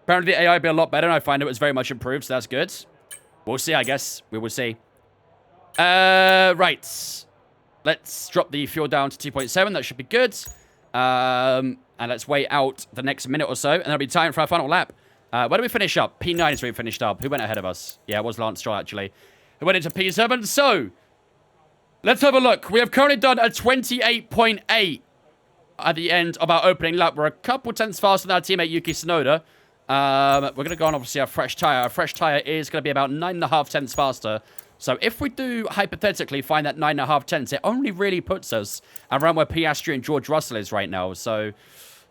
S1: Apparently the AI will be a lot better, and I find it was very much improved, so that's good. We'll see, I guess. We will see. Right. Let's drop the fuel down to 2.7. That should be good. And let's wait out the next minute or so, and that'll be time for our final lap. Where do we finish up? P9 is where we finished up. Who went ahead of us? Yeah, it was Lance Stroll, actually. Who went into P7. So, let's have a look. We have currently done a 28.8 at the end of our opening lap. We're a couple tenths faster than our teammate Yuki Tsunoda. We're going to go on, obviously, our fresh tyre. Our fresh tyre is going to be about 9.5 tenths faster. So if we do, hypothetically, find that 9.5 tenths, it only really puts us around where Piastri and George Russell is right now. So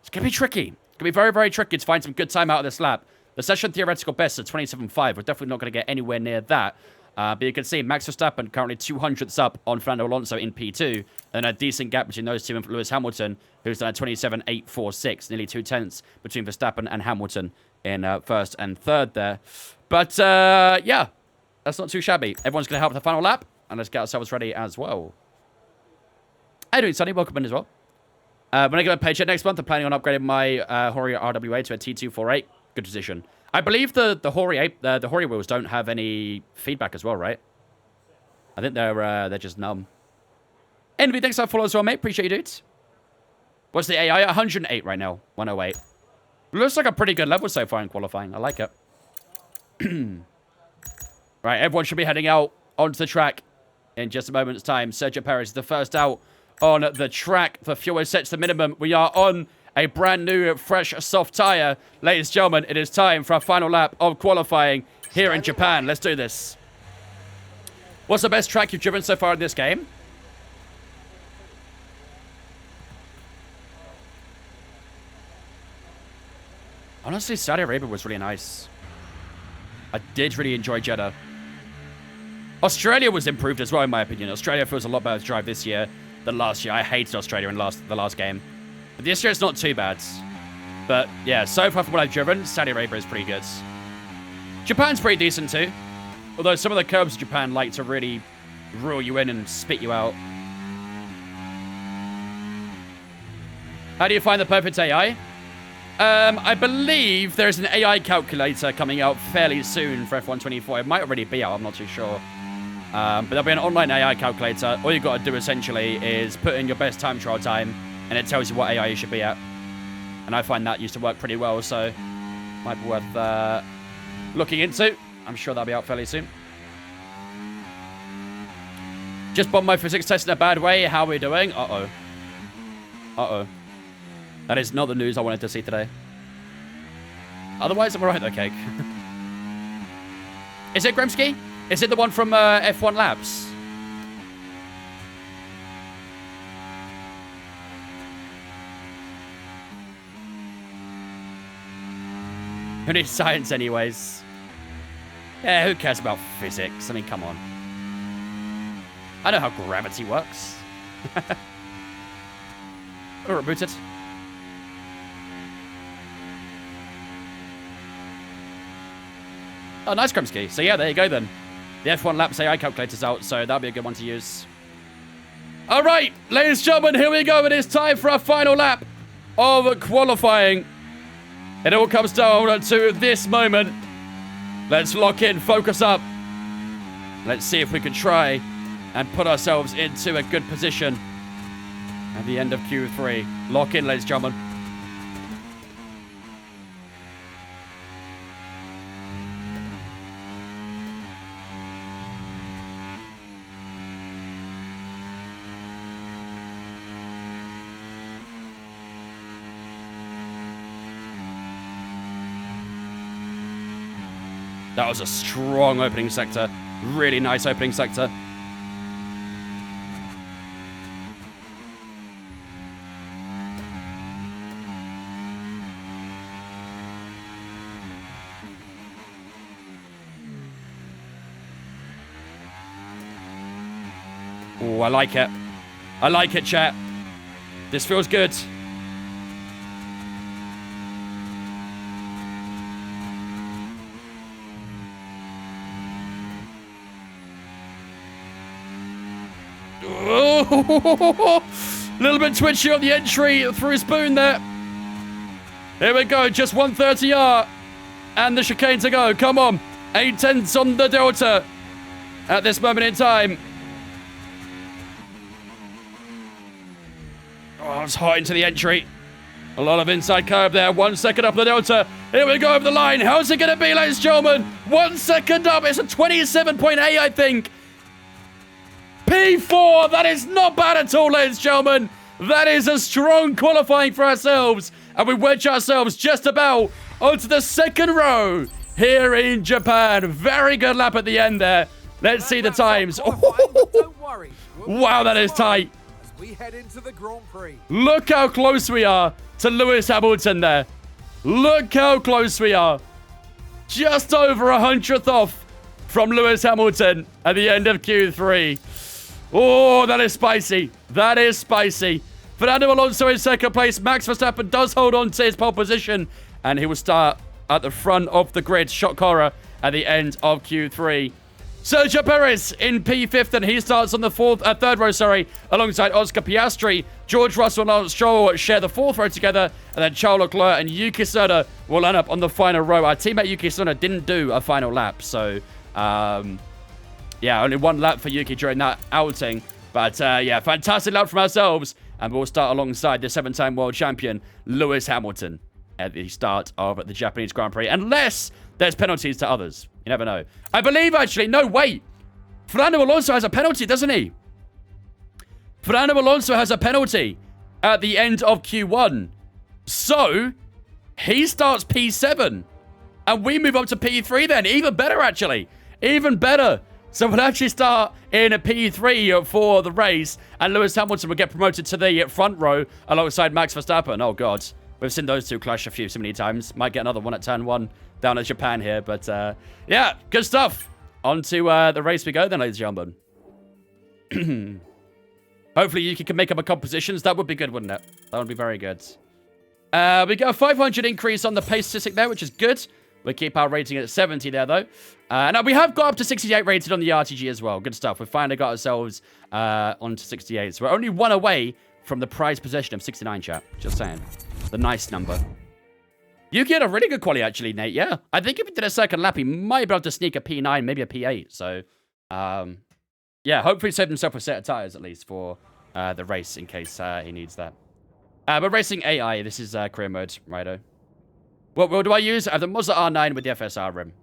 S1: it's going to be tricky. It's going to be very, very tricky to find some good time out of this lap. The session theoretical best is 27.5. We're definitely not going to get anywhere near that. But you can see Max Verstappen currently 200ths up on Fernando Alonso in P2. And a decent gap between those two and Lewis Hamilton, who's done a 27.846. Nearly 2 tenths between Verstappen and Hamilton in first and third there. But, yeah, that's not too shabby. Everyone's going to help with the final lap. And let's get ourselves ready as well. How you doing, Sonny? Welcome in as well. When I get a paycheck next month, I'm planning on upgrading my Horrier RWA to a T248. Good position. I believe the Horrier wheels don't have any feedback as well, right? I think they're just numb. Envy, thanks for following as well, mate. Appreciate you, dudes. What's the AI? 108 right now. 108. Looks like a pretty good level so far in qualifying. I like it. Right, everyone should be heading out onto the track in just a moment's time. Sergio Perez is the first out on the track. The fuel is set to the minimum. We are on a brand new, fresh, soft tyre. Ladies and gentlemen, it is time for our final lap of qualifying here in Japan. Let's do this. What's the best track you've driven so far in this game? Honestly, Saudi Arabia was really nice. I did really enjoy Jeddah. Australia was improved as well, in my opinion. Australia feels a lot better to drive this year than last year. I hated Australia in the last game. But this year it's not too bad. But yeah, so far from what I've driven, Saudi Arabia is pretty good. Japan's pretty decent too. Although some of the curbs in Japan like to really rule you in and spit you out. How do you find the perfect AI? I believe there's an AI calculator coming out fairly soon for F124. It might already be out, I'm not too sure. But there'll be an online AI calculator. All you've got to do essentially is put in your best time trial time, and it tells you what AI you should be at. And I find that used to work pretty well, so might be worth looking into. I'm sure that'll be out fairly soon. Just bombed my physics test in a bad way. How are we doing? Uh-oh. Uh-oh. That is not the news I wanted to see today. Otherwise, I'm alright though, Cake. Is it Gremsky? Is it the one from F1 Labs? Who needs science anyways? Yeah, who cares about physics? I mean, come on. I know how gravity works. Or rebooted. Oh, nice, Krumsky. So yeah, there you go then. The F1 Laps AI calculator's out, so that'll be a good one to use. All right, ladies and gentlemen, here we go. It is time for our final lap of qualifying. It all comes down to this moment. Let's lock in, focus up. Let's see if we can try and put ourselves into a good position at the end of Q3. Lock in, ladies and gentlemen. That was a strong opening sector. Really nice opening sector. Oh, I like it. I like it, chat. This feels good. Oh, little bit twitchy on the entry through Spoon there. Here we go, just 130R. And the chicane to go, come on. 8/10 on the Delta at this moment in time. Oh, it's hot into the entry. A lot of inside curve there. 1 second up the Delta. Here we go over the line. How's it going to be, ladies and gentlemen? 1 second up. It's a 27.8, I think. P4. That is not bad at all, ladies and gentlemen. That is a strong qualifying for ourselves. And we wedge ourselves just about onto the second row here in Japan. Very good lap at the end there. Let's see the times. Wow, that is tight.
S4: We head into the Grand Prix.
S1: Look how close we are to Lewis Hamilton there. Look how close we are. Just over 100th off from Lewis Hamilton at the end of Q3. Oh, that is spicy. That is spicy. Fernando Alonso in second place. Max Verstappen does hold on to his pole position. And he will start at the front of the grid. Shock horror at the end of Q3. Sergio Perez in P5th, and he starts on the third row, alongside Oscar Piastri. George Russell and Lance Stroll share the fourth row together, and then Charles Leclerc and Yuki Tsunoda will line up on the final row. Our teammate Yuki Tsunoda didn't do a final lap, so yeah, only one lap for Yuki during that outing. But yeah, fantastic lap from ourselves, and we'll start alongside the 7-time world champion Lewis Hamilton at the start of the Japanese Grand Prix, unless there's penalties to others. You never know. I believe, actually, no, wait. Fernando Alonso has a penalty, doesn't he? Fernando Alonso has a penalty at the end of Q1. So, he starts P7. And we move up to P3 then. Even better, actually. Even better. So, we'll actually start in a P3 for the race. And Lewis Hamilton will get promoted to the front row alongside Max Verstappen. Oh, God. We've seen those two clash so many times. Might get another one at turn 1 down at Japan here. But, yeah, good stuff. On to the race we go then, ladies and gentlemen. Hopefully you can make up a compositions. That would be good, wouldn't it? That would be very good. We get a 500 increase on the pace statistic there, which is good. We keep our rating at 70 there, though. Now, we have got up to 68 rated on the RTG as well. Good stuff. We've finally got ourselves onto 68. So we're only one away from the prize possession of 69, chat. Just saying. The nice number. Yuki had a really good quali, actually, Nate. Yeah. I think if he did a second lap, he might be able to sneak a P9, maybe a P8. So, yeah, hopefully save himself a set of tires, at least, for the race, in case he needs that. But racing AI, this is career mode, righto. What do I use? I have the Mazda R9 with the FSR rim.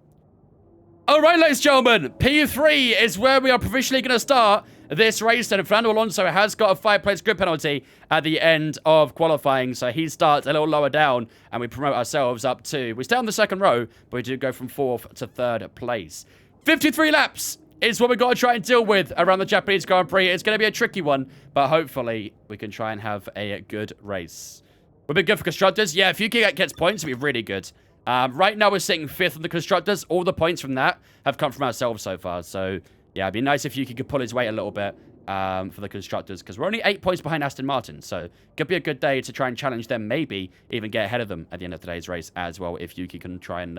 S1: All right, ladies and gentlemen, P3 is where we are provisionally going to start this race. And Fernando Alonso has got a 5-place grid penalty at the end of qualifying. So he starts a little lower down, and we promote ourselves up to... We stay on the second row, but we do go from 4th to 3rd place. 53 laps is what we've got to try and deal with around the Japanese Grand Prix. It's going to be a tricky one, but hopefully we can try and have a good race. We've been good for constructors. Yeah, if Yuki gets points, it'll be really good. Right now, we're sitting 5th on the constructors. All the points from that have come from ourselves so far. So, yeah, it'd be nice if Yuki could pull his weight a little bit for the constructors, because we're only 8 points behind Aston Martin. So, could be a good day to try and challenge them, maybe even get ahead of them at the end of today's race as well, if Yuki can try and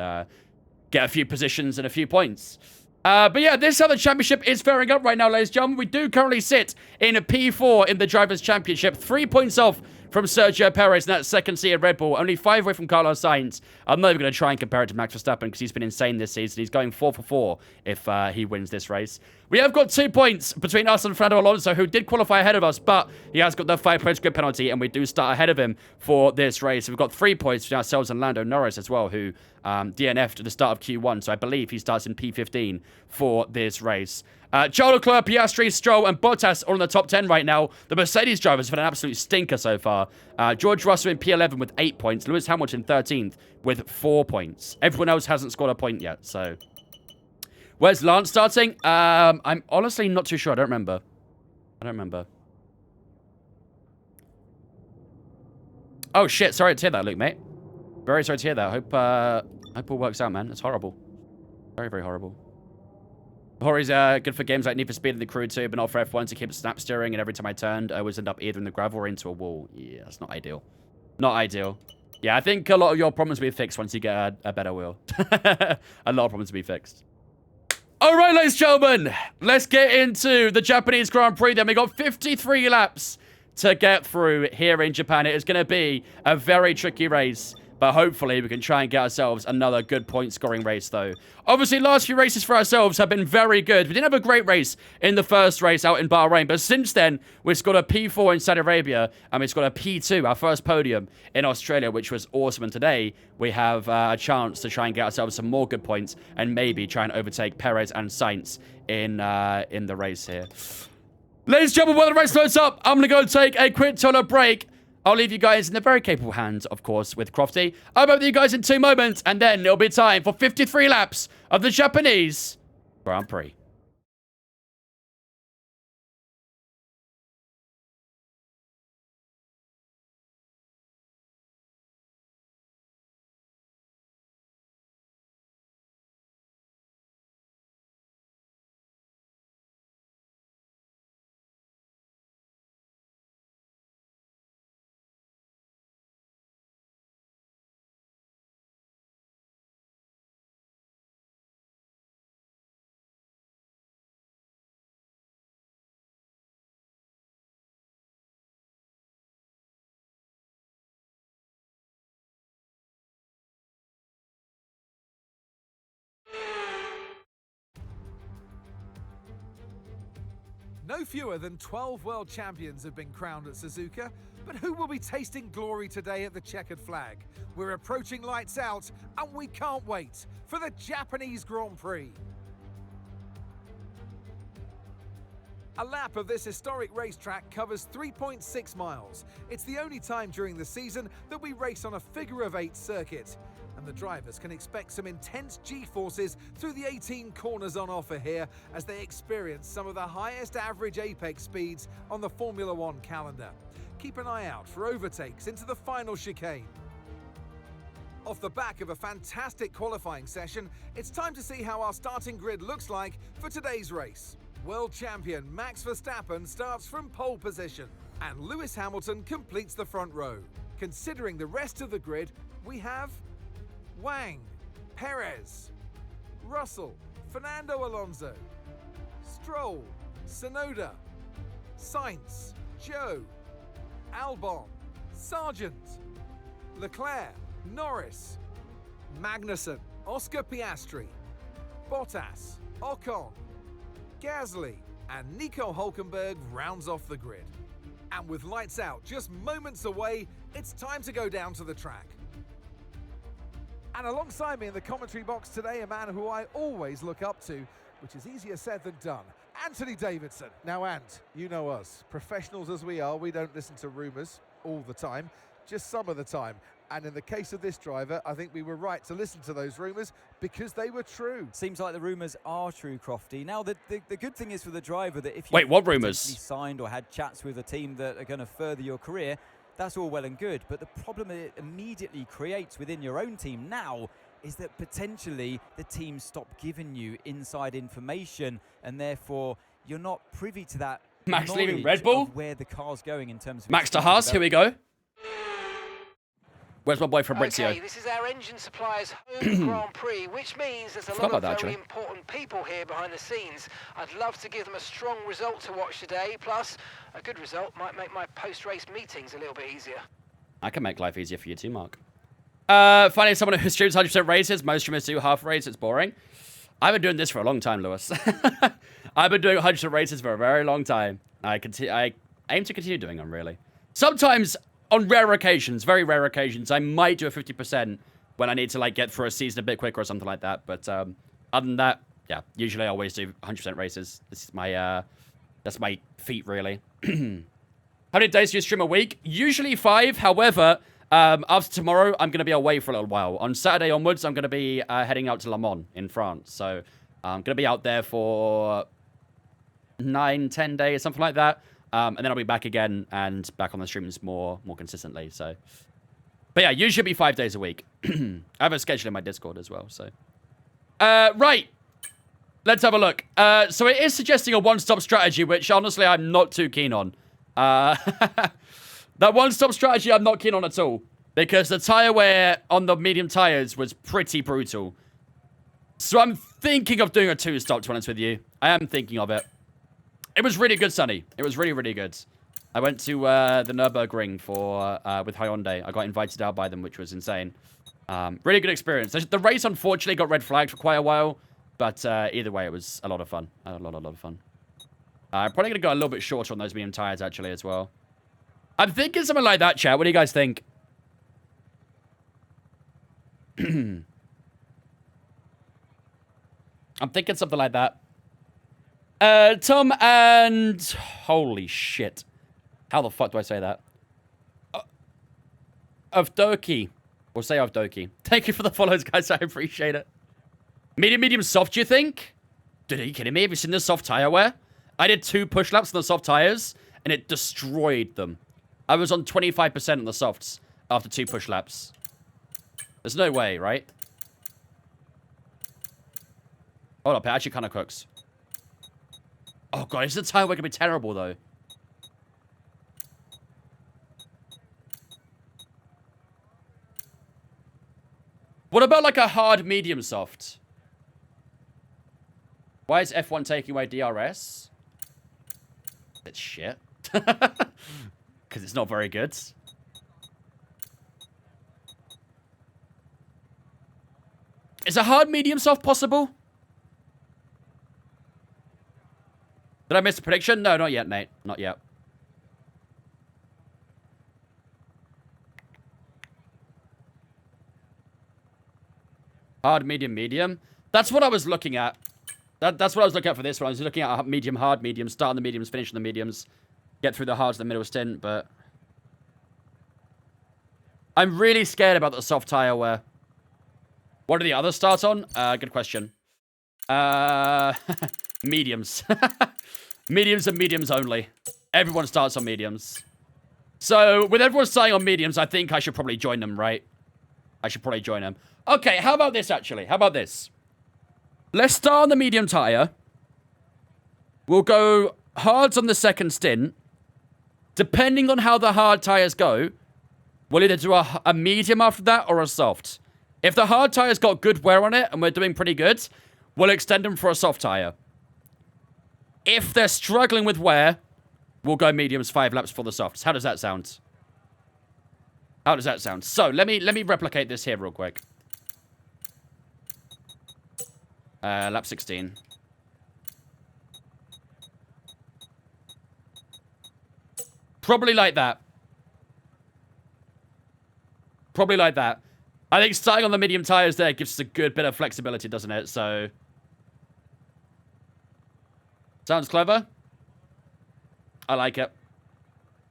S1: get a few positions and a few points. But yeah, this is how the championship is faring up right now, ladies and gentlemen. We do currently sit in a P4 in the Drivers' Championship. 3 points off from Sergio Perez in that second seat at Red Bull. Only 5 away from Carlos Sainz. I'm not even going to try and compare it to Max Verstappen because he's been insane this season. He's going 4 for 4 if he wins this race. We have got 2 points between us and Fernando Alonso, who did qualify ahead of us, but he has got the 5-point grid penalty, and we do start ahead of him for this race. We've got 3 points between ourselves and Lando Norris as well, who DNF'd at the start of Q1, so I believe he starts in P15 for this race. Charles Leclerc, Piastri, Stroll, and Bottas all in the top 10 right now. The Mercedes drivers have had an absolute stinker so far. George Russell in P11 with 8 points. Lewis Hamilton 13th with 4 points. Everyone else hasn't scored a point yet, so Where's Lance starting? I'm honestly not too sure. I don't remember. Oh, shit. Sorry to hear that, Luke, mate. Very sorry to hear that. Hope all works out, man. It's horrible. Very, very horrible. Horry's good for games like Need for Speed and the Crew 2, but not for F1 to keep snap steering, and every time I turned, I always end up either in the gravel or into a wall. Yeah, that's not ideal. Not ideal. Yeah, I think a lot of your problems will be fixed once you get a better wheel. A lot of problems to be fixed. All right, ladies and gentlemen, let's get into the Japanese Grand Prix then. We got 53 laps to get through here in Japan. It is going to be a very tricky race, but hopefully we can try and get ourselves another good point-scoring race, though. Obviously, last few races for ourselves have been very good. We didn't have a great race in the first race out in Bahrain, but since then, we've got a P4 in Saudi Arabia, and we've got a P2, our first podium, in Australia, which was awesome. And today, we have a chance to try and get ourselves some more good points and maybe try and overtake Perez and Sainz in the race here. Ladies and gentlemen, while the race loads up, I'm going to go take a quick toilet break. I'll leave you guys in the very capable hands, of course, with Crofty. I'll be with you guys in 2 moments, and then it'll be time for 53 laps of the Japanese Grand Prix.
S4: No fewer than 12 world champions have been crowned at Suzuka, but who will be tasting glory today at the checkered flag? We're approaching lights out, and we can't wait for the Japanese Grand Prix. A lap of this historic racetrack covers 3.6 miles. It's the only time during the season that we race on a figure-of-8 circuit. And the drivers can expect some intense G-forces through the 18 corners on offer here as they experience some of the highest average apex speeds on the Formula One calendar. Keep an eye out for overtakes into the final chicane. Off the back of a fantastic qualifying session, it's time to see how our starting grid looks like for today's race. World champion Max Verstappen starts from pole position, and Lewis Hamilton completes the front row. Considering the rest of the grid, we have Wang, Perez, Russell, Fernando Alonso, Stroll, Tsunoda, Sainz, Zhou, Albon, Sargent, Leclerc, Norris, Magnussen, Oscar Piastri, Bottas, Ocon, Gasly, and Nico Hülkenberg rounds off the grid. And with lights out just moments away, it's time to go down to the track. And alongside me in the commentary box today, a man who I always look up to, which is easier said than done, Anthony Davidson. Now, Ant, you know us. Professionals as we are, we don't listen to rumours all the time, just some of the time. And in the case of this driver, I think we were right to listen to those rumours because they were true.
S7: Seems like the rumours are true, Crofty. Now, the good thing is for the driver that if you
S1: Wait, what rumours?
S7: signed or had chats with a team that are going to further your career, that's all well and good. But the problem it immediately creates within your own team now is that potentially the team stop giving you inside information, and therefore you're not privy to that
S1: Max leaving
S7: knowledge
S1: Red Bull?
S7: of where the car's going in terms of
S1: Max
S7: its
S1: to Haas, here we go. Where's my boy Fabrizio?
S3: Okay, this is our engine supplier's home Grand Prix, which means there's a lot of very important people here behind the scenes. I'd love to give them a strong result to watch today, plus a good result might make my post-race meetings a little bit easier.
S1: I can make life easier for you too, Mark. Finding someone who streams 100% races. Most streamers do half race. It's boring. I've been doing this for a long time, Lewis. I've been doing 100% races for a very long time. I aim to continue doing them, really. Sometimes, on rare occasions, very rare occasions, I might do a 50% when I need to, like, get through a season a bit quicker or something like that. But other than that, yeah, usually I always do 100% races. This is my, that's my feat, really. How many days do you stream a week? Usually 5. However, after tomorrow, I'm going to be away for a little while. On Saturday onwards, I'm going to be heading out to Le Mans in France. So I'm going to be out there for 9-10 days, something like that. And then I'll be back again and back on the streams more consistently. So, but yeah, usually be 5 days a week. I have a schedule in my Discord as well. So, right. Let's have a look. So it is suggesting a one-stop strategy, which honestly I'm not too keen on. That one-stop strategy I'm not keen on at all. Because the tire wear on the medium tires was pretty brutal. So I'm thinking of doing a two-stop, to be honest with you. I am thinking of it. It was really good, Sonny. It was really, really good. I went to the Nürburgring with Hyundai. I got invited out by them, which was insane. Really good experience. The race, unfortunately, got red flagged for quite a while. But either way, it was a lot of fun. A lot of fun. I'm probably going to go a little bit shorter on those medium tires, actually, as well. I'm thinking something like that, chat. What do you guys think? I'm thinking something like that. Tom and... Holy shit. How the fuck do I say that? Avdoki. We'll say Avdoki. Thank you for the follows, guys. I appreciate it. Medium, soft, do you think? Dude, are you kidding me? Have you seen the soft tire wear? I did 2 push laps on the soft tires, and it destroyed them. I was on 25% on the softs after 2 push laps. There's no way, right? Hold up, it actually kind of cooks. Oh god, is the tire wear gonna be terrible though? What about like a hard medium soft? Why is F1 taking away DRS? It's shit. Because it's not very good. Is a hard medium soft possible? Did I miss a prediction? No, not yet, mate. Not yet. Hard, medium. That's what I was looking at. That's what I was looking at for this one. I was looking at a medium, hard, medium. Start on the mediums, finish on the mediums. Get through the hards in the middle stint, but... I'm really scared about the soft tire wear. What do the others start on? Good question. Mediums. Mediums and mediums only. Everyone starts on mediums. So, with everyone starting on mediums, I think I should probably join them, right? I should probably join them. Okay, how about this, actually? How about this? Let's start on the medium tire. We'll go hards on the second stint. Depending on how the hard tires go, we'll either do a medium after that or a soft. If the hard tire's got good wear on it and we're doing pretty good, we'll extend them for a soft tire. If they're struggling with wear, we'll go mediums 5 laps for the softs. How does that sound? How does that sound? So, let me replicate this here real quick. Lap 16. Probably like that. Probably like that. I think starting on the medium tires there gives us a good bit of flexibility, doesn't it? So... Sounds clever. I like it.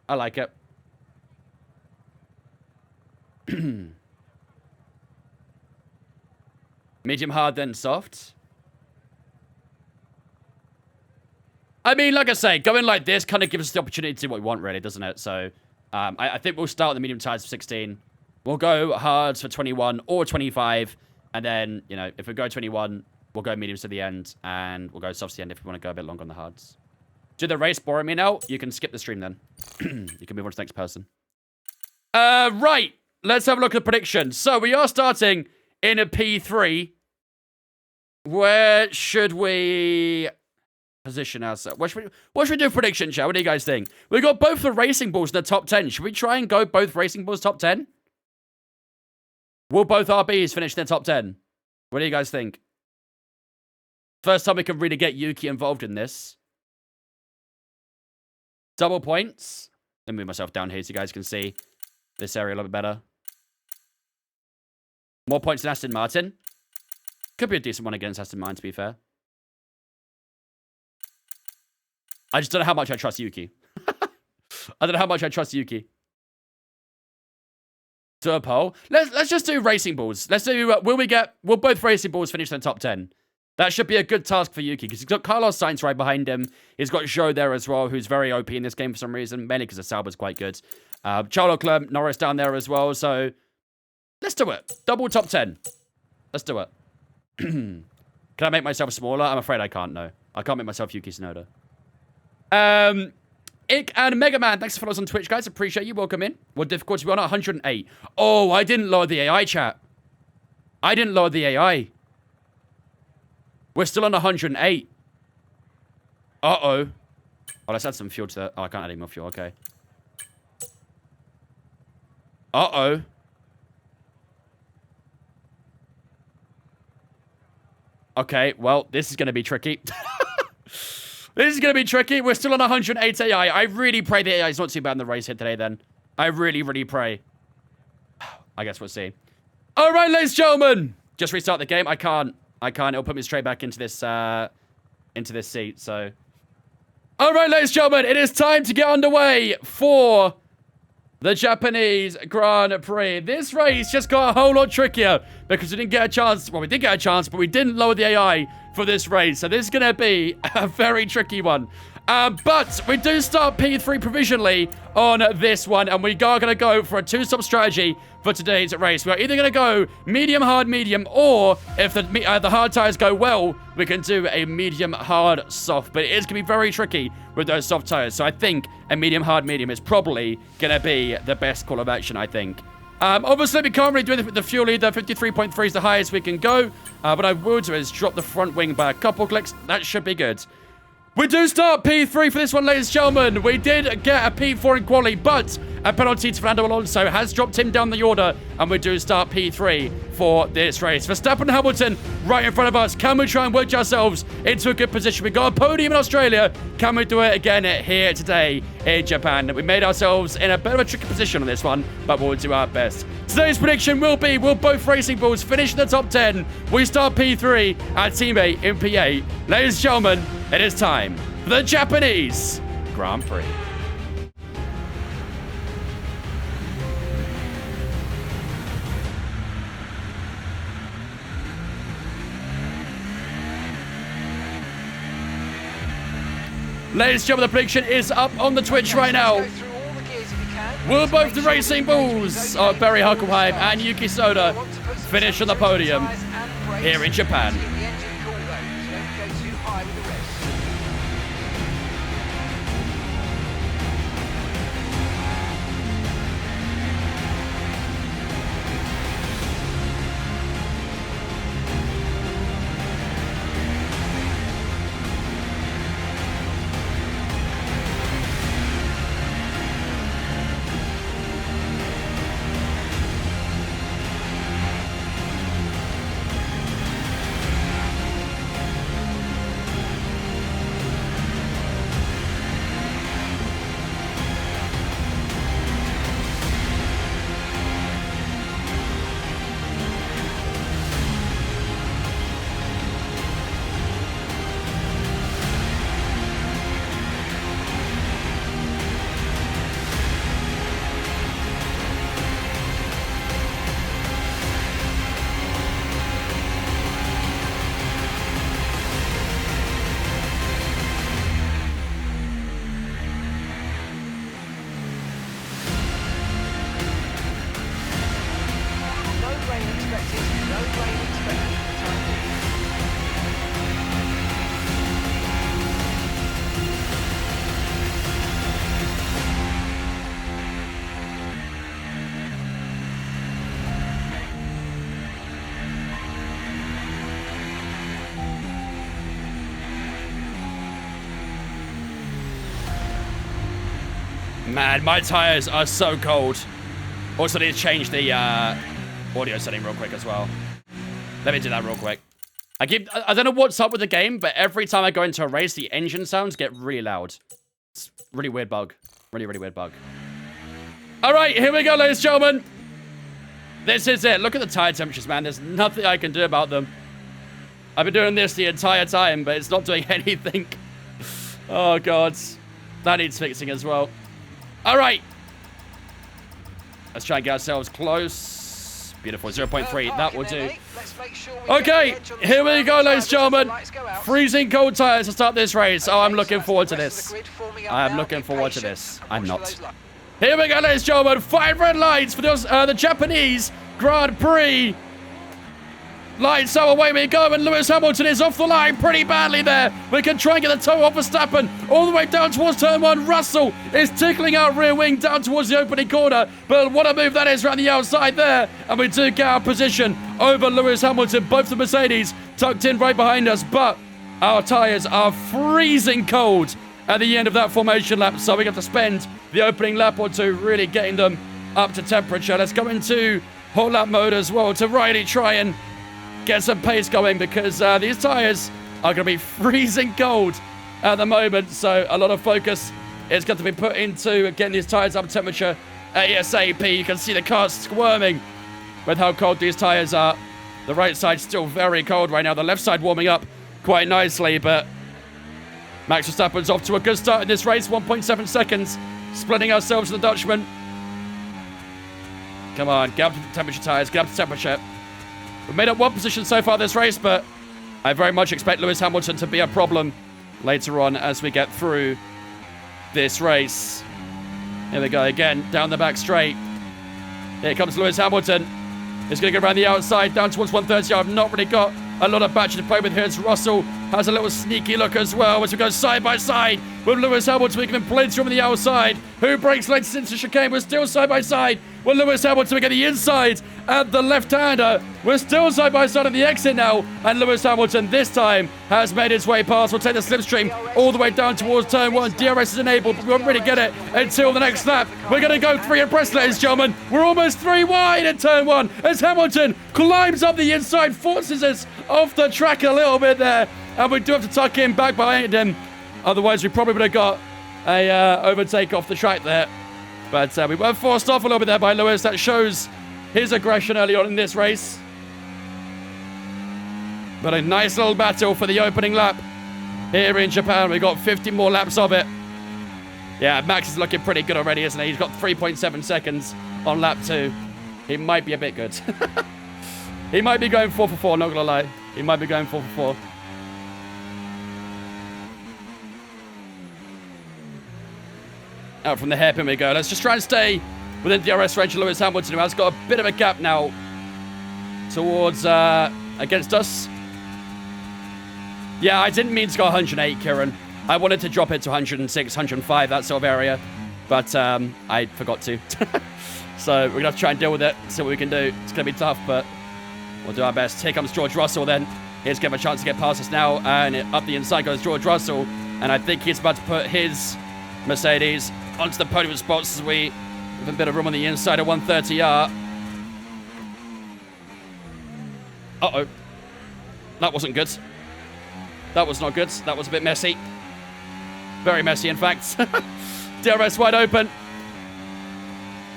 S1: I like it. Medium hard, then soft. I mean, like I say, going like this kind of gives us the opportunity to do what we want, really, doesn't it? So, I think we'll start the medium tires for 16. We'll go hards for 21 or 25. And then, you know, if we go 21, we'll go mediums to the end. And we'll go softs to the end if we want to go a bit longer on the hards. Did the race bore me now? You can skip the stream then. You can move on to the next person. Right. Let's have a look at the prediction. So, we are starting in a P3. Where should we position ourselves? What should we do for prediction, chat? What do you guys think? We got both the racing balls in the top 10. Should we try and go both racing balls top 10? Will both RBs finish in the top 10? What do you guys think? First time we can really get Yuki involved in this. Double points. Let me move myself down here so you guys can see this area a little bit better. More points than Aston Martin. Could be a decent one against Aston Martin, to be fair. I just don't know how much I trust Yuki. I don't know how much I trust Yuki. To a poll. Let's just do racing balls. Let's do, will both racing balls finish in the top 10? That should be a good task for Yuki, because he's got Carlos Sainz right behind him. He's got Zhou there as well, who's very OP in this game for some reason, mainly because the Sauber's quite good. Charles Leclerc, Norris down there as well, so let's do it. Double top 10. Let's do it. Can I make myself smaller? I'm afraid I can't, no. I can't make myself Yuki Tsunoda. Ick and Mega Man, thanks for following us on Twitch, guys. Appreciate you. Welcome in. What difficulty? We're on 108. Oh, I didn't load the AI, chat. I didn't load the AI. We're still on 108. Uh-oh. Oh, let's add some fuel to that. Oh, I can't add any more fuel. Okay. Uh-oh. Okay, well, this is going to be tricky. This is going to be tricky. We're still on 108 AI. I really pray the AI is not too bad in the race here today, then. I really, really pray. I guess we'll see. All right, ladies and gentlemen. Just restart the game. I can't. It'll put me straight back into this seat, so. All right, ladies and gentlemen. It is time to get underway for the Japanese Grand Prix. This race just got a whole lot trickier because we didn't get a chance. Well, we did get a chance, but we didn't lower the AI for this race. So this is going to be a very tricky one. But we do start P3 provisionally on this one, and we are going to go for a two-stop strategy for today's race. We're either going to go medium, hard, medium, or if the hard tires go well, we can do a medium, hard, soft. But it is going to be very tricky with those soft tires. So I think a medium, hard, medium is probably going to be the best call of action, I think. Obviously, we can't really do anything with the fuel either. 53.3 is the highest we can go. What I will do is drop the front wing by a couple clicks. That should be good. We do start P3 for this one, ladies and gentlemen. We did get a P4 in quali, but a penalty to Fernando Alonso has dropped him down the order, and we do start P3 for this race. Verstappen and Hamilton right in front of us. Can we try and wedge ourselves into a good position? We got a podium in Australia. Can we do it again here today in Japan? We made ourselves in a bit of a tricky position on this one, but we'll do our best. Today's prediction will be, will both Racing Bulls finish in the top 10? We start P3 at Teammate in P8. Ladies and gentlemen, it is time for the Japanese Grand Prix. Ladies and gentlemen, the prediction is up on the Twitch right now. Will both the Racing Bulls of Barry Huckleheim and Yuki Tsunoda finish on the podium here in Japan? Man, my tires are so cold. Also need to change the audio setting real quick as well. Let me do that real quick. I don't know what's up with the game, but every time I go into a race, the engine sounds get really loud. It's a really weird bug. Really, really weird bug. All right, here we go, ladies and gentlemen. This is it. Look at the tire temperatures, man. There's nothing I can do about them. I've been doing this the entire time, but it's not doing anything. Oh, God. That needs fixing as well. All right. Let's try and get ourselves close. Beautiful. 0.3. That will do.
S3: Sure
S1: okay, here we go, ladies and gentlemen. Freezing cold tires to start this race. Oh, I'm looking forward to this. I'm looking forward to this. I'm not. Here we go, ladies and gentlemen. 5 red lights for the Japanese Grand Prix. Lights, so away we go, and Lewis Hamilton is off the line pretty badly there. We can try and get the toe off Verstappen all the way down towards turn 1. Russell is tickling out rear wing down towards the opening corner, but what a move that is around the outside there. And we do get our position over Lewis Hamilton. Both the Mercedes tucked in right behind us, but our tyres are freezing cold at the end of that formation lap, so we have to spend the opening lap or two really getting them up to temperature. Let's go into whole lap mode as well to really try and get some pace going, because these tyres are going to be freezing cold at the moment. So a lot of focus is going to be put into getting these tyres up to temperature ASAP. You can see the car squirming with how cold these tyres are. The right side's still very cold right now. The left side warming up quite nicely, but Max Verstappen's off to a good start in this race. 1.7 seconds, splitting ourselves with the Dutchman. Come on, get up to temperature, tyres. Get up to temperature. We've made up 1 position so far this race, but I very much expect Lewis Hamilton to be a problem later on as we get through this race. Here we go again, down the back straight. Here comes Lewis Hamilton. He's going to go around the outside, down towards 130. I've not really got a lot of battery to play with here. It's Russell has a little sneaky look as well as we go side by side with Lewis Hamilton. We give him plenty room on the outside. Who breaks legs into chicane? We're still side by side with Lewis Hamilton. We get the inside at the left-hander. We're still side by side at the exit now, and Lewis Hamilton this time has made his way past. We'll take the slipstream all the way down towards turn 1. DRS is enabled, but we won't really get it until the next lap. We're going to go 3 abreast, ladies and gentlemen. We're almost 3 wide in turn 1 as Hamilton climbs up the inside, forces us off the track a little bit there, and we do have to tuck in back behind him. Otherwise, we probably would have got a overtake off the track there. But we were forced off a little bit there by Lewis. That shows his aggression early on in this race. But a nice little battle for the opening lap here in Japan. We've got 50 more laps of it. Yeah, Max is looking pretty good already, isn't he? He's got 3.7 seconds on lap 2. He might be a bit good. He might be going 4 for 4, not gonna lie. He might be going 4 for 4. Out from the hairpin we go. Let's just try and stay within DRS range of Lewis Hamilton, who has got a bit of a gap now towards against us. Yeah, I didn't mean to go 108, Kieran. I wanted to drop it to 106, 105, that sort of area. But I forgot to. So we're going to have to try and deal with it, see what we can do. It's going to be tough, but we'll do our best. Here comes George Russell then. He's given a chance to get past us now. And up the inside goes George Russell. And I think he's about to put his Mercedes onto the podium spots as we have a bit of room on the inside of 130R. Uh-oh. That wasn't good. That was not good. That was a bit messy. Very messy, in fact. DRS wide open.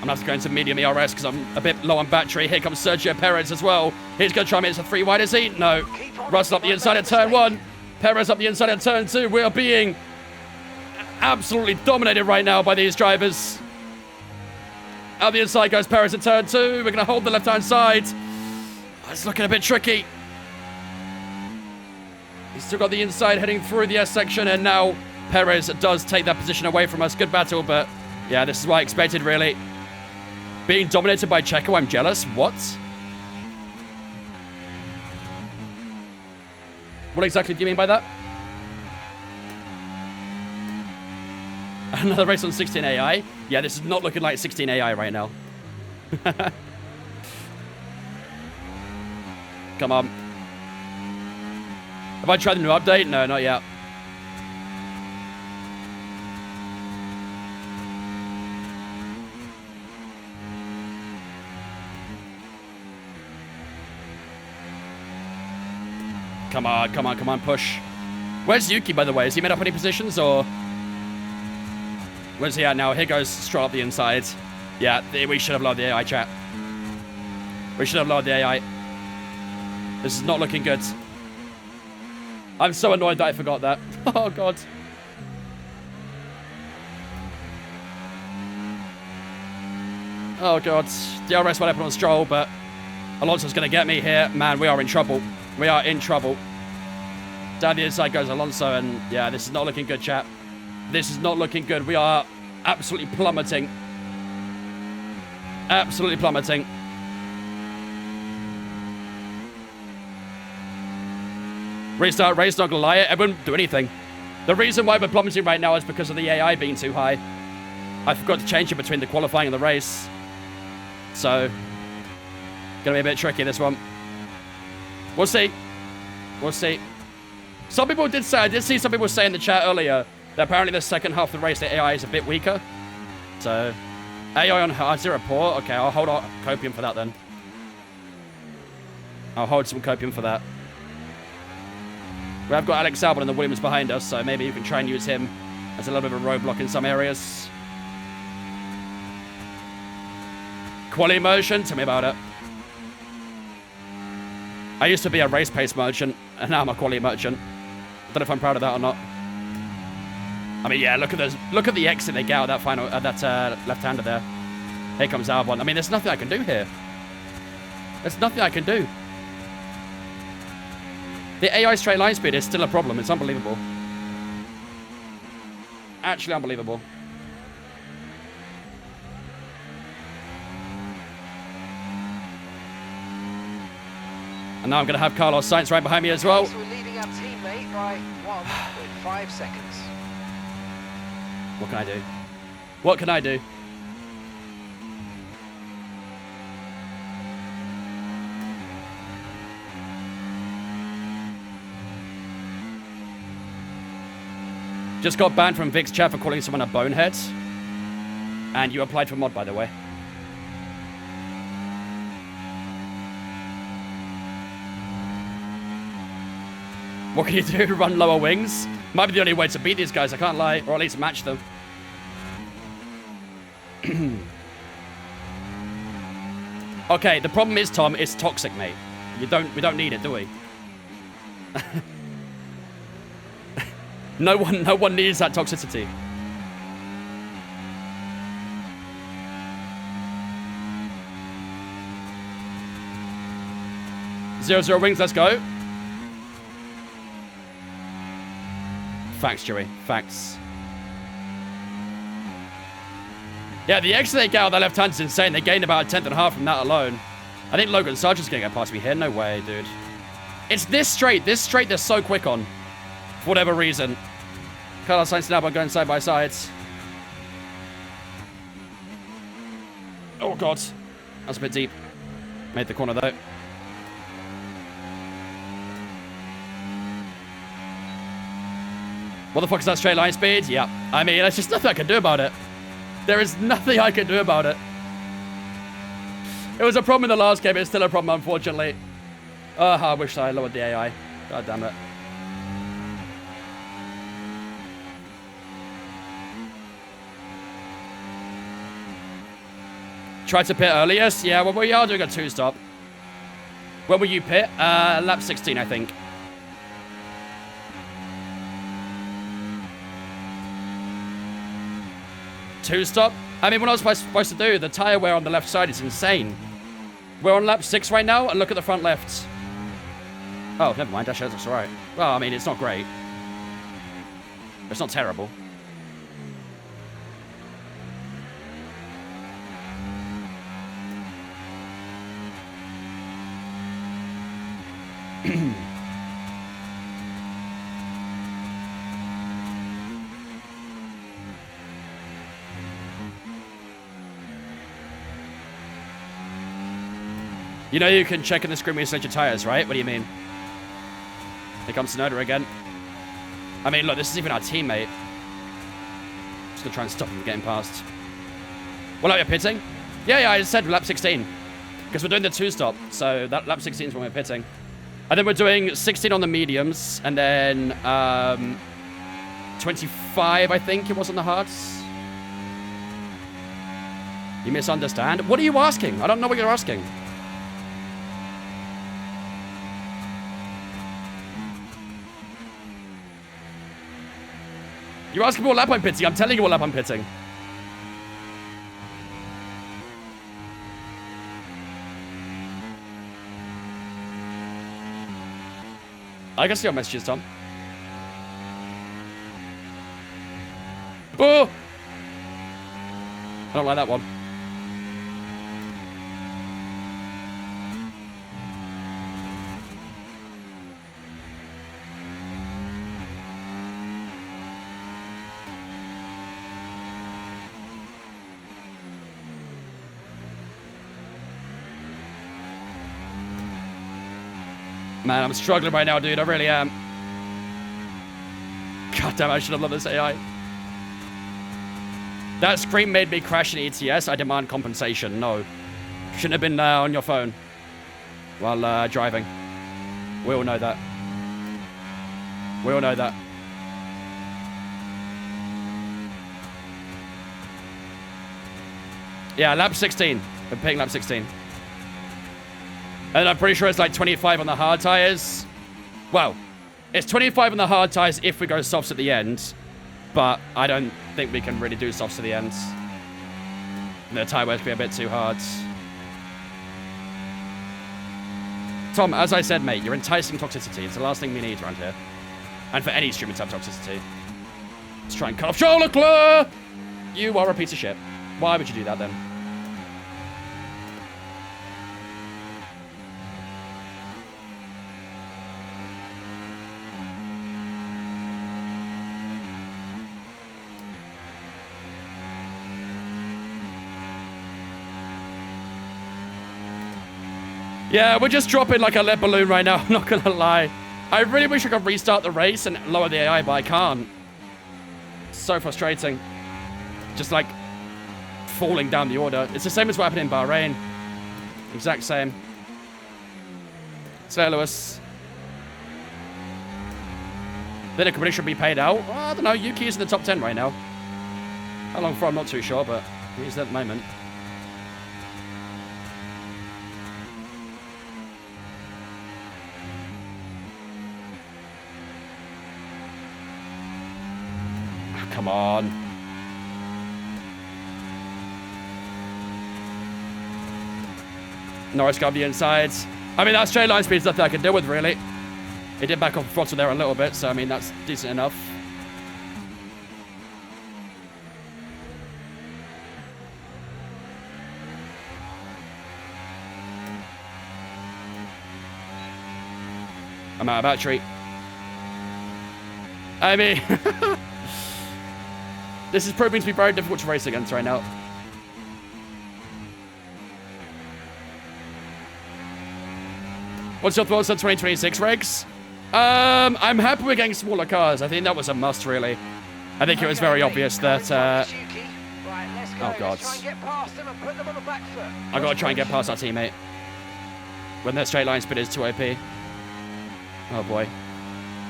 S1: I'm going to have to go into medium ERS because I'm a bit low on battery. Here comes Sergio Perez as well. He's going to try and make it to 3 wide, is he? No. Russell up the inside of turn 1. Perez up the inside of turn 2. We are being absolutely dominated right now by these drivers. Out the inside goes Perez at turn 2. We're going to hold the left-hand side. It's looking a bit tricky. He's still got the inside heading through the S section, and now Perez does take that position away from us. Good battle, but yeah, this is what I expected, really. Being dominated by Checo, I'm jealous. What? What exactly do you mean by that? Another race on 16 AI? Yeah, this is not looking like 16 AI right now. Come on. Have I tried the new update? No, not yet. Come on, come on, come on, push. Where's Yuki, by the way? Has he made up any positions, or... Where's he at now? Here goes straight up the inside. Yeah, we should have lowered the AI, chat. We should have lowered the AI. This is not looking good. I'm so annoyed that I forgot that. Oh, God. Oh, God. DRS went up on Stroll, but Alonso's going to get me here. Man, we are in trouble. We are in trouble. Down the inside goes Alonso, and yeah, this is not looking good, chap. This is not looking good. We are absolutely plummeting. Absolutely plummeting. Restart race, not gonna lie, it wouldn't do anything. The reason why we're plummeting right now is because of the AI being too high. I forgot to change it between the qualifying and the race. So, gonna be a bit tricky, this one. We'll see. We'll see. Some people did say, I did see some people say in the chat earlier that apparently the second half of the race, the AI is a bit weaker. So, AI on hard zero port. Okay, I'll hold on copium for that then. I'll hold some copium for that. We have got Alex Albon and the Williams behind us, so maybe you can try and use him as a little bit of a roadblock in some areas. Quality merchant, tell me about it. I used to be a race pace merchant, and now I'm a quality merchant. I don't know if I'm proud of that or not. I mean, yeah, look at the exit they get out of that final, left-hander there. Here comes Albon. I mean, there's nothing I can do here. There's nothing I can do. The AI straight line speed is still a problem. It's unbelievable. Actually unbelievable. And now I'm going to have Carlos Sainz right behind me as well.
S3: So we're leading our teammate by 1.5 seconds.
S1: What can I do? What can I do? Just got banned from Vic's chat for calling someone a bonehead. And you applied for mod, by the way. What can you do? Run lower wings? Might be the only way to beat these guys, I can't lie. Or at least match them. Okay, the problem is, Tom, it's toxic, mate. We don't need it, do we? No one needs that toxicity. Zero wings, let's go. Facts, Joey. Facts. Yeah, the exit they get out of that left hand is insane. They gained about a 10.5 from that alone. I think Logan Sargent's gonna get past me here. No way, dude. It's this straight. This straight they're so quick on. For whatever reason. Carlos Sainz and Albon going side by side. Oh, God. That's a bit deep. Made the corner, though. What the fuck is that straight line speed? Yeah. I mean, there's just nothing I can do about it. There is nothing I can do about it. It was a problem in the last game. It's still a problem, unfortunately. I wish I lowered the AI. God damn it. Tried to pit earlier. Yeah, well, we are doing a 2-stop. When will you pit? Lap 16, I think. Two-stop? I mean, what I was supposed to do, the tyre wear on the left side is insane. We're on lap 6 right now, and look at the front left. Oh, never mind. Actually, that's all right. Well, I mean, it's not great. It's not terrible. You know you can check in the screen when you select your tires, right? What do you mean? Here comes Tsunoda again. I mean, look, this is even our teammate. Just gonna try and stop him from getting past. Well, are you pitting? Yeah, I said lap 16. Because we're doing the 2-stop. So that lap 16 is when we're pitting. And then we're doing 16 on the mediums. And then 25, I think it was on the hards. You misunderstand? What are you asking? I don't know what you're asking. You're asking me what lap I'm pitting. I'm telling you what lap I'm pitting. I can see your messages, Tom. Oh! I don't like that one. Man, I'm struggling right now, dude. I really am. God damn, I should have loved this AI. That screen made me crash in ETS. I demand compensation. No. Shouldn't have been on your phone while driving. We all know that. We all know that. Yeah, lap 16. I'm picking lap 16. And I'm pretty sure it's like 25 on the hard tires. Well, it's 25 on the hard tires if we go softs at the end. But I don't think we can really do softs to the end. The tire wears be a bit too hard. Tom, as I said, mate, you're enticing toxicity. It's the last thing we need around here. And for any streamer to have toxicity. Let's try and cut off Charles Leclerc! You are a piece of shit. Why would you do that then? Yeah, we're just dropping like a lead balloon right now, I'm not gonna lie. I really wish I could restart the race and lower the AI, but I can't. So frustrating. Just like falling down the order. It's the same as what happened in Bahrain. Exact same. Say Lewis. Then a company should be paid out. Well, I don't know, Yuki is in the top 10 right now. How long for, I'm not too sure, but he's there at the moment. Come on. Norris got the insides. I mean, that straight line speed is nothing I can deal with, really. It did back off throttle there a little bit, so I mean, that's decent enough. I'm out of battery. I mean... This is proving to be very difficult to race against right now. What's your thoughts on 2026 regs? I'm happy we're getting smaller cars. I think that was a must, really. I think it was very obvious that... Oh, God. I gotta try and get past our teammate. When their straight line speed is too OP. Oh, boy.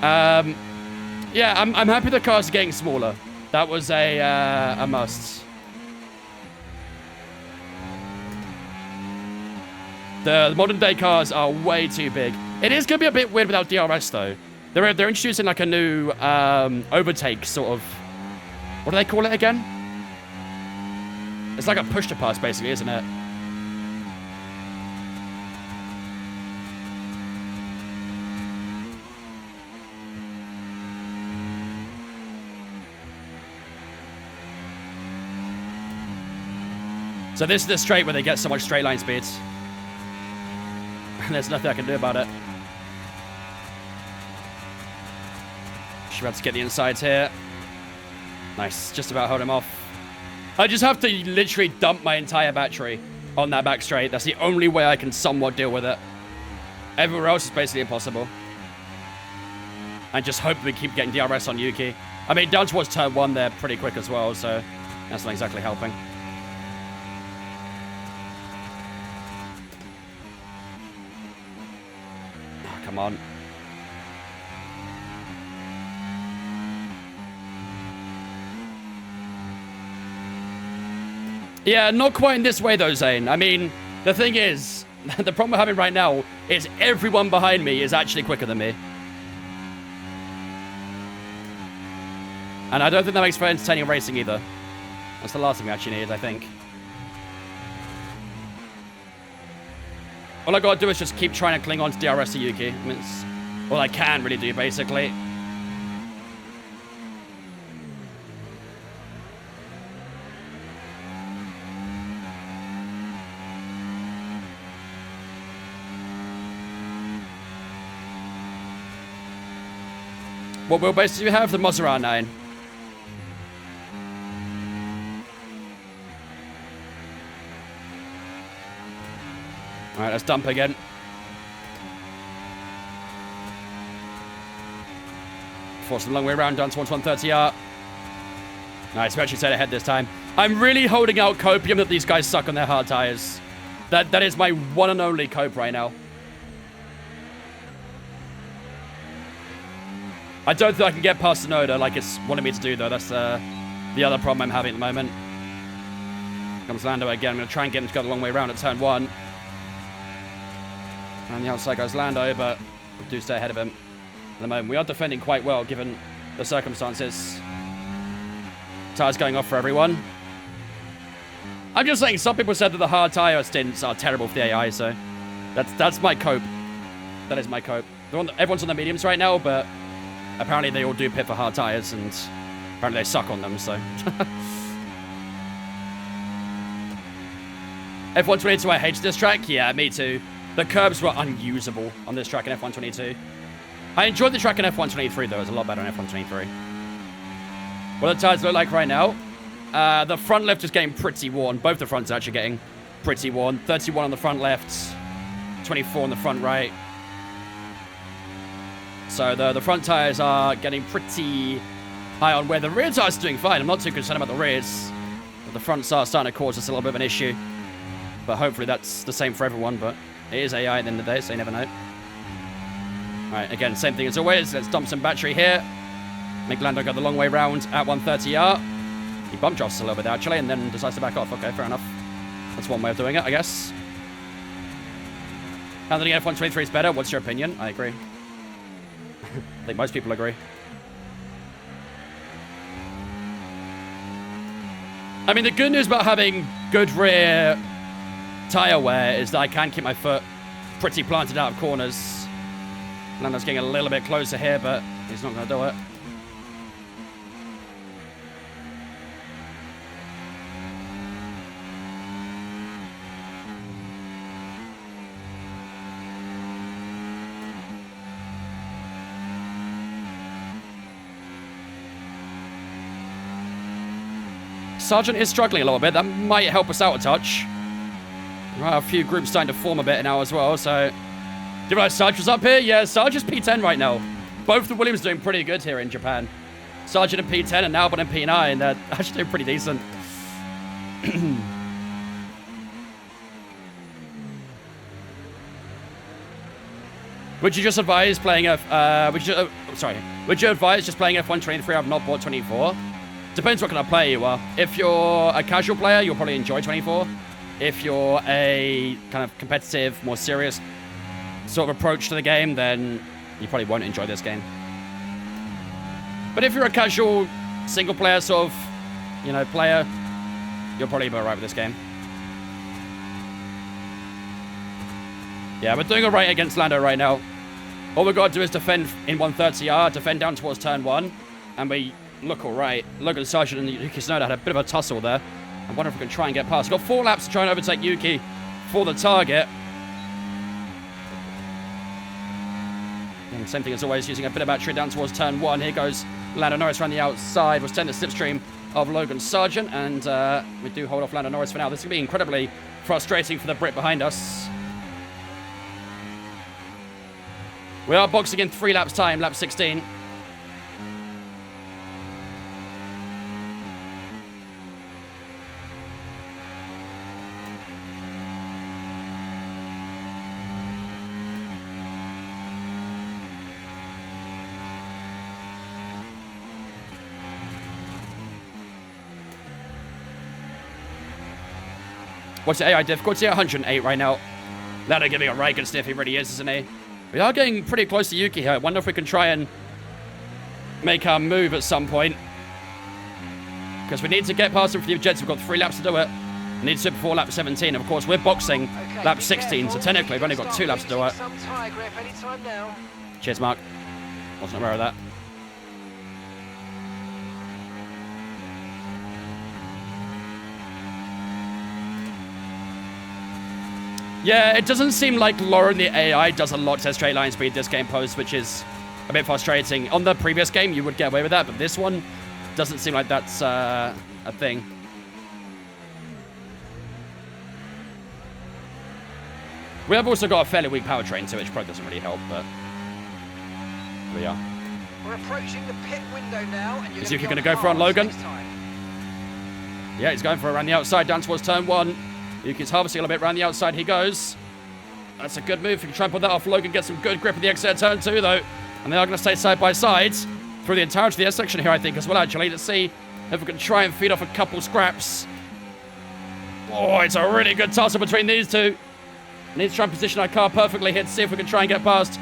S1: Yeah, I'm happy the cars are getting smaller. That was a must. The modern day cars are way too big. It is going to be a bit weird without DRS though. They're introducing like a new overtake sort of. What do they call it again? It's like a push to pass basically, isn't it? So this is the straight where they get so much straight line speeds. And there's nothing I can do about it. Should have to get the insides here. Nice, just about hold him off. I just have to literally dump my entire battery on that back straight. That's the only way I can somewhat deal with it. Everywhere else is basically impossible. And just hope we keep getting DRS on Yuki. I mean, down towards turn 1 they're pretty quick as well, so that's not exactly helping. Come on. Yeah, not quite in this way though, Zane. I mean, the thing is, the problem we're having right now is everyone behind me is actually quicker than me. And I don't think that makes for entertaining racing either. That's the last thing we actually need, I think. All I gotta do is just keep trying to cling on to DRS to Yuki. I mean, All I can really do, basically. What wheelbase do you have? The Maserati 9. Alright, let's dump again. Force a long way around down towards 130R. Nice, we actually stayed ahead this time. I'm really holding out copium that these guys suck on their hard tires. That is my one and only cope right now. I don't think I can get past Sonoda like it's wanted me to do, though. That's the other problem I'm having at the moment. Comes Lando again. I'm going to try and get him to go the long way around at turn 1. And the outside goes Lando, but we do stay ahead of him at the moment. We are defending quite well, given the circumstances. Tires going off for everyone. I'm just saying, some people said that the hard tire stints are terrible for the AI, so that's my cope. That is my cope. Everyone's on the mediums right now, but apparently they all do pit for hard tires, and apparently they suck on them, so. F122, I hate this track. Yeah, me too. The curbs were unusable on this track in F122. I enjoyed the track in F123, though. It was a lot better in F123. What do the tires look like right now? The front left is getting pretty worn. Both the fronts are actually getting pretty worn. 31 on the front left, 24 on the front right. So the front tires are getting pretty high on wear. The rear tires are doing fine. I'm not too concerned about the rears. But the fronts are starting to cause us a little bit of an issue. But hopefully that's the same for everyone. But it is AI at the end of the day, so you never know. Alright, again, same thing as always. Let's dump some battery here. Make Lando go the long way round at 130R. He bump drops a little bit, actually, and then decides to back off. Okay, fair enough. That's one way of doing it, I guess. Handling F123 is better. What's your opinion? I agree. I think most people agree. I mean, the good news about having good rear tire wear is that I can keep my foot pretty planted out of corners. Lando's getting a little bit closer here, but he's not going to do it. Sargent is struggling a little bit. That might help us out a touch. Right, a few groups starting to form a bit now as well, so... Do you realize Sarge was up here? Yeah, Sarge is P10 right now. Both the Williams doing pretty good here in Japan. Sargent in P10 and Albon in P9. They're actually doing pretty decent. Would you just advise playing would you advise just playing F123? I've not bought 24. Depends what kind of player you are. If you're a casual player, you'll probably enjoy 24. If you're a kind of competitive, more serious sort of approach to the game, then you probably won't enjoy this game. But if you're a casual, single player sort of, you know, player, you'll probably be alright with this game. Yeah, we're doing alright against Lando right now. All we've got to do is defend in 130R, defend down towards turn 1, and we look alright. Logan Sargent and Yuki Tsunoda had a bit of a tussle there. I wonder if we can try and get past. We've got 4 laps to try and overtake Yuki for the target. And same thing as always, using a bit of battery down towards turn 1. Here goes Lando Norris around the outside. We're staying the slipstream of Logan Sargent, and we do hold off Lando Norris for now. This is going to be incredibly frustrating for the Brit behind us. We are boxing in 3 laps time, lap 16. What's the AI difficulty? 108 right now. That'll give me a right good sniff. He really is, isn't he? We are getting pretty close to Yuki here. I wonder if we can try and make our move at some point. Because we need to get past him for the objective. We've got 3 laps to do it. We need to do it before lap 17. Of course, we're boxing lap 16, so technically we've only got 2 laps to do it. Cheers, Mark. Wasn't aware of that. Yeah, it doesn't seem like lowering the AI does a lot to straight line speed this game post, which is a bit frustrating. On the previous game, you would get away with that, but this one doesn't seem like that's a thing. We have also got a fairly weak powertrain too, which probably doesn't really help, but here we are.
S3: We're approaching the pit window now, and
S1: Is Yuki going to go for on Logan? Yeah, he's going for it around the outside, down towards turn 1. Yuki's harvesting a little bit around the outside. He goes. That's a good move. If you can try and pull that off, Logan gets some good grip at the exit of turn 2, though. And they are going to stay side by side through the entirety of the S section here, I think, as well, actually. Let's see if we can try and feed off a couple scraps. Oh, it's a really good tussle between these two. Need to try and position our car perfectly here to see if we can try and get past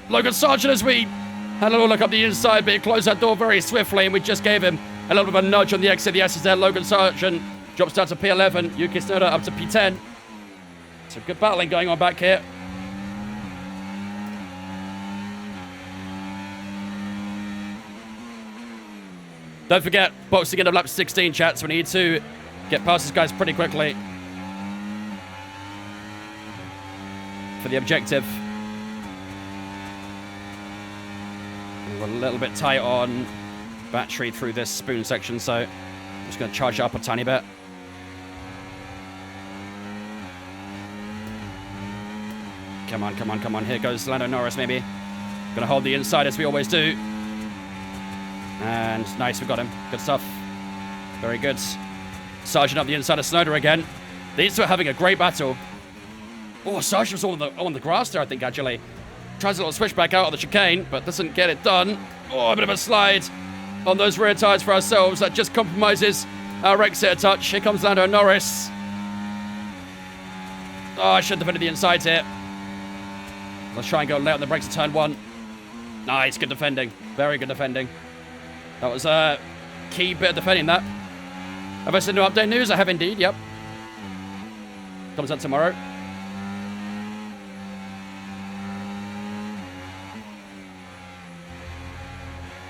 S1: Logan Sargent as we had a little look up the inside, but he closed that door very swiftly, and we just gave him a little bit of a nudge on the exit of the S's there. Logan Sargent drops down to P11. Yuki Tsunoda up to P10. Some good battling going on back here. Don't forget, boxing into lap 16, chat, so we need to get past these guys pretty quickly for the objective. We're a little bit tight on battery through this spoon section, so I'm just going to charge it up a tiny bit. Come on, come on, come on. Here goes Lando Norris, maybe. Going to hold the inside as we always do. And nice, we got him. Good stuff. Very good. Sargent up the inside of Tsunoda again. These two are having a great battle. Oh, Sargent was on the grass there, I think, actually. Tries a little switch back out of the chicane, but doesn't get it done. Oh, a bit of a slide on those rear tires for ourselves. That just compromises our exit a touch. Here comes Lando Norris. Oh, I should have defended the inside here. Let's try and go late on the brakes at turn 1. Nice, good defending. Very good defending. That was a key bit of defending that. Have I seen no update news? I have indeed, yep. Comes out tomorrow.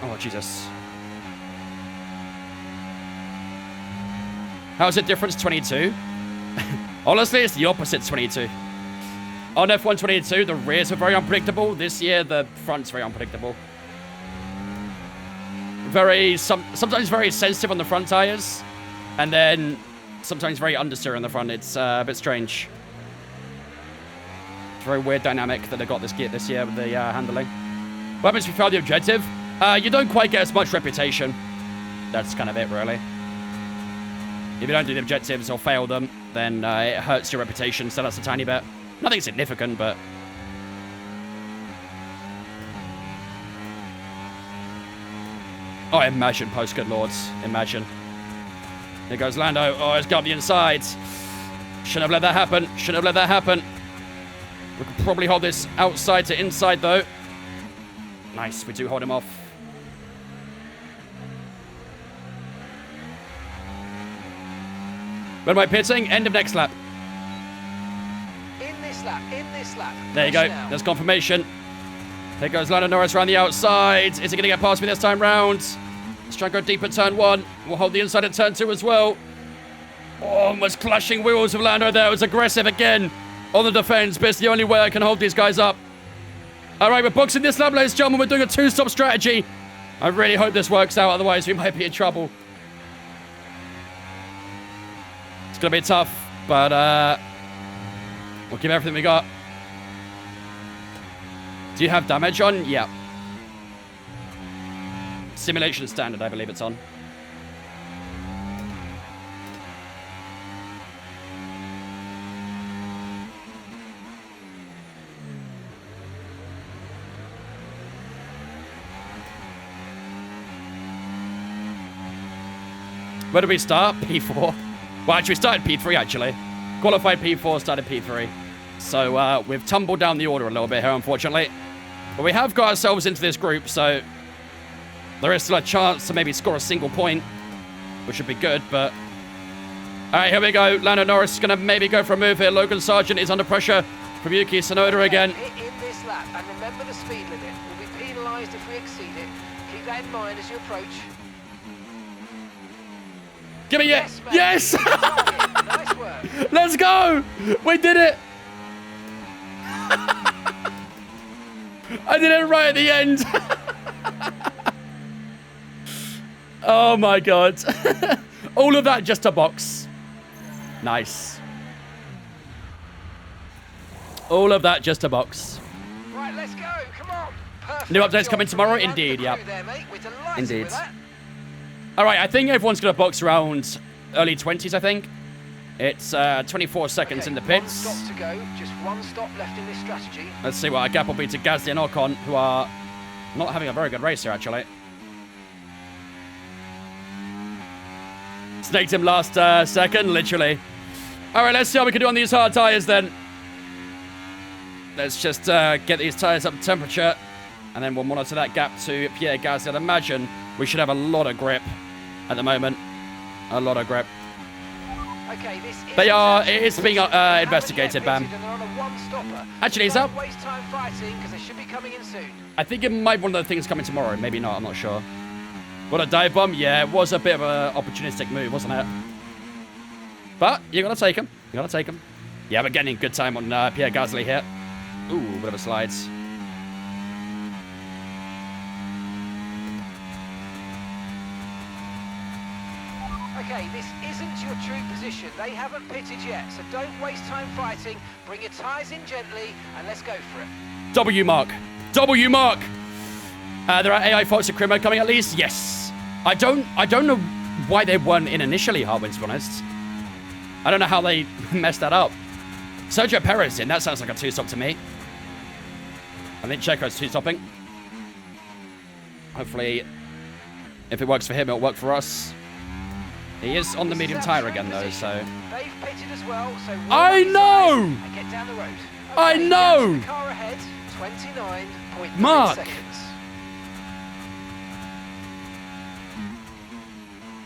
S1: Oh, Jesus. How's it different to 22? Honestly, it's the opposite to 22. On F1 22, the rears are very unpredictable. This year, the front's very unpredictable. Sometimes very sensitive on the front tires, and then sometimes very understeer on the front. It's a bit strange. It's a very weird dynamic that they got this year with the handling. What happens if you fail the objective? You don't quite get as much reputation. That's kind of it, really. If you don't do the objectives or fail them, then it hurts your reputation, so that's a tiny bit. Nothing significant, but... Oh, imagine, post, good lords. Imagine. Here goes Lando. Oh, he's got up the inside. Shouldn't have let that happen. Shouldn't have let that happen. We could probably hold this outside to inside, though. Nice, we do hold him off. When am I pitting? End of next lap.
S3: In this lap.
S1: There you go. There's confirmation. Here goes Lando Norris around the outside. Is he going to get past me this time round? Let's try and go deep at turn 1. We'll hold the inside at turn 2 as well. Oh, almost clashing wheels with Lando there. It was aggressive again on the defense, but it's the only way I can hold these guys up. All right, we're boxing this lap, ladies and gentlemen. We're doing a 2-stop strategy. I really hope this works out, otherwise we might be in trouble. It's going to be tough, but we'll give everything we got. Do you have damage on? Yeah. Simulation standard, I believe it's on. Where did we start? P4. Well, actually, we started P3, actually. Qualified P4, started P3. So, we've tumbled down the order a little bit here, unfortunately. But we have got ourselves into this group, so there is still a chance to maybe score a single point, which would be good, but... All right, here we go. Lando Norris is going to maybe go for a move here. Logan Sargent is under pressure From Yuki Tsunoda again.
S3: In this lap, and remember the speed limit. We'll be penalised if we exceed it. Keep that in mind as you approach.
S1: Give me it. Yes!
S3: Nice work.
S1: Let's go! We did it! I did it right at the end. Oh my god. All of that just a box. Nice. All of that just a box.
S3: Right, let's go. Come on. Perfect.
S1: New updates coming tomorrow? Indeed, yeah. Indeed. All right, I think everyone's going to box around early 20s, I think. It's 24 seconds in the pits.
S3: One stop to go. Just one stop left in this strategy.
S1: Let's see what our gap will be to Gasly and Ocon, who are not having a very good race here, actually. Snaked him last second, literally. All right, let's see how we can do on these hard tyres then. Let's just get these tyres up to temperature, and then we'll monitor that gap to Pierre Gasly. I'd imagine we should have a lot of grip at the moment. A lot of grip.
S3: Okay, this is
S1: it is being investigated, Bam. Actually, is that...
S3: they should be coming in soon.
S1: I think it might be one of the things coming tomorrow. Maybe not, I'm not sure. What a dive bomb. Yeah, it was a bit of an opportunistic move, wasn't it? But you got to take him. You got to take him. Yeah, we're getting good time on Pierre Gasly here. Ooh, bit of a slide.
S3: Okay, this isn't your true position. They haven't pitted yet, so don't waste time fighting. Bring your tyres in gently, and let's go for it.
S1: W mark. W mark. There are AI faults of Crimo coming at least. Yes. I don't know why they weren't in initially, Harwin, to be honest. I don't know how they messed that up. Sergio Perez in. That sounds like a two-stop to me. I think Checo's two-stopping. Hopefully, if it works for him, it'll work for us. He is on the medium tyre again, though, so...
S3: They've pitted as well, so...
S1: I know!
S3: And get down the road. Okay,
S1: I know!
S3: The car ahead, 29.3
S1: Mark!
S3: seconds.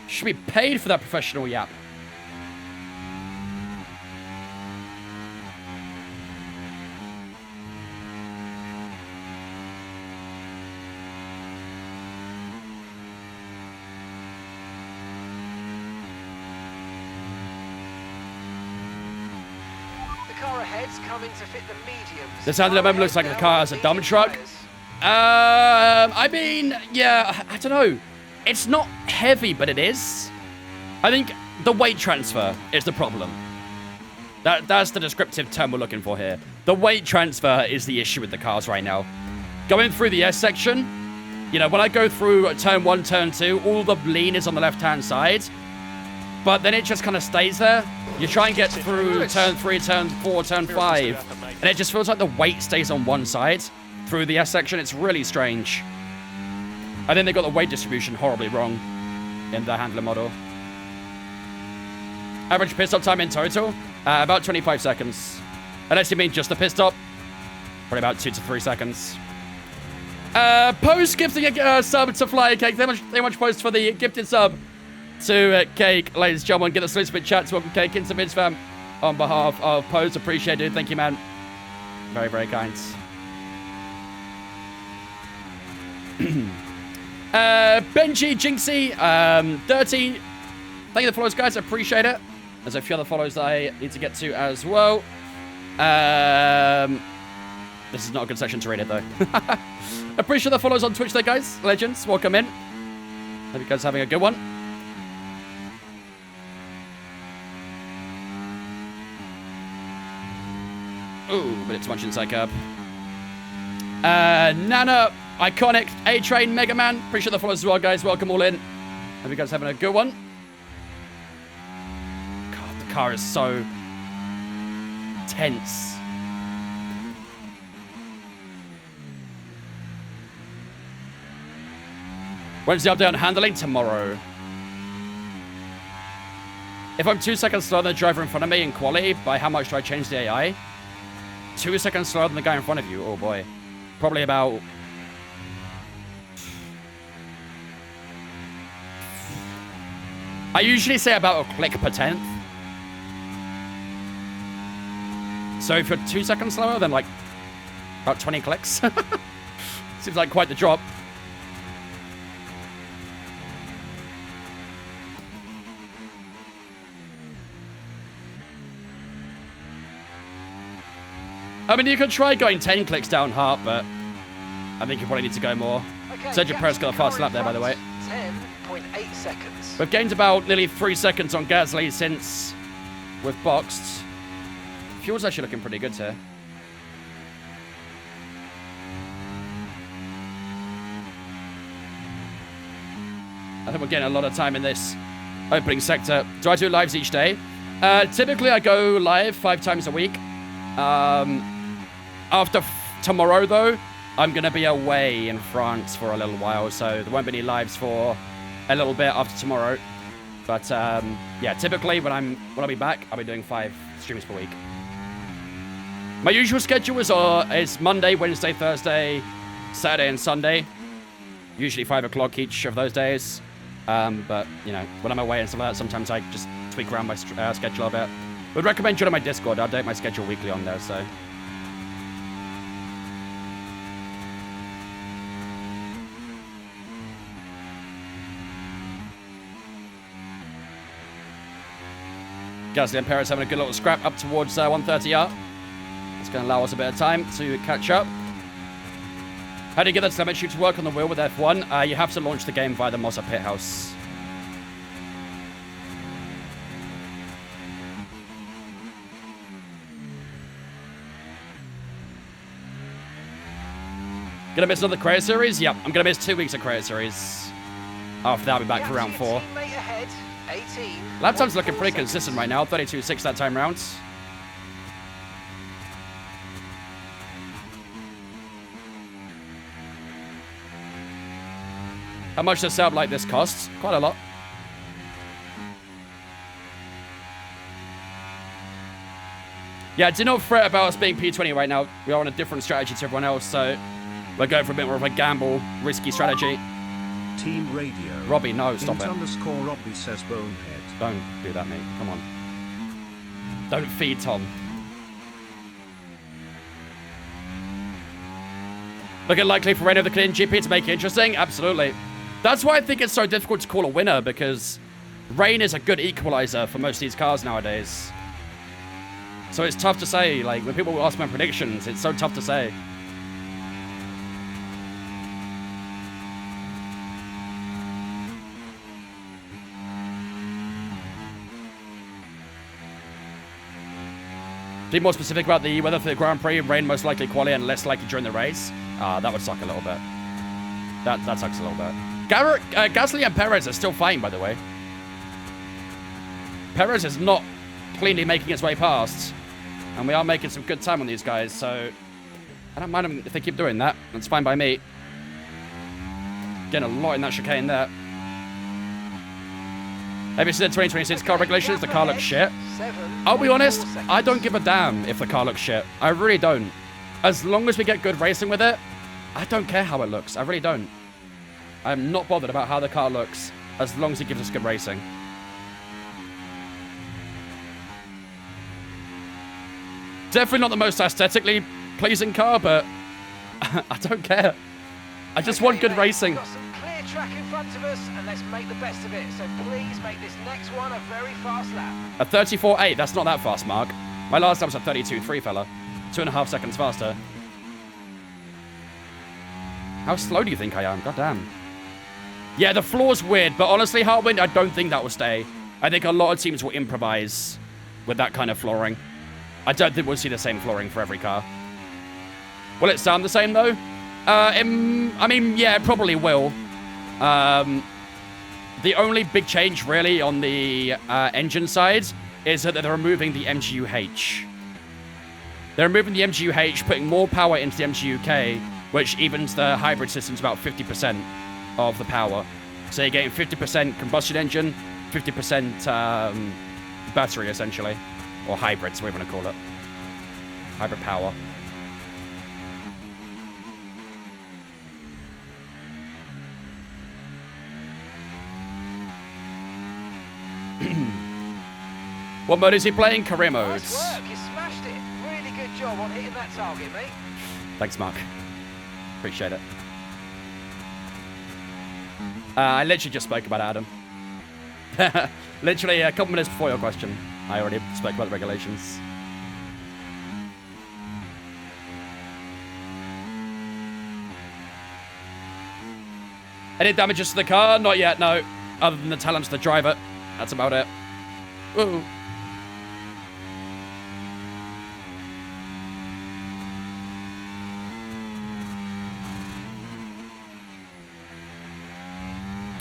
S1: Should be paid for that professional yap.
S3: Coming to fit the mediums.
S1: This at the moment looks like the car has a dump truck. I mean, yeah, I don't know. It's not heavy, but it is. I think the weight transfer is the problem. That's the descriptive term we're looking for here. The weight transfer is the issue with the cars right now. Going through the S section, you know, when I go through turn 1, turn 2, all the lean is on the left-hand side. But then it just kind of stays there. You try and get through turn 3, turn 4, turn 5, and it just feels like the weight stays on one side through the S section. It's really strange. I think they got the weight distribution horribly wrong in the handler model. Average pit stop time in total, about 25 seconds. Unless you mean just the pit stop, probably about 2 to 3 seconds. Post gifting a sub to Fly Cake. Thank you much, Post, for the gifted sub to Cake. Ladies and gentlemen, get the salute spit chat to welcome Cake into Vids fam on behalf of Post. Appreciate it. Thank you, man. Very, very kind. Benji, Jinxie, Dirty. Thank you for the follows, guys. I appreciate it. There's a few other follows that I need to get to as well. This is not a good section to read it, though. Appreciate the follows on Twitch there, guys. Legends, welcome in. Hope you guys are having a good one. Ooh, but it's much inside curb. Nana, Iconic, A-Train, Mega Man. Appreciate the follows as well, guys. Welcome all in. Hope you guys are having a good one. God, the car is so tense. When's the update on handling? Tomorrow. If I'm 2 seconds slower than the driver in front of me in quality, by how much do I change the AI? 2 seconds slower than the guy in front of you? Oh boy. Probably about... I usually say about a click per tenth. So if you're 2 seconds slower, then like about 20 clicks. Seems like quite the drop. I mean, you could try going 10 clicks down Hart, but I think you probably need to go more.
S3: Okay,
S1: Sergio Perez got a fast lap there, by the way.
S3: 10.8 seconds.
S1: We've gained about nearly 3 seconds on Gasly since we've boxed. Fuel's actually looking pretty good here. I think we're getting a lot of time in this opening sector. Do I do lives each day? Typically, I go live 5 times a week. After tomorrow, though, I'm going to be away in France for a little while, so there won't be any lives for a little bit after tomorrow. But, yeah, typically when I'll be back, I'll be doing 5 streams per week. My usual schedule is Monday, Wednesday, Thursday, Saturday, and Sunday. Usually 5 o'clock each of those days. But, you know, when I'm away and stuff like that, sometimes I just tweak around my schedule a bit. Would recommend joining my Discord. I update my schedule weekly on there, so. Gasly and Perez having a good little scrap up towards 130R. It's going to allow us a bit of time to catch up. How do you get that telemetry to work on the wheel with F1? You have to launch the game via the Mossa pit house. Gonna miss another Creator Series? Yep, I'm gonna miss 2 weeks of Creator Series. After that, I'll be back for round 4. Lap time's looking pretty consistent right now. 32.6 that time round. How much does a setup like this cost? Quite a lot. Yeah, do not fret about us being P20 right now. We are on a different strategy to everyone else, so we're going for a bit more of a gamble, risky strategy.
S5: Team Radio.
S1: Robbie, no, stop it.
S5: _ Robbie says bonehead.
S1: Don't do that, mate. Come on. Don't feed Tom. Looking likely for Renault the clean GP to make it interesting? Absolutely. That's why I think it's so difficult to call a winner, because rain is a good equalizer for most of these cars nowadays. So it's tough to say. Like, when people ask my predictions, it's so tough to say. Be more specific about the weather for the Grand Prix. Rain most likely quali and less likely during the race. That would suck a little bit. That sucks a little bit. Gasly and Perez are still fine, by the way. Perez is not cleanly making its way past. And we are making some good time on these guys, so I don't mind them if they keep doing that. That's fine by me. Getting a lot in that chicane there. Have you seen the 2026 car regulations? The car looks shit. I'll be honest, I don't give a damn if the car looks shit. I really don't. As long as we get good racing with it, I don't care how it looks. I really don't. I'm not bothered about how the car looks, as long as it gives us good racing. Definitely not the most aesthetically pleasing car, but I don't care. I just want good racing.
S3: We've got some clear track in front of us, and let's make the best of it. So please make this next one a very fast lap.
S1: A 34.8, that's not that fast, Mark. My last lap was a 32.3, fella. 2.5 seconds faster. How slow do you think I am? God damn. Yeah, the floor's weird, but honestly, Heartwind, I don't think that will stay. I think a lot of teams will improvise with that kind of flooring. I don't think we'll see the same flooring for every car. Will it sound the same, though? I mean, yeah, it probably will. The only big change, really, on the engine side is that they're removing the MGU-H. They're removing the MGU-H, putting more power into the MGU-K, which evens the hybrid system to about 50% of the power. So you're getting 50% combustion engine, 50% battery, essentially. Or hybrids, whatever you want to call it. Hybrid power. What mode is he playing? Career mode.
S3: Nice work, you smashed it. Really good job on hitting that target, mate.
S1: Thanks, Mark. Appreciate it. I literally just spoke about Adam. Literally a couple minutes before your question, I already spoke about the regulations. Any damages to the car? Not yet, no. Other than the talents of the driver. That's about it. Woo.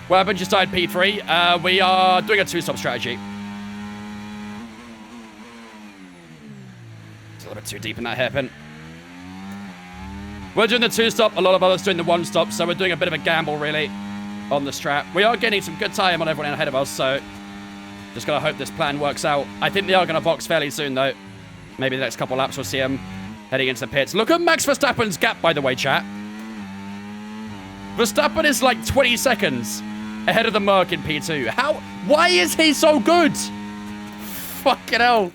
S1: What happened? Just died P3. We are doing a two-stop strategy. It's a little bit too deep in that hairpin. We're doing the two-stop. A lot of others doing the one-stop, so we're doing a bit of a gamble, really, on the strat. We are getting some good time on everyone ahead of us, so just gotta hope this plan works out. I think they are gonna box fairly soon, though. Maybe the next couple laps we'll see them heading into the pits. Look at Max Verstappen's gap, by the way, chat. Verstappen is like 20 seconds ahead of the Merc in P2. Why is he so good? Fucking hell.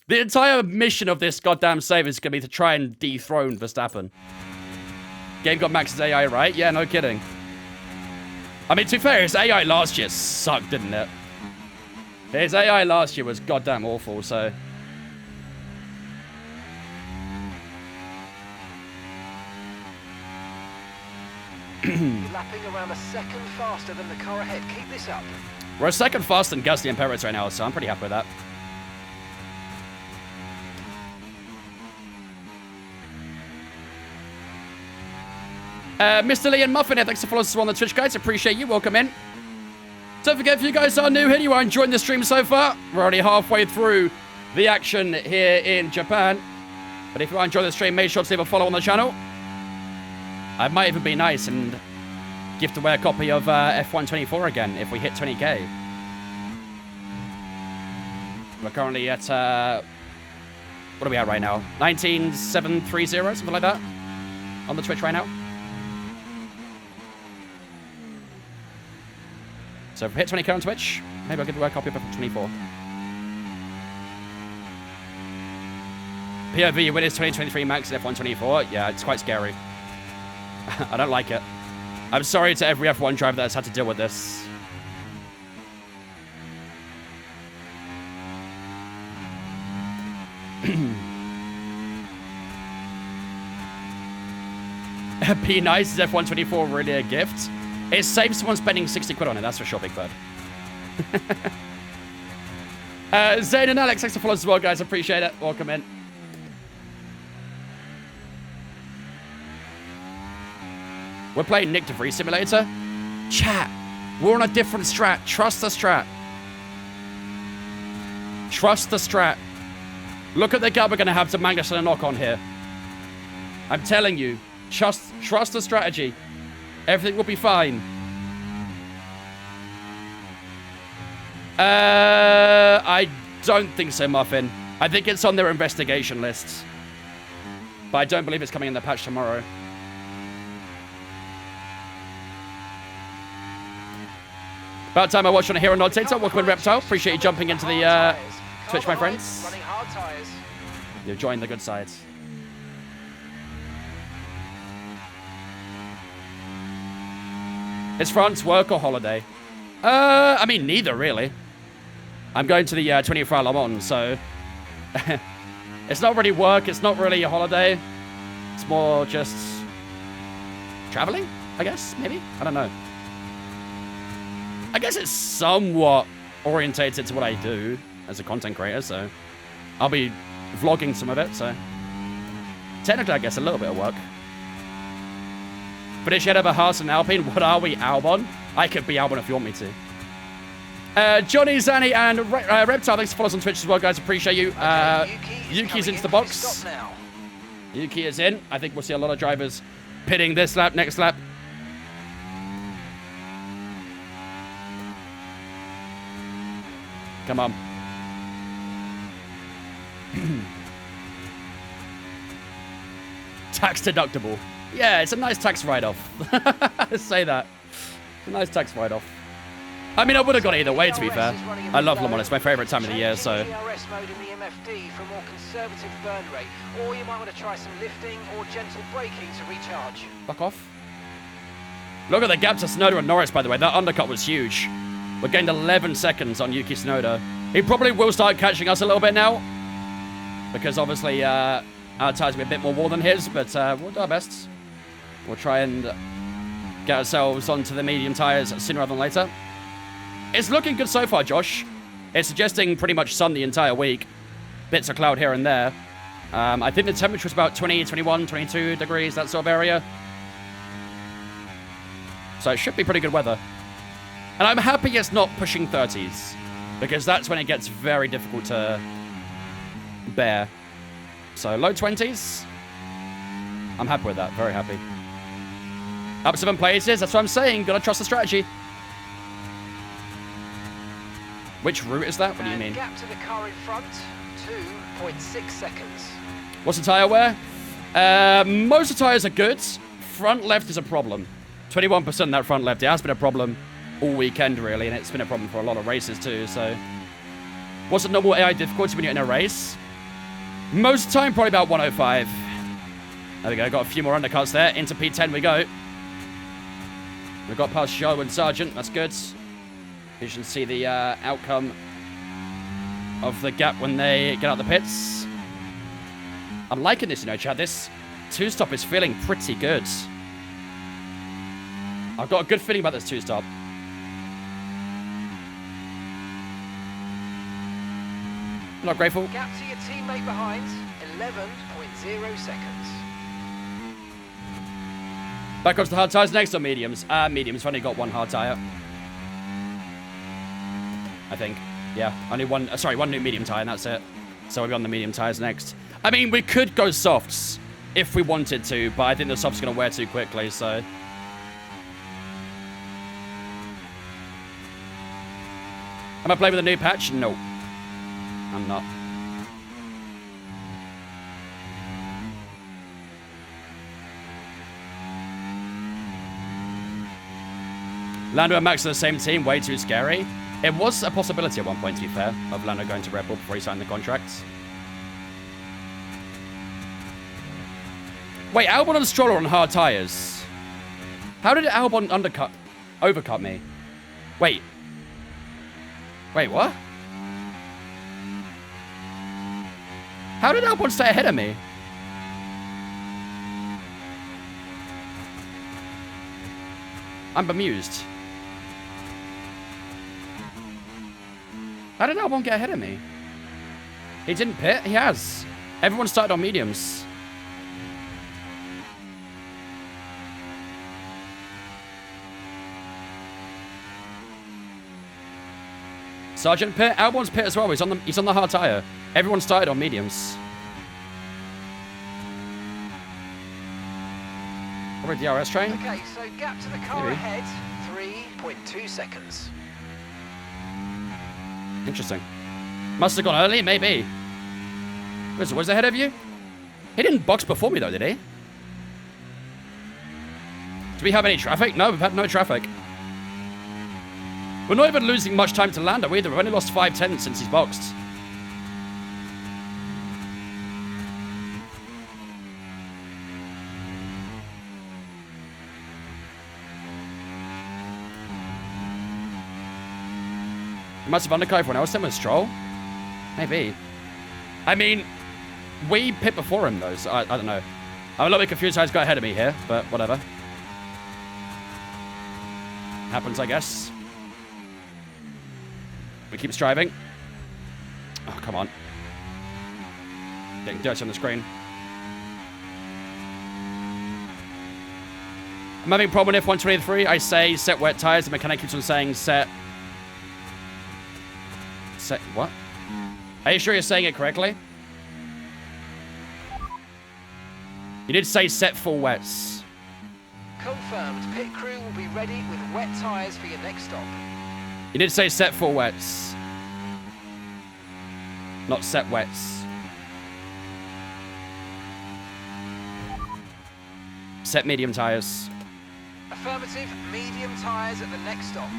S1: The entire mission of this goddamn save is going to be to try and dethrone Verstappen. Game got Max's AI right? Yeah, no kidding. I mean, to be fair, his AI last year sucked, didn't it? His AI last year was goddamn awful, so...
S3: You're lapping around a second faster than the car ahead. Keep this up.
S1: We're a second faster than Gasly and Perez right now, so I'm pretty happy with that. Mr. Lee and Muffin here, thanks for following us on the Twitch, guys. Appreciate you. Welcome in. Don't forget, if you guys are new here, you are enjoying the stream so far. We're already halfway through the action here in Japan. But if you are enjoying the stream, make sure to leave a follow on the channel. I might even be nice and gift away a copy of F124 again if we hit 20k. We're currently at, what are we at right now? 19,730, something like that, on the Twitch right now. So if we hit 20k on Twitch, maybe I'll give away a copy of F124. POV winners 2023 Max at F124. Yeah, it's quite scary. I don't like it. I'm sorry to every F1 driver that's had to deal with this. Be nice, is F124 really a gift? It saves someone spending 60 quid on it, that's for sure, Big Bird. Zane and Alex, thanks for following as well, guys. Appreciate it. Welcome in. We're playing Nick DeVries Simulator. Chat, we're on a different strat. Trust the strat. Trust the strat. Look at the gap we're going to have to Magnussen and knock on here. I'm telling you, trust the strategy. Everything will be fine. I don't think so, Muffin. I think it's on their investigation list. But I don't believe it's coming in the patch tomorrow. About time I watched on a Hero Nod TikTok. Welcome in, Reptile. Appreciate you jumping into the Twitch, my friends.
S3: Running hard tires.
S1: You've joined the good side. Is France work or holiday? I mean, neither, really. I'm going to the 24-hour Le Mans, so... it's not really work, it's not really a holiday. It's more just... traveling, I guess, maybe? I don't know. I guess it's somewhat orientated to what I do as a content creator, so... I'll be vlogging some of it, so... Technically, I guess a little bit of work. British head over Haas and Alpine. What are we, Albon? I could be Albon if you want me to. Johnny, Zanny, and Reptile, thanks for following us on Twitch as well, guys. Appreciate you. Yuki's into the box. Yuki is in. I think we'll see a lot of drivers pitting this lap, next lap. Come on. Tax deductible. Yeah, it's a nice tax write-off. Say that. It's a nice tax write-off. I mean, I would have gone either way, to be fair. I love Le Mans. It's my favorite time of the year, so...
S3: DRS mode in the MFD for more conservative burn rate, or you might want to try some lifting or gentle braking to recharge.
S1: Fuck off. Look at the gap to Tsunoda and Norris, by the way. That undercut was huge. We gained 11 seconds on Yuki Tsunoda. He probably will start catching us a little bit now, because obviously our tyres will be a bit more worn than his, but we'll do our best. We'll try and get ourselves onto the medium tyres sooner rather than later. It's looking good so far, Josh. It's suggesting pretty much sun the entire week. Bits of cloud here and there. I think the temperature is about 20, 21, 22 degrees, that sort of area. So it should be pretty good weather. And I'm happy it's not pushing 30s, because that's when it gets very difficult to bear. So low 20s. I'm happy with that, very happy. Up 7 places, that's what I'm saying. Gotta trust the strategy. Which route is that? What do you mean?
S3: Gap to the car in front, 2.6 seconds.
S1: What's the tyre wear? Most of the tyres are good. Front left is a problem. 21% that front left. It has been a problem all weekend, really, and it's been a problem for a lot of races too, so... What's the normal AI difficulty when you're in a race? Most of the time, probably about 105. There we go, got a few more undercuts there. Into P10 we go. We've got past Joe and Sargent, that's good. You can see the outcome of the gap when they get out the pits. I'm liking this, you know, Chad. This two-stop is feeling pretty good. I've got a good feeling about this two-stop. I'm not grateful.
S3: Gap to your teammate behind, 11.0 seconds.
S1: Back onto the hard tyres next or mediums? Mediums. We've only got one hard tyre. I think. Yeah, only one. Sorry, one new medium tyre, and that's it. So we'll be on the medium tyres next. I mean, we could go softs if we wanted to, but I think the softs are going to wear too quickly, so... Am I playing with a new patch? No. I'm not. Lando and Max are the same team, way too scary. It was a possibility at one point, to be fair, of Lando going to Red Bull before he signed the contract. Wait, Albon and Stroll are on hard tyres. How did Albon overcut me? Wait. Wait, what? How did Albon stay ahead of me? I'm bemused. How did Albon get ahead of me? He didn't pit? He has. Everyone started on mediums. Sergeant pit? Albon's pit as well. He's on the hard tyre. Everyone started on mediums. Probably DRS train.
S3: Okay, so gap to the car
S1: Maybe.
S3: ahead, 3.2 seconds.
S1: Interesting. Must have gone early, maybe. Was ahead of you? He didn't box before me though, did he? Do we have any traffic? No, we've had no traffic. We're not even losing much time to Lando either. We've only lost 5 tenths since he's boxed. He must have undercut everyone else then with Stroll. Maybe. I mean, we pit before him though, so I don't know. I'm a little bit confused how he's got ahead of me here, but whatever. Happens, I guess. We keep striving. Oh, come on. Getting dirty on the screen. I'm having a problem with F123. I say set wet tires. The mechanic keeps on saying set... Set what? Are you sure you're saying it correctly? You did say set full wets.
S3: Confirmed, pit crew will be ready with wet tyres for your next stop.
S1: You did say set full wets. Not set wets. Set medium tyres.
S3: Affirmative, medium tyres at the next stop.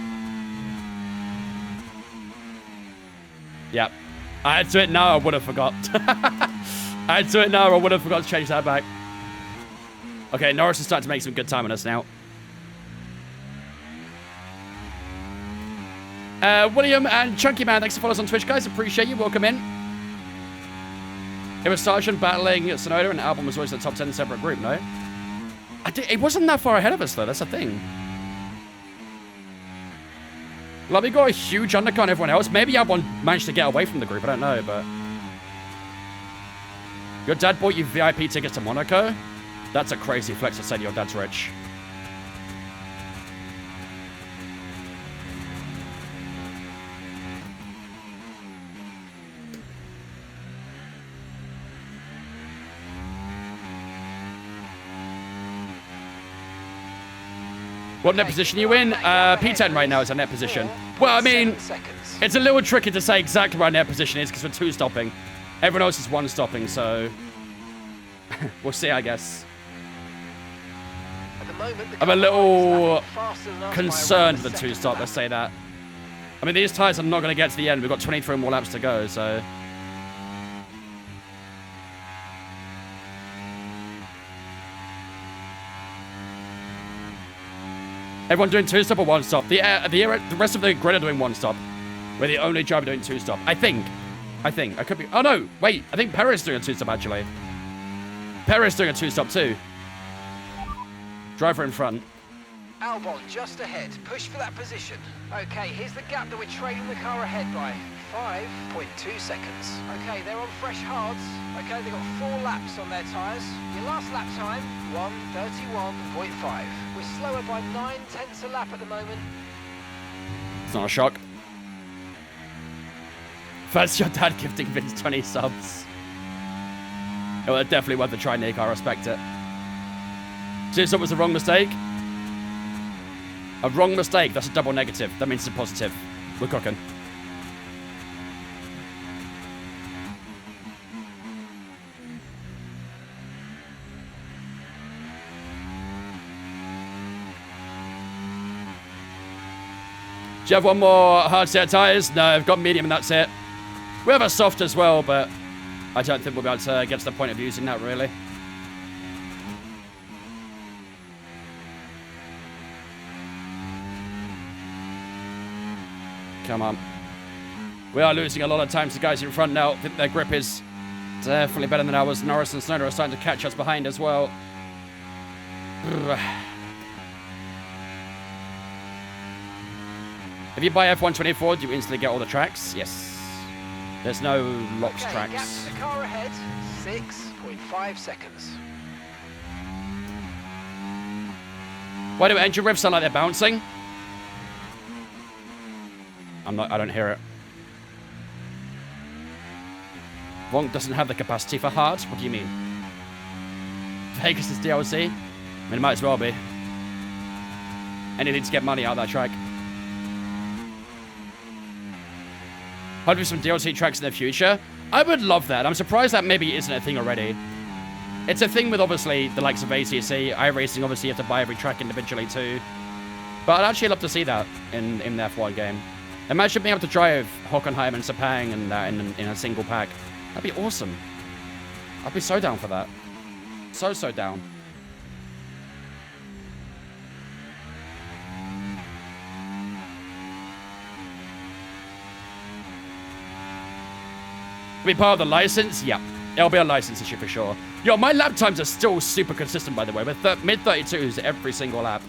S1: Yep. I had to it now, I would have forgot. I had to it now, I would have forgot to change that back. Okay, Norris is starting to make some good time on us now. William and Chunky Man, thanks for following us on Twitch, guys. Appreciate you. Welcome in. It was Sargent battling Sonoda, and the album was always in the top 10 separate group, no? It wasn't that far ahead of us, though. That's the thing. Like, we got a huge undercut on everyone else. Maybe Albon managed to get away from the group. I don't know, but... Your dad bought you VIP tickets to Monaco? That's a crazy flex to say your dad's rich. What net position are you in? P10 right now is a net position. Well, I mean, it's a little tricky to say exactly where our net position is because we're 2-stopping. Everyone else is 1-stopping, so... we'll see, I guess. I'm a little concerned with the 2-stop, let's say that. I mean, these tyres are not going to get to the end. We've got 23 more laps to go, so... Everyone doing 2-stop or 1-stop? The rest of the grid are doing 1-stop. We're the only driver doing 2-stop. I think. I could be... Oh, no. Wait. I think Perez is doing a 2-stop, actually. Perez is doing a 2-stop, too. Driver in front.
S3: Albon just ahead. Push for that position. Okay, here's the gap that we're trailing the car ahead by. 5.2 seconds. Okay, they're on fresh hards. Okay, they've got 4 laps on their tyres. Your last lap time, 1:31.5. We're slower by 9/10 a lap at the moment.
S1: It's not a shock. First, your dad gifting Vince 20 subs. It was definitely worth a try, Nick. I respect it. 2-stop was a wrong mistake. A wrong mistake. That's a double negative. That means it's a positive. We're cooking. Do you have one more hard set of tyres? No, I've got medium and that's it. We have a soft as well, but I don't think we'll be able to get to the point of using that, really. Come on. We are losing a lot of time to guys in front now. I think their grip is definitely better than ours. Norris and Snowder are starting to catch us behind as well. If you buy F124, do you instantly get all the tracks? Yes. There's no locked tracks.
S3: Gap to the car ahead, 6.5 seconds.
S1: Why do engine revs sound like they're bouncing? I don't hear it. Wonk doesn't have the capacity for hard? What do you mean? Vegas is DLC? I mean, it might as well be. Anything to get money out of that track. Hopefully some DLC tracks in the future. I would love that. I'm surprised that maybe isn't a thing already. It's a thing with, obviously, the likes of ACC. iRacing, obviously, you have to buy every track individually, too. But I'd actually love to see that in the F1 game. Imagine being able to drive Huckleheim and Sepang and that in a single pack. That'd be awesome. I'd be so down for that. So down. Be part of the license? Yeah. It'll be a license issue for sure. Yo, my lap times are still super consistent, by the way. We're mid-32s every single lap.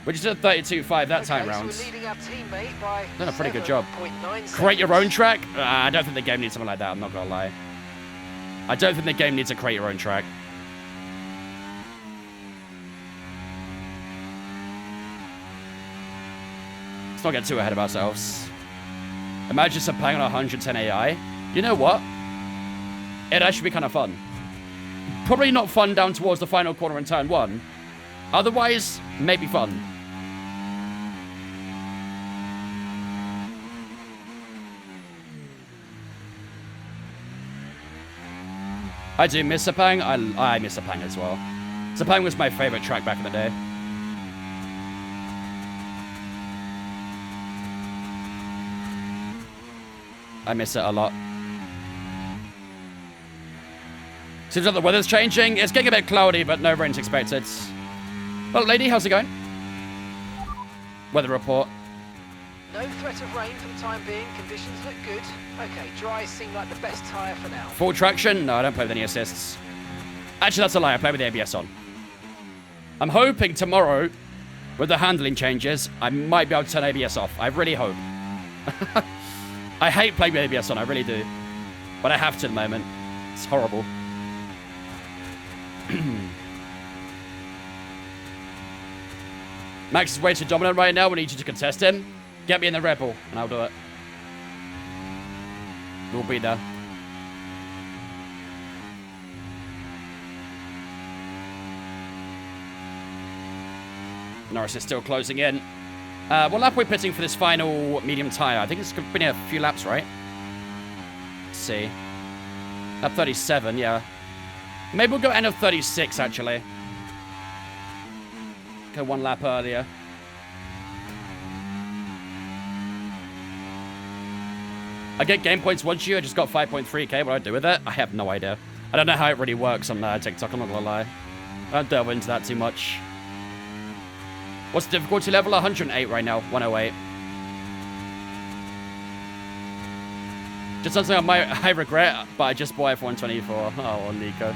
S1: We just did 32.5 that time round.
S3: So we're leading our teammate by
S1: done a pretty good job.
S3: 7.9
S1: Create your own track? I don't think the game needs something like that, I'm not gonna lie. I don't think the game needs to create your own track. Let's not get too ahead of ourselves. Imagine Sepang on 110 AI. You know what? It'd actually be kind of fun. Probably not fun down towards the final corner in turn 1. Otherwise, maybe fun. I do miss Sepang. I miss Sepang as well. Sepang was my favorite track back in the day. I miss it a lot. Seems like the weather's changing. It's getting a bit cloudy, but no rain's expected. Well, lady, how's it going? Weather report.
S3: No threat of rain for the time being. Conditions look good. Okay, dry seem like the best tyre for now.
S1: Full traction? No, I don't play with any assists. Actually, that's a lie. I play with the ABS on. I'm hoping tomorrow, with the handling changes, I might be able to turn ABS off. I really hope. I hate playing with ABS on. I really do. But I have to at the moment. It's horrible. Max is way too dominant right now. We need you to contest him. Get me in the Rebel, and I'll do it. We'll be there. Norris is still closing in. What lap are we pitting for this final medium tyre? I think it's been a few laps, right? Let's see. Lap 37, yeah. Maybe we'll go end of 36, actually. Go one lap earlier. I get game points once a year. I just got 5.3k. What do I do with it? I have no idea. I don't know how it really works on TikTok. I'm not gonna lie. I don't delve into that too much. What's the difficulty level? 108 right now. 108. Just something I regret, but I just bought S1E4. Oh, Nico.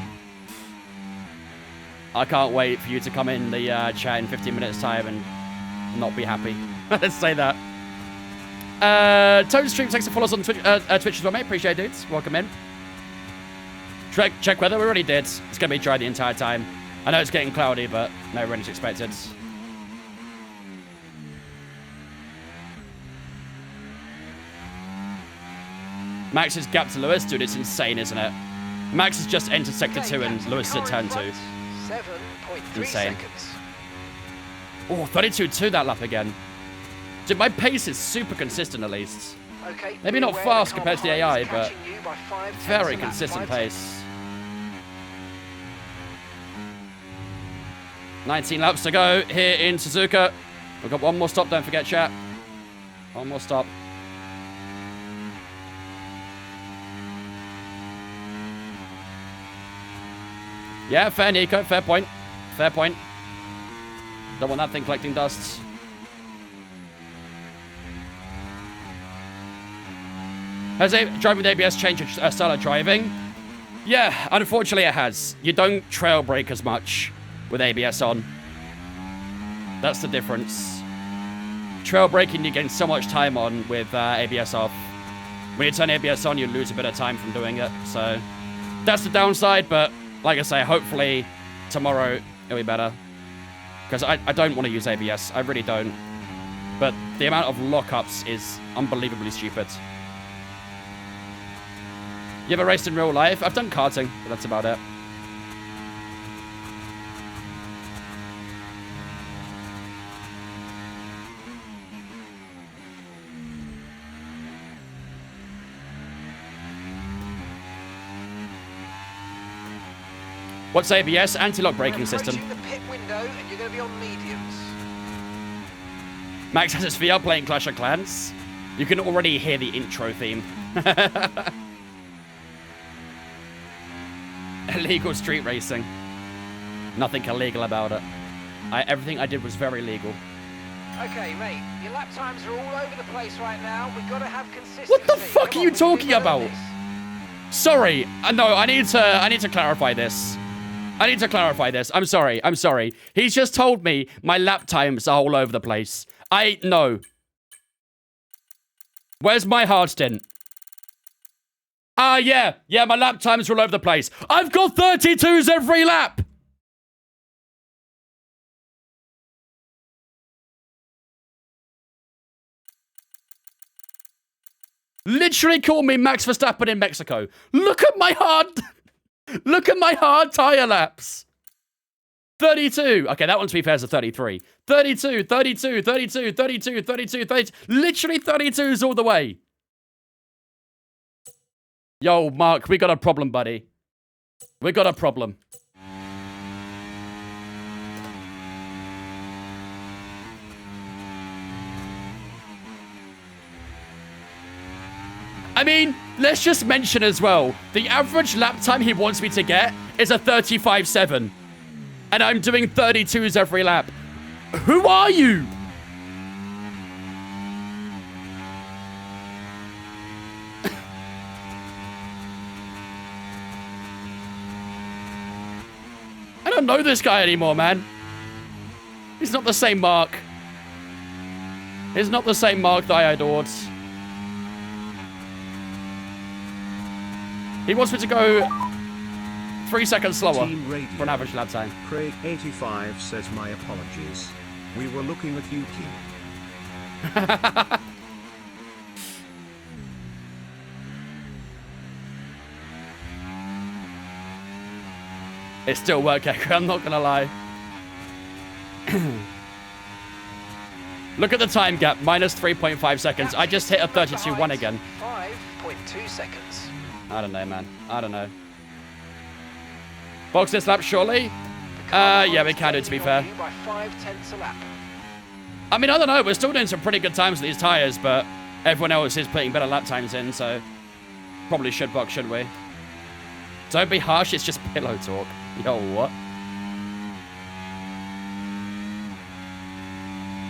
S1: I can't wait for you to come in the chat in 15 minutes time and not be happy. Let's say that. Toad Stream, thanks for follow us on Twitch as well, mate. Appreciate it, dudes. Welcome in. Check weather. We already did. It's going to be dry the entire time. I know it's getting cloudy, but no rain is expected. Max's gap to Lewis, dude, it's insane, isn't it? Max has just entered Sector 2 and Lewis is at Turn 2.
S3: 7.3
S1: Insane.
S3: seconds.
S1: Oh, 32.2 that lap again. Dude, my pace is super consistent at least.
S3: Okay,
S1: Maybe not
S3: beware
S1: fast
S3: the
S1: compared to the
S3: car
S1: AI,
S3: behind
S1: but
S3: is catching you by 5 tenths
S1: very
S3: a lap.
S1: consistent
S3: 5
S1: pace. 19 laps to go here in Suzuka. We've got one more stop, don't forget, chat. One more stop. Yeah, fair, Nico. Fair point. Fair point. Don't want that thing collecting dust. Has driving with ABS changed your style of driving? Yeah, unfortunately it has. You don't trail brake as much with ABS on. That's the difference. Trail braking, you gain so much time on with ABS off. When you turn ABS on, you lose a bit of time from doing it. So that's the downside, but like I say, hopefully tomorrow it'll be better. Because I don't want to use ABS. I really don't. But the amount of lockups is unbelievably stupid. You ever raced in real life? I've done karting, but that's about it. What's ABS? Anti-lock braking system.
S3: The pit window, and you're going to be on mediums.
S1: Max has his VR playing Clash of Clans. You can already hear the intro theme. Illegal street racing. Nothing illegal about it. Everything I did was very legal.
S3: Okay, mate. Your lap times are all over the place right now. We've got to have consistency.
S1: What the fuck
S3: Come
S1: are you
S3: on, we can do
S1: talking
S3: better
S1: about?
S3: than this.
S1: Sorry. No, I need to clarify this. I need to clarify this. I'm sorry. I'm sorry. He's just told me my lap times are all over the place. No. Where's my hard stint? Yeah. Yeah, my lap times are all over the place. I've got 32s every lap. Literally call me Max Verstappen in Mexico. Look at my hard tire laps. 32. Okay, that one to be fair is a 33. 32, 32, 32, 32, 32, 32. Literally 32s all the way. Yo, Mark, we got a problem, buddy. We got a problem. I mean, let's just mention as well, the average lap time he wants me to get is a 35.7. And I'm doing 32s every lap. Who are you? I don't know this guy anymore, man. He's not the same Mark. He's not the same Mark that I adored. He wants me to go 3 seconds slower for an average lap time.
S5: Craig85 says my apologies. We were looking at Yuki.
S1: It still worked, Ekra, I'm not gonna lie. Look at the time gap, minus 3.5 seconds. I just hit a 32.1 again.
S3: 5.2 seconds.
S1: I don't know, man. I don't know. Box this lap, surely? Yeah, we can do it, to be fair.
S3: By 0.5 a lap.
S1: I mean, I don't know. We're still doing some pretty good times with these tires, but everyone else is putting better lap times in, so probably should box, shouldn't we? Don't be harsh. It's just pillow talk. Yo, what?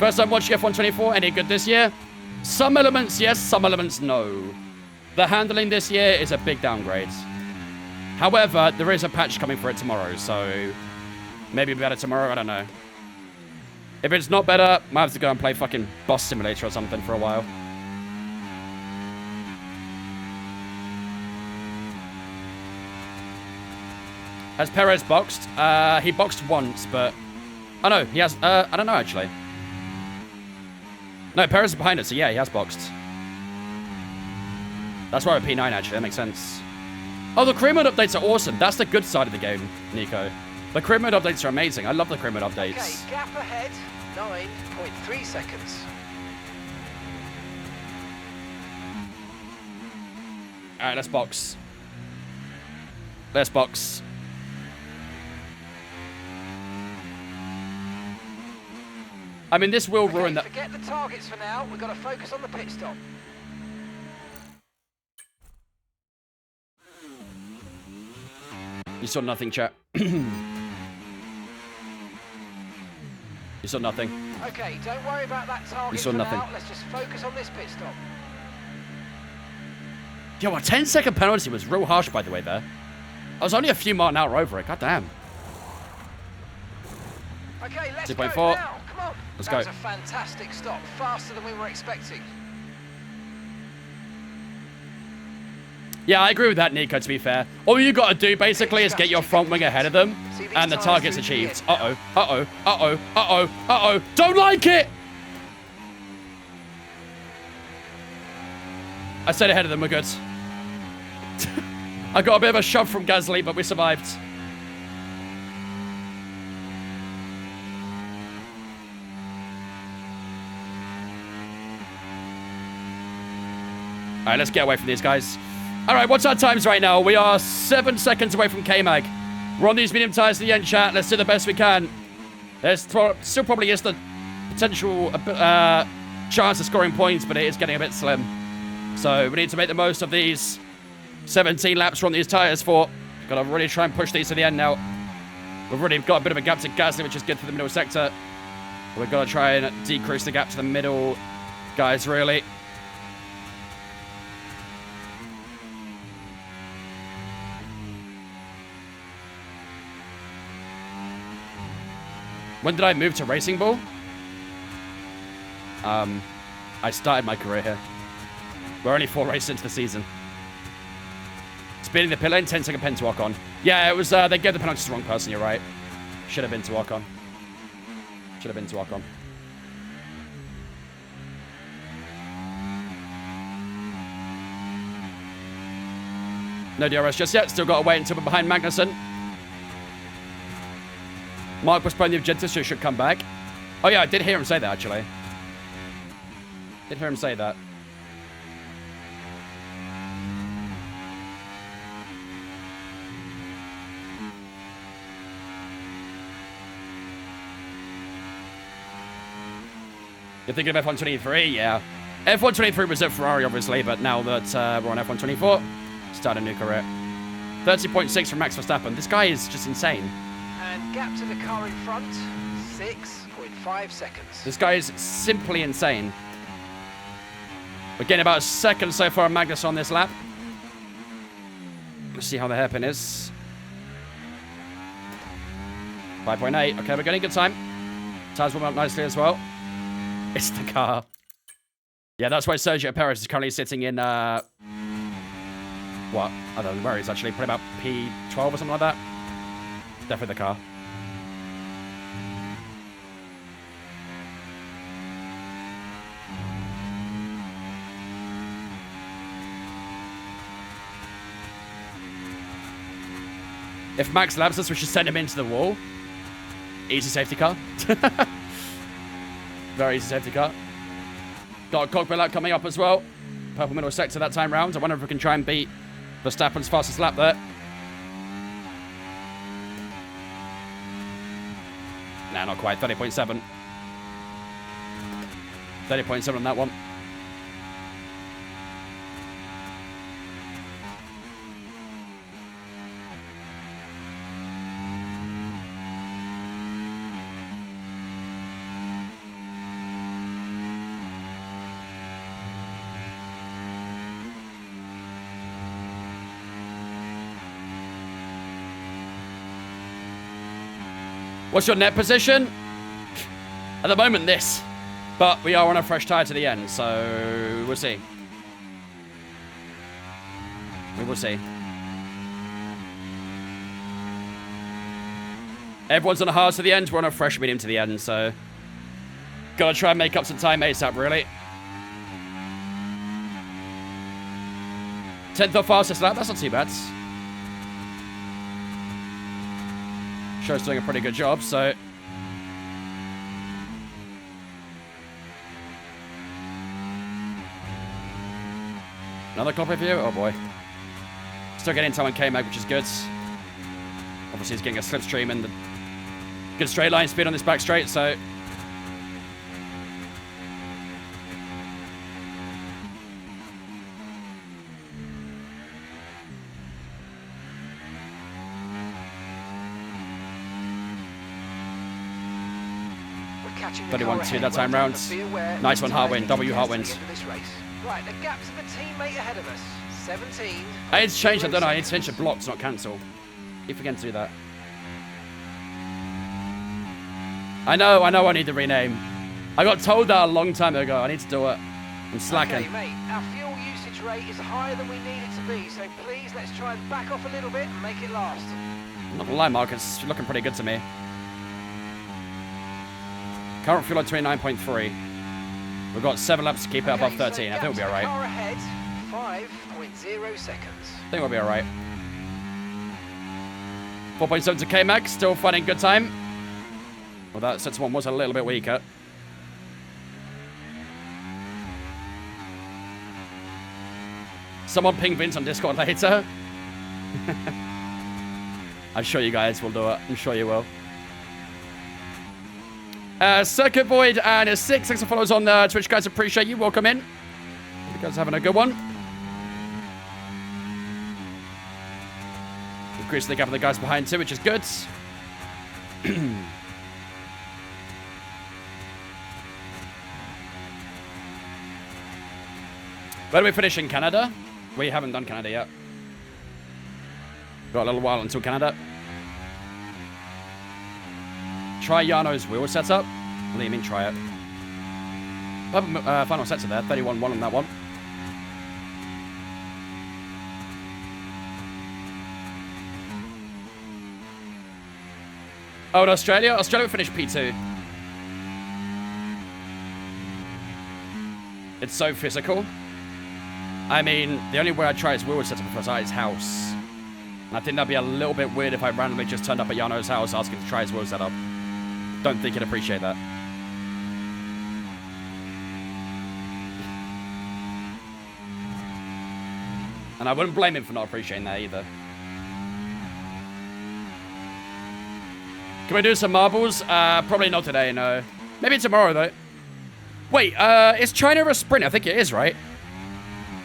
S1: First time watching F124. Any good this year? Some elements, yes. Some elements, no. The handling this year is a big downgrade. However, there is a patch coming for it tomorrow, so maybe better tomorrow, I don't know. If it's not better, might have to go and play fucking Boss Simulator or something for a while. Has Perez boxed? He boxed once, but... Oh no, he has... I don't know, actually. No, Perez is behind us, so yeah, he has boxed. That's why we're P9, actually. That makes sense. Oh, the career mode updates are awesome. That's the good side of the game, Nico. The career mode updates are amazing. I love the career mode updates.
S3: Okay, gap ahead, 9.3 seconds.
S1: Alright, let's box. Let's box. I mean, this will ruin that.
S3: Forget the targets for now. We've got to focus on the pit stop.
S1: You saw nothing, chat. You saw nothing.
S3: Okay, don't worry about that target
S1: You saw
S3: for
S1: nothing.
S3: now. Let's just focus on this pit stop.
S1: Yo, a 10-second penalty was real harsh, by the way, there. I was only a few mile an hour over it. God damn.
S3: Okay, let's
S1: 2.4.
S3: go now. Come on.
S1: Let's
S3: that
S1: go.
S3: was a fantastic stop. Faster than we were expecting.
S1: Yeah, I agree with that, Nico, to be fair. All you got to do, basically, is get your front wing ahead of them, and the target's achieved. Uh-oh, uh-oh, uh-oh, uh-oh, uh-oh. Don't like it! I stayed ahead of them, we're good. I got a bit of a shove from Gasly, but we survived. All right, let's get away from these guys. All right, what's our times right now? We are 7 seconds away from K-Mag. We're on these medium tires to the end, chat. Let's do the best we can. There's still probably is the potential chance of scoring points, but it is getting a bit slim. So we need to make the most of these 17 laps we're on these tires for. Got to really try and push these to the end now. We've already got a bit of a gap to Gasly, which is good for the middle sector. We've got to try and decrease the gap to the middle guys, really. When did I move to Racing Bull? I started my career here. We're only 4 races into the season. Speeding the pit lane, 10-second pen to Ocon. Yeah, it was, they gave the penalty to the wrong person, you're right. Should have been to Ocon. Should have been to Ocon. No DRS just yet, still got to wait until we're behind Magnussen. Mark postponed the objective, so he should come back. Oh yeah, I did hear him say that, actually. Did hear him say that. You're thinking of F123? Yeah. F123 was at Ferrari, obviously, but now that we're on F124, start a new career. 30.6 from Max Verstappen. This guy is just insane.
S3: And gap to the car in front, 6.5 seconds.
S1: This guy is simply insane. We're getting about a second so far, Magnus, on this lap. Let's see how the hairpin is. 5.8. Okay, we're getting good time. Tires warm up nicely as well. It's the car. Yeah, that's why Sergio Perez is currently sitting in, what? I don't know where he's actually. Probably about P12 or something like that. Definitely the car. If Max laps us, we should send him into the wall. Easy safety car. Very easy safety car. Got a cockpit lap coming up as well. Purple middle sector that time round. I wonder if we can try and beat Verstappen's fastest lap there. Nah, not quite. 30.7. 30.7 on that one. What's your net position? At the moment, this. But we are on a fresh tyre to the end, so we'll see. We will see. Everyone's on a hard to the end. We're on a fresh medium to the end, so... Gotta try and make up some time ASAP, really. 10th or fastest lap. That's not too bad. Show's doing a pretty good job, so... Another copy of you? Oh boy. Still getting time on K-Mag, which is good. Obviously he's getting a slipstream and the good straight line speed on this back straight, so...
S3: Catching
S1: 31-2 that time round. Nice one, Hartwind. W Hartwind.
S3: Right, the gap to the teammate ahead of us. 17.
S1: I need to change, I don't know, I need to change the blocks, not cancel. Keep forgetting to do that. I know I need to rename. I got told that a long time ago. I need to do it. I'm slacking.
S3: Okay, mate, our fuel usage rate is higher than we need it to be, so please let's try and back off a little bit and make it last.
S1: I'm not gonna lie, Marcus, you're looking pretty good to me. Current fuel at 29.3. We've got 7 laps to keep it above 13. I think we'll be alright.
S3: Car ahead, 5.0 seconds.
S1: I think we'll be alright. 4.7 to K-Max, still finding good time. Well, that set one was a little bit weaker. Someone ping Vince on Discord later. I'm sure you guys will do it. I'm sure you will. Circuit Void and a 6. Thanks for follows on Twitch, guys. Appreciate you. Welcome in. Hope you guys are having a good one. Increase the gap of the guys behind too, which is good. Where do we finish in Canada? We haven't done Canada yet. Got a little while until Canada. Try Yano's wheel setup. What do you mean try it? Final sets are there. 31-1 on that one. Oh, in Australia? Australia finished P2. It's so physical. I mean, the only way I'd try his wheel setup if I was at his house. And I think that'd be a little bit weird if I randomly just turned up at Yano's house asking to try his wheel setup. Don't think he'd appreciate that. And I wouldn't blame him for not appreciating that either. Can we do some marbles? Probably not today, no. Maybe tomorrow, though. Wait, is China a sprint? I think it is, right?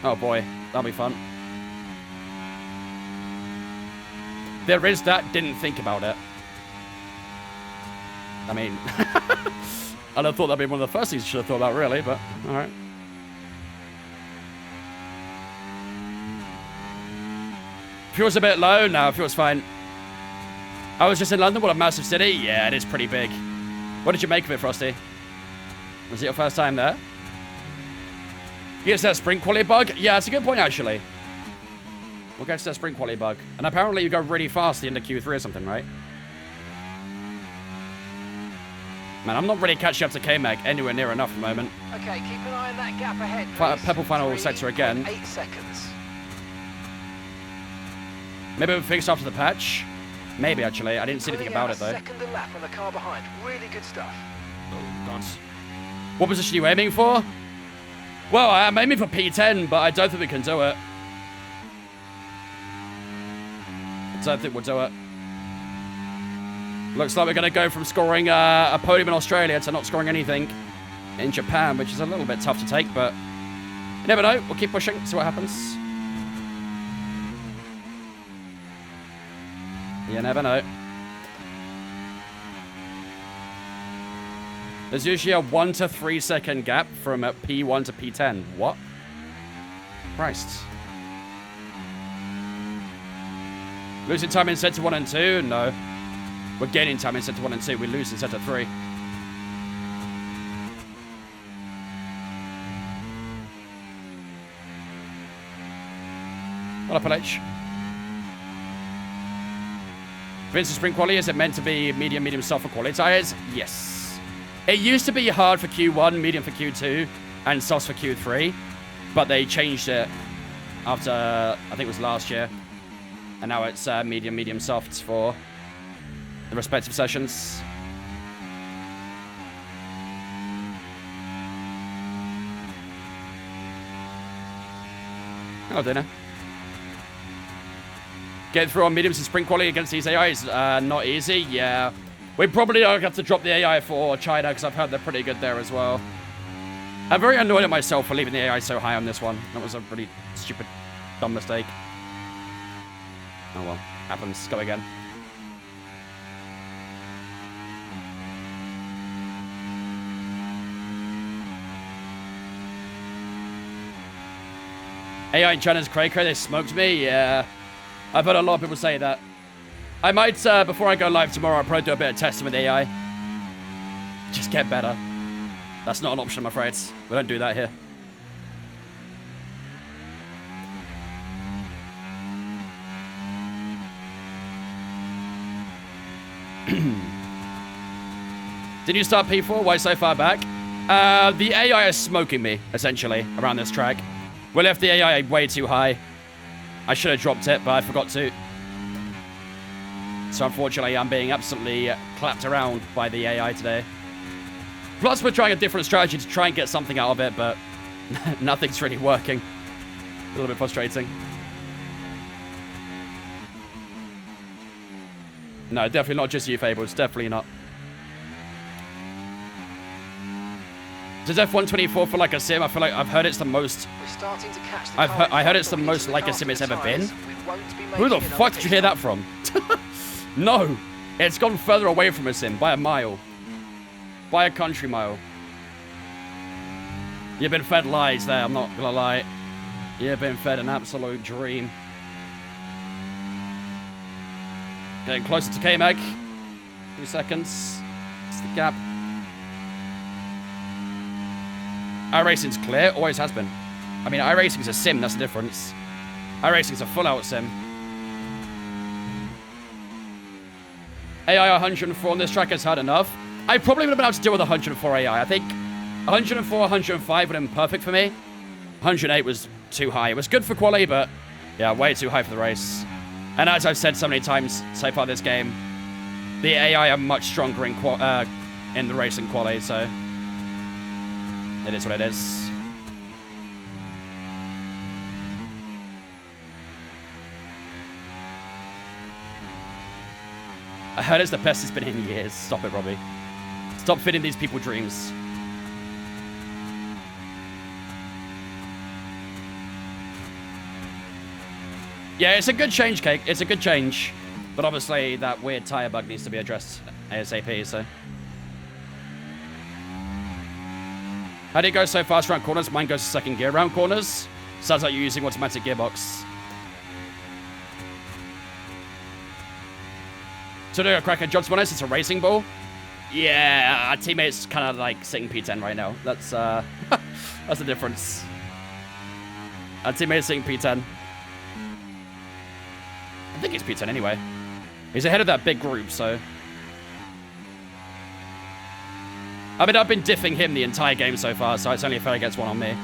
S1: Oh boy, that'll be fun. There is that. Didn't think about it. I mean, I'd have thought that'd be one of the first things you should have thought about, really, but alright. Fuel's a bit low. No, fuel's fine. I was just in London. What a massive city. Yeah, it is pretty big. What did you make of it, Frosty? Was it your first time there? Yes, that sprint quality bug? Yeah, that's a good point, actually. We'll get to that sprint quality bug. And apparently you go really fast at the end of Q3 or something, right? Man, I'm not really catching up to K-Mag anywhere near enough at the moment.
S3: Okay, keep an eye on that gap ahead.
S1: Purple final sector again.
S3: 8 seconds.
S1: Maybe we'll fix after the patch. Maybe, actually. I didn't see anything about it, though.
S3: Second a lap on the car behind. Really good stuff.
S1: Oh, God. What position are you aiming for? Well, I'm aiming for P10, but I don't think we can do it. I don't think we'll do it. Looks like we're going to go from scoring a podium in Australia to not scoring anything in Japan, which is a little bit tough to take, but you never know. We'll keep pushing, see what happens. You never know. There's usually a 1 to 3 second gap from P1 to P10. What? Christ. Losing time in sector 1 and 2? No. We're gaining time in sector 1 and 2. We lose in sector 3. What up, LH? Vince's sprint quality, is it meant to be medium, soft for quality tires? Yes. It used to be hard for Q1, medium for Q2, and soft for Q3. But they changed it after, I think it was last year. And now it's medium, softs for the respective sessions. Hello, Dana. Get through on mediums and sprint quality against these AIs, not easy. Yeah, we probably are going to have to drop the AI for China because I've heard they're pretty good there as well. I'm very annoyed at myself for leaving the AI so high on this one. That was a really stupid, dumb mistake. Oh well, happens. Go again. AI in China's cray, they smoked me. Yeah. I've heard a lot of people say that. I might, before I go live tomorrow, I'll probably do a bit of testing with AI. Just get better. That's not an option, I'm afraid. We don't do that here. Did you start P4? Why so far back? The AI is smoking me, essentially, around this track. We left the AI way too high. I should have dropped it, but I forgot to. So unfortunately, I'm being absolutely clapped around by the AI today. Plus, we're trying a different strategy to try and get something out of it, but nothing's really working. A little bit frustrating. No, definitely not just you, Fables. Definitely not. Does F124 feel like a sim? I feel like I've heard it's the most.
S3: We're starting to catch the
S1: I heard it's the most like a sim it's ever been. Who the fuck did you hear that from? No, it's gone further away from a sim by a mile, by a country mile. You've been fed lies there. I'm not gonna lie. You've been fed an absolute dream. Getting closer to K-Mag. 2 seconds. It's the gap. iRacing's clear, always has been. I mean, iRacing's a sim, that's the difference. iRacing's a full-out sim. AI 104 on this track has had enough. I probably would have been able to deal with 104 AI. I think 104, 105 would have been perfect for me. 108 was too high. It was good for quali, but yeah, way too high for the race. And as I've said so many times so far this game, the AI are much stronger in the racing quali, so it is what it is. I heard it's the best it's been in years. Stop it, Robbie. Stop fitting these people dreams. Yeah, it's a good change, Cake. It's a good change. But obviously, that weird tyre bug needs to be addressed ASAP, so. How do you go so fast around corners? Mine goes to second gear around corners. Sounds like you're using automatic gearbox. So do a cracker Johnson on us. It's a racing ball. Yeah, our teammate's kind of like sitting P10 right now. That's that's the difference. Our teammate's sitting P10. I think it's P10 anyway. He's ahead of that big group, so. I mean, I've been diffing him the entire game so far, so it's only fair he gets one on me.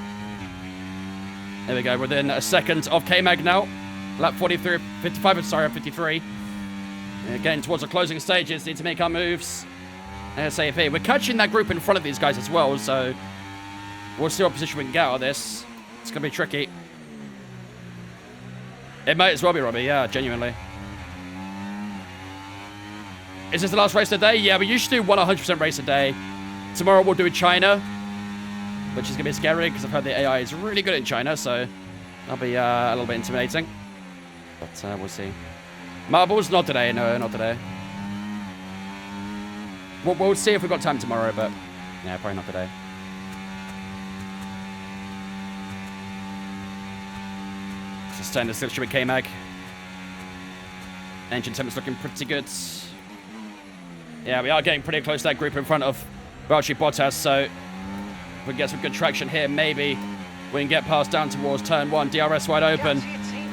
S1: There we go. Within a second of K-Mag now. Lap 43, 55, sorry, 53. Getting towards the closing stages. Need to make our moves ASAP. We're catching that group in front of these guys as well, so we'll see what position we can get out of this. It's going to be tricky. It might as well be, Robbie. Yeah, genuinely. Is this the last race of the day? Yeah, we usually do 100% race a day. Tomorrow we'll do China, which is going to be scary because I've heard the AI is really good in China, so that'll be a little bit intimidating. But we'll see. Marbles? Not today. No, not today. We'll see if we've got time tomorrow, but yeah, probably not today. Just staying the slipstream with K-Mag. Engine temperature looking pretty good. Yeah, we are getting pretty close to that group in front of Valtteri Bottas, so if we can get some good traction here, maybe we can get past down towards turn 1. DRS wide open.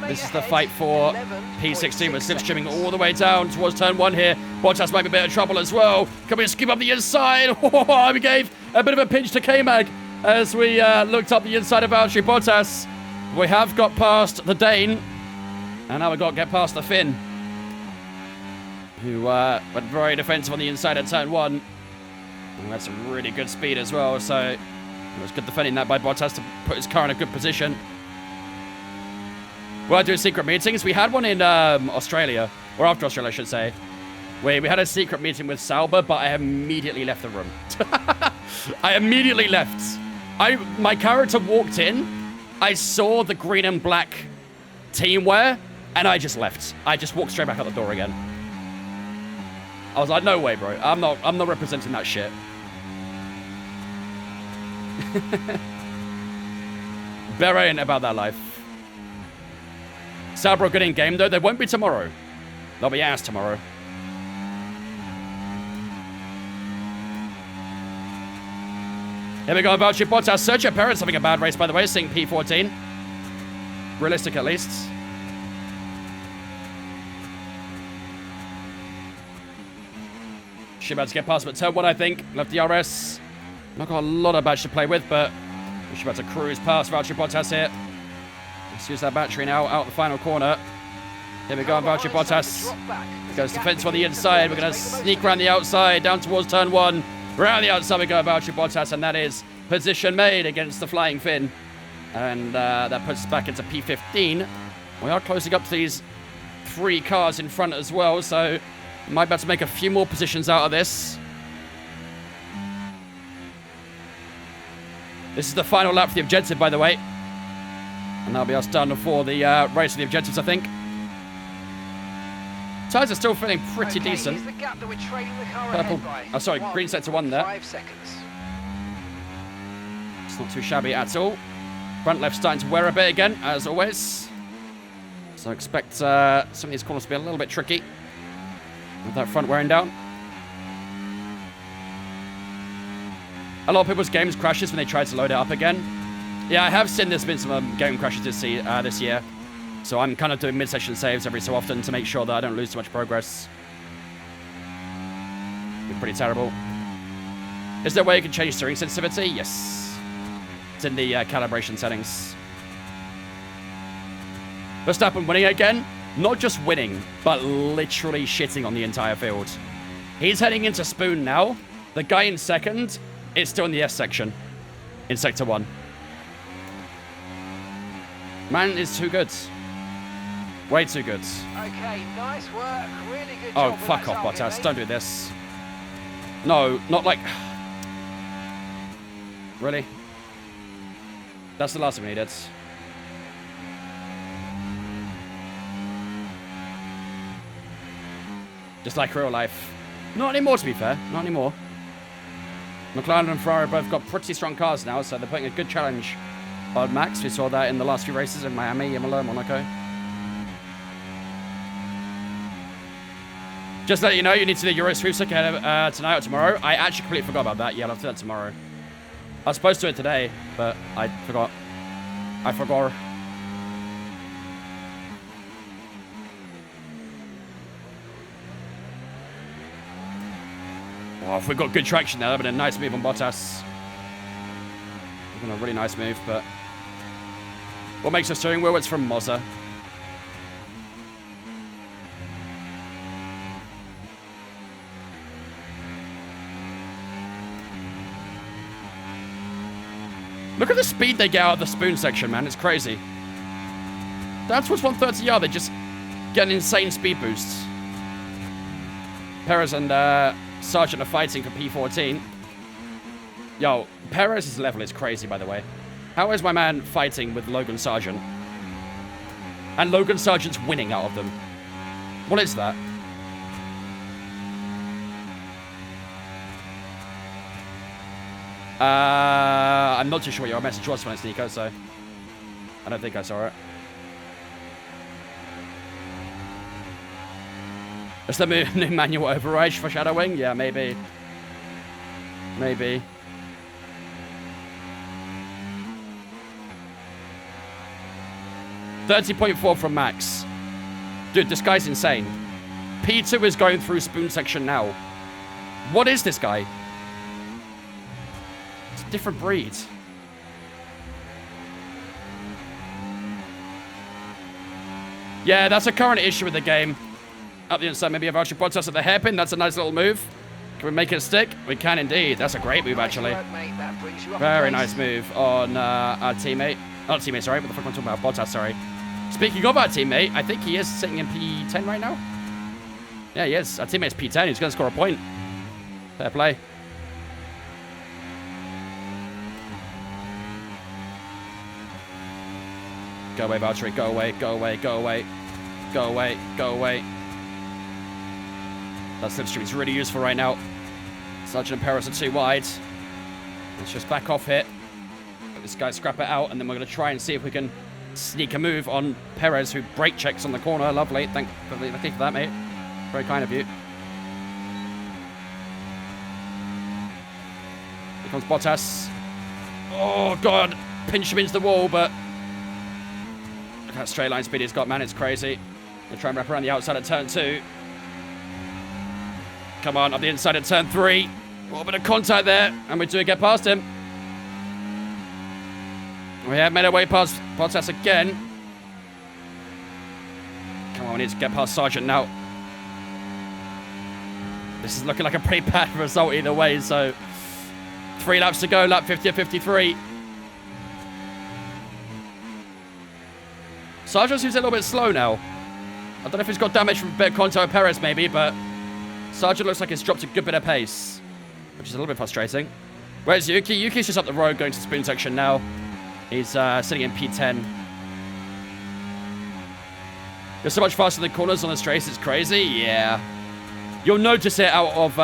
S1: This is the fight for P16 with slipstreaming all the way down towards turn 1 here. Bottas might be a bit of trouble as well. Can we scoop up the inside? Oh, we gave a bit of a pinch to K-Mag as we looked up the inside of Valtteri Bottas. We have got past the Dane, and now we've got to get past the Finn, who went very defensive on the inside of turn 1. And had some really good speed as well, so it was good defending that by Bottas to put his car in a good position. We're doing secret meetings. We had one in Australia, or after Australia, I should say. We had a secret meeting with Sauber, but I immediately left the room. I immediately left. My character walked in, I saw the green and black team wear, and I just left. I just walked straight back out the door again. I was like, no way, bro. I'm not representing that shit. Bear ain't about that life. Sauber good in game though. They won't be tomorrow. They'll be ass tomorrow. Here we go, Valtteri Bottas. Sergio Perez having a bad race, by the way, seeing P14. Realistic, at least. Should be able to get past him at turn 1, I think. Left DRS. Not got a lot of badge to play with, but we should be able to cruise past Valtteri Bottas here. Let's use that battery now out the final corner. Here we go, Valtteri Bottas. Goes defensive on the inside. We're going to sneak around the outside, down towards turn 1. Around the outside we go, Valtteri Bottas, and that is position made against the Flying Finn. And that puts us back into P15. We are closing up to these 3 cars in front as well, so we might be able to make a few more positions out of this. This is the final lap for the objective, by the way. And that'll be us done for the race of the objectives, I think. Tyres are still feeling pretty decent. Purple. Oh, sorry, green set to 1 there.
S3: 5 seconds.
S1: It's not too shabby at all. Front left starting to wear a bit again, as always. So I expect some of these corners to be a little bit tricky with that front wearing down. A lot of people's games crashes when they try to load it up again. Yeah, I have seen there's been some game crashes this year. So I'm kind of doing mid-session saves every so often to make sure that I don't lose too much progress. It'd be pretty terrible. Is there a way you can change steering sensitivity? Yes. It's in the calibration settings. Verstappen winning again. Not just winning, but literally shitting on the entire field. He's heading into Spoon now. The guy in second is still in the S section in Sector 1. Man is too good. Way too good.
S3: Okay, nice work. Really good
S1: Oh,
S3: job with
S1: fuck
S3: that
S1: off,
S3: target,
S1: Bottas.
S3: mate.
S1: Don't do this. No, not like... Really? That's the last thing we needed. Just like real life. Not anymore, to be fair. Not anymore. McLaren and Ferrari both got pretty strong cars now, so they're putting a good challenge on Max. We saw that in the last few races in Miami, Imola, Monaco. Just to let you know, you need to do Euro Sweep ahead of tonight or tomorrow. I actually completely forgot about that. Yeah, I'll have to do that tomorrow. I was supposed to do it today, but I forgot. I forgot. Oh, if we got good traction there, that would have been a nice move on Bottas. A really nice move, but what makes the steering wheel? It's from Moza. Look at the speed they get out of the spoon section, man. It's crazy. Down towards 130 they just get an insane speed boost. Perez and Sargent are fighting for P14. Yo, Perez's level is crazy, by the way. How is my man fighting with Logan Sargent? And Logan Sargent's winning out of them. What is that? I'm not too sure what your message was, Nico, so I don't think I saw it. Is the new manual override foreshadowing? Yeah, maybe. Maybe. .4 from Max. Dude, this guy's insane. P2 is going through spoon section now. What is this guy? It's a different breed. Yeah, that's a current issue with the game. Up the inside, maybe a Valtteri Bottas at the hairpin. That's a nice little move. Can we make it stick? We can indeed. That's a great move, actually. Very nice move on our teammate. Not teammate, sorry. What the fuck am I talking about? Bottas, sorry. Speaking of our teammate, I think he is sitting in P10 right now. Yeah, he is. Our teammate's P10. He's going to score a point. Fair play. Go away, Valtteri. Go away, go away, go away. Go away, go away. That slipstream is really useful right now. Sargent and Perez are too wide. Let's just back off here. Let this guy scrap it out, and then we're going to try and see if we can sneak a move on Perez, who brake checks on the corner. Lovely. Thank you for that, mate. Very kind of you. Here comes Bottas. Oh, God. Pinch him into the wall, but look at that straight line speed he's got, man. It's crazy. We'll try and wrap around the outside at turn 2. Come on, up the inside at turn 3. A little bit of contact there, and we do get past him. We have made our way past Bottas again. Come on, we need to get past Sargent now. This is looking like a pretty bad result either way, so 3 laps to go, lap 50 of 53. Sargent seems a little bit slow now. I don't know if he's got damage from a bit of contact with Perez maybe, but Sargent looks like he's dropped a good bit of pace, which is a little bit frustrating. Where's Yuki? Yuki's just up the road going to spoon section now. He's sitting in P10. You're so much faster than corners on this race, it's crazy. Yeah. You'll notice it out of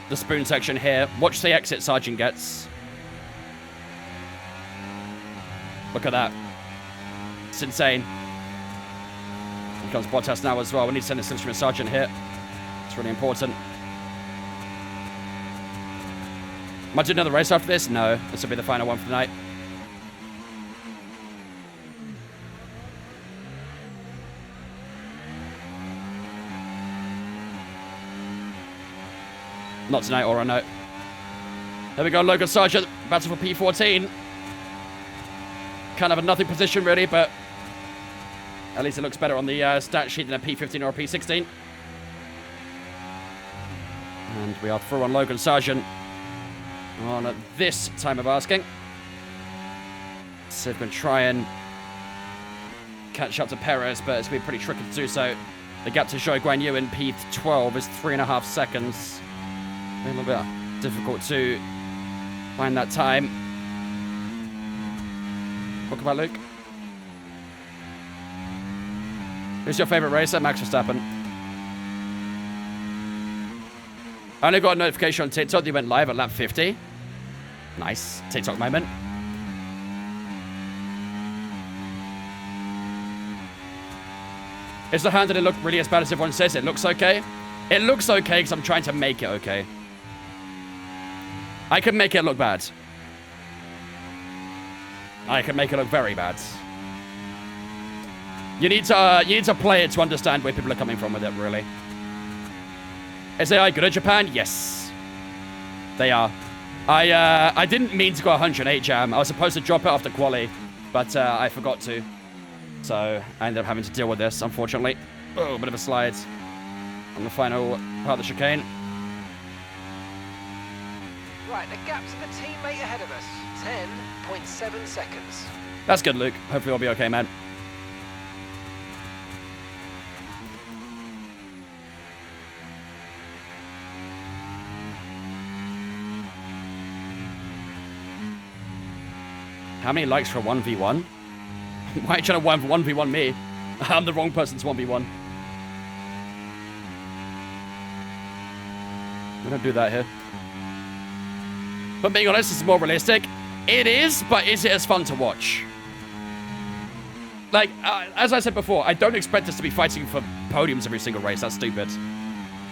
S1: the spoon section here. Watch the exit Sargent gets. Look at that. It's insane. Here comes Bottas now as well. We need to send this instrument Sargent here. It's really important. Might do another race after this? No. This will be the final one for the night. Not tonight, or I know. There we go, Logan Sargent, battle for P14. Kind of a nothing position, really, but at least it looks better on the stat sheet than a P15 or a P16. And we are through on Logan Sargent on this time of asking. So we're going to try and catch up to Perez, but it's going to be pretty tricky to do so. The gap to Zhou Guanyu in P12 is 3.5 seconds. A little bit difficult to find that time. What about Luke? Who's your favourite racer? Max Verstappen. I only got a notification on TikTok that you went live at lap 50. Nice. TikTok moment. Is the hand that it look really as bad as everyone says? It looks okay. It looks okay because I'm trying to make it okay. I can make it look bad. I can make it look very bad. You need to play it to understand where people are coming from with it, really. Is AI good at Japan? Yes. They are. I didn't mean to go 108 jam. I was supposed to drop it after quali, but I forgot to. So I ended up having to deal with this, unfortunately. Oh, a bit of a slide on the final part of the chicane.
S3: Right, the gap to the teammate ahead of us, 10.7 seconds.
S1: That's good, Luke. Hopefully we'll be okay, man. How many likes for a 1v1? Why are you trying to 1v1 me? I'm the wrong person to 1v1. We don't do that here. But being honest, this is more realistic. It is, but is it as fun to watch? Like, as I said before, I don't expect us to be fighting for podiums every single race. That's stupid.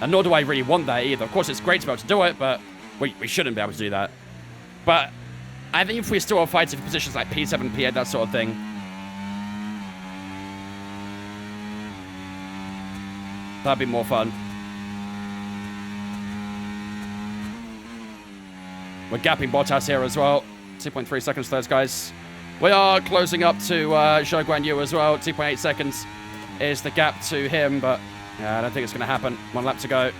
S1: And nor do I really want that either. Of course, it's great to be able to do it, but we shouldn't be able to do that. But I think if we still are fighting for positions like P7, P8, that sort of thing, that'd be more fun. We're gapping Bottas here as well. 2.3 seconds for those guys. We are closing up to Zhou Guan Yu as well. 2.8 seconds is the gap to him, but I don't think it's going to happen. 1 lap to go.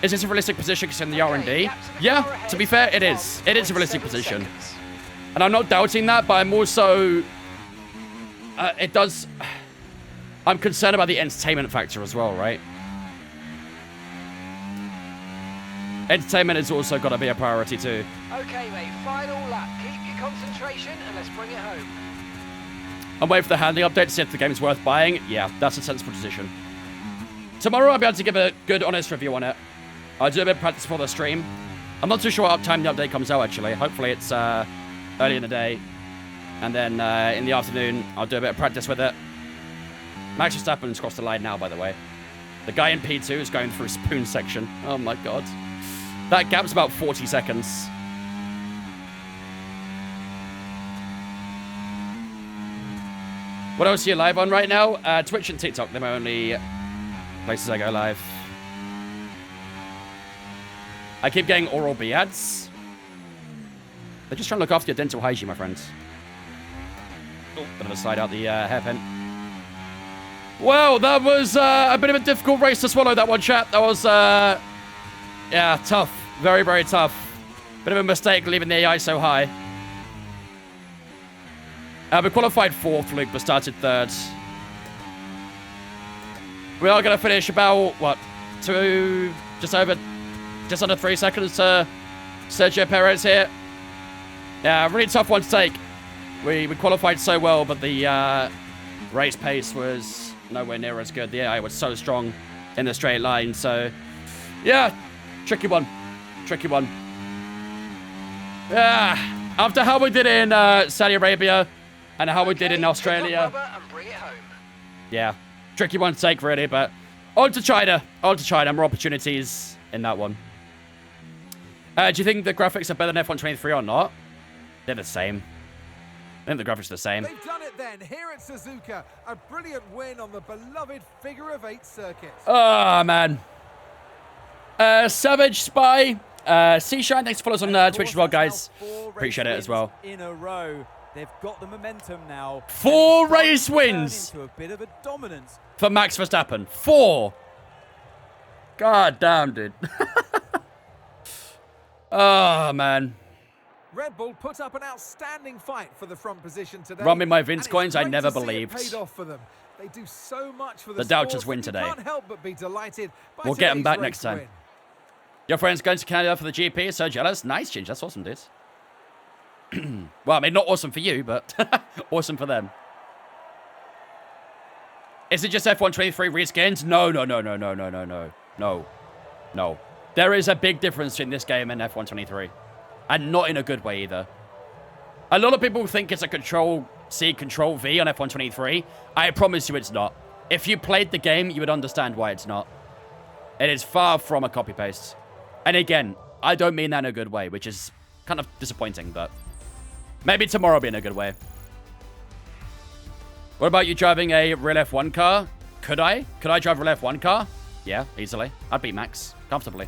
S1: Is this a realistic position because in the R&D? Yeah, to be fair, it is. It is a realistic position. And I'm not doubting that, but I'm also... I'm concerned about the entertainment factor as well, right? Entertainment has also got to be a priority too.
S3: Okay, mate, final lap. Keep your concentration and let's bring it home.
S1: I'm waiting for the handling update to see if the game's worth buying. Yeah, that's a sensible decision. Tomorrow I'll be able to give a good, honest review on it. I'll do a bit of practice for the stream. I'm not too sure what time the update comes out, actually. Hopefully it's early in the day. And then in the afternoon, I'll do a bit of practice with it. Max Verstappen's crossed the line now, by the way. The guy in P2 is going through spoon section. Oh, my God. That gap's about 40 seconds. What else are you live on right now? Twitch and TikTok. They're my only places I go live. I keep getting oral B ads. They're just trying to look after your dental hygiene, my friends. Oh, bit of a slide out the hairpin. Well, that was a bit of a difficult race to swallow, that one, chat. That was, yeah, tough. Very, very tough. Bit of a mistake leaving the AI so high. We qualified 4th, Luke, but started 3rd. We are going to finish about, what, just under 3 seconds to Sergio Perez here. Yeah, really tough one to take. We qualified so well, but the race pace was nowhere near as good. The AI was so strong in the straight line, so yeah, tricky one. Tricky one. Yeah, after how we did in Saudi Arabia and how we did in Australia. Yeah, tricky one to take, really, but on to China. On to China. More opportunities in that one. Do you think the graphics are better than F123 or not? They're the same. I think the graphics are the same.
S4: They've done it then, here at Suzuka. A brilliant win on the beloved figure-of-8 circuit.
S1: Oh, man. Savage, Spy, Seashine, thanks for following us on Twitch as well, guys. Appreciate it as well.
S7: In a row, they've got the momentum now.
S1: 4 race wins
S7: into a bit of a dominance
S1: for Max Verstappen. 4. God damn, dude. Oh, man.
S4: Red Bull put up an outstanding fight for the front position today.
S1: Run me my Vince coins, I never believed.
S4: Paid off for them. They do so much for
S1: the Doubters win today.
S4: Can't help but be delighted by
S1: we'll get them back next
S4: win.
S1: time. Your friend's going to Canada for the GP, so jealous. Nice, Ginge. That's awesome, dude. Well, I mean, not awesome for you, but awesome for them. Is it just F123 reskins? No. There is a big difference between this game and F1 23. And not in a good way either. A lot of people think it's a Control-C, Control-V on F1 23. I promise you it's not. If you played the game, you would understand why it's not. It is far from a copy-paste. And again, I don't mean that in a good way, which is kind of disappointing, but maybe tomorrow will be in a good way. What about you driving a real F1 car? Could I? Could I drive a real F1 car? Yeah, easily. I'd beat Max comfortably.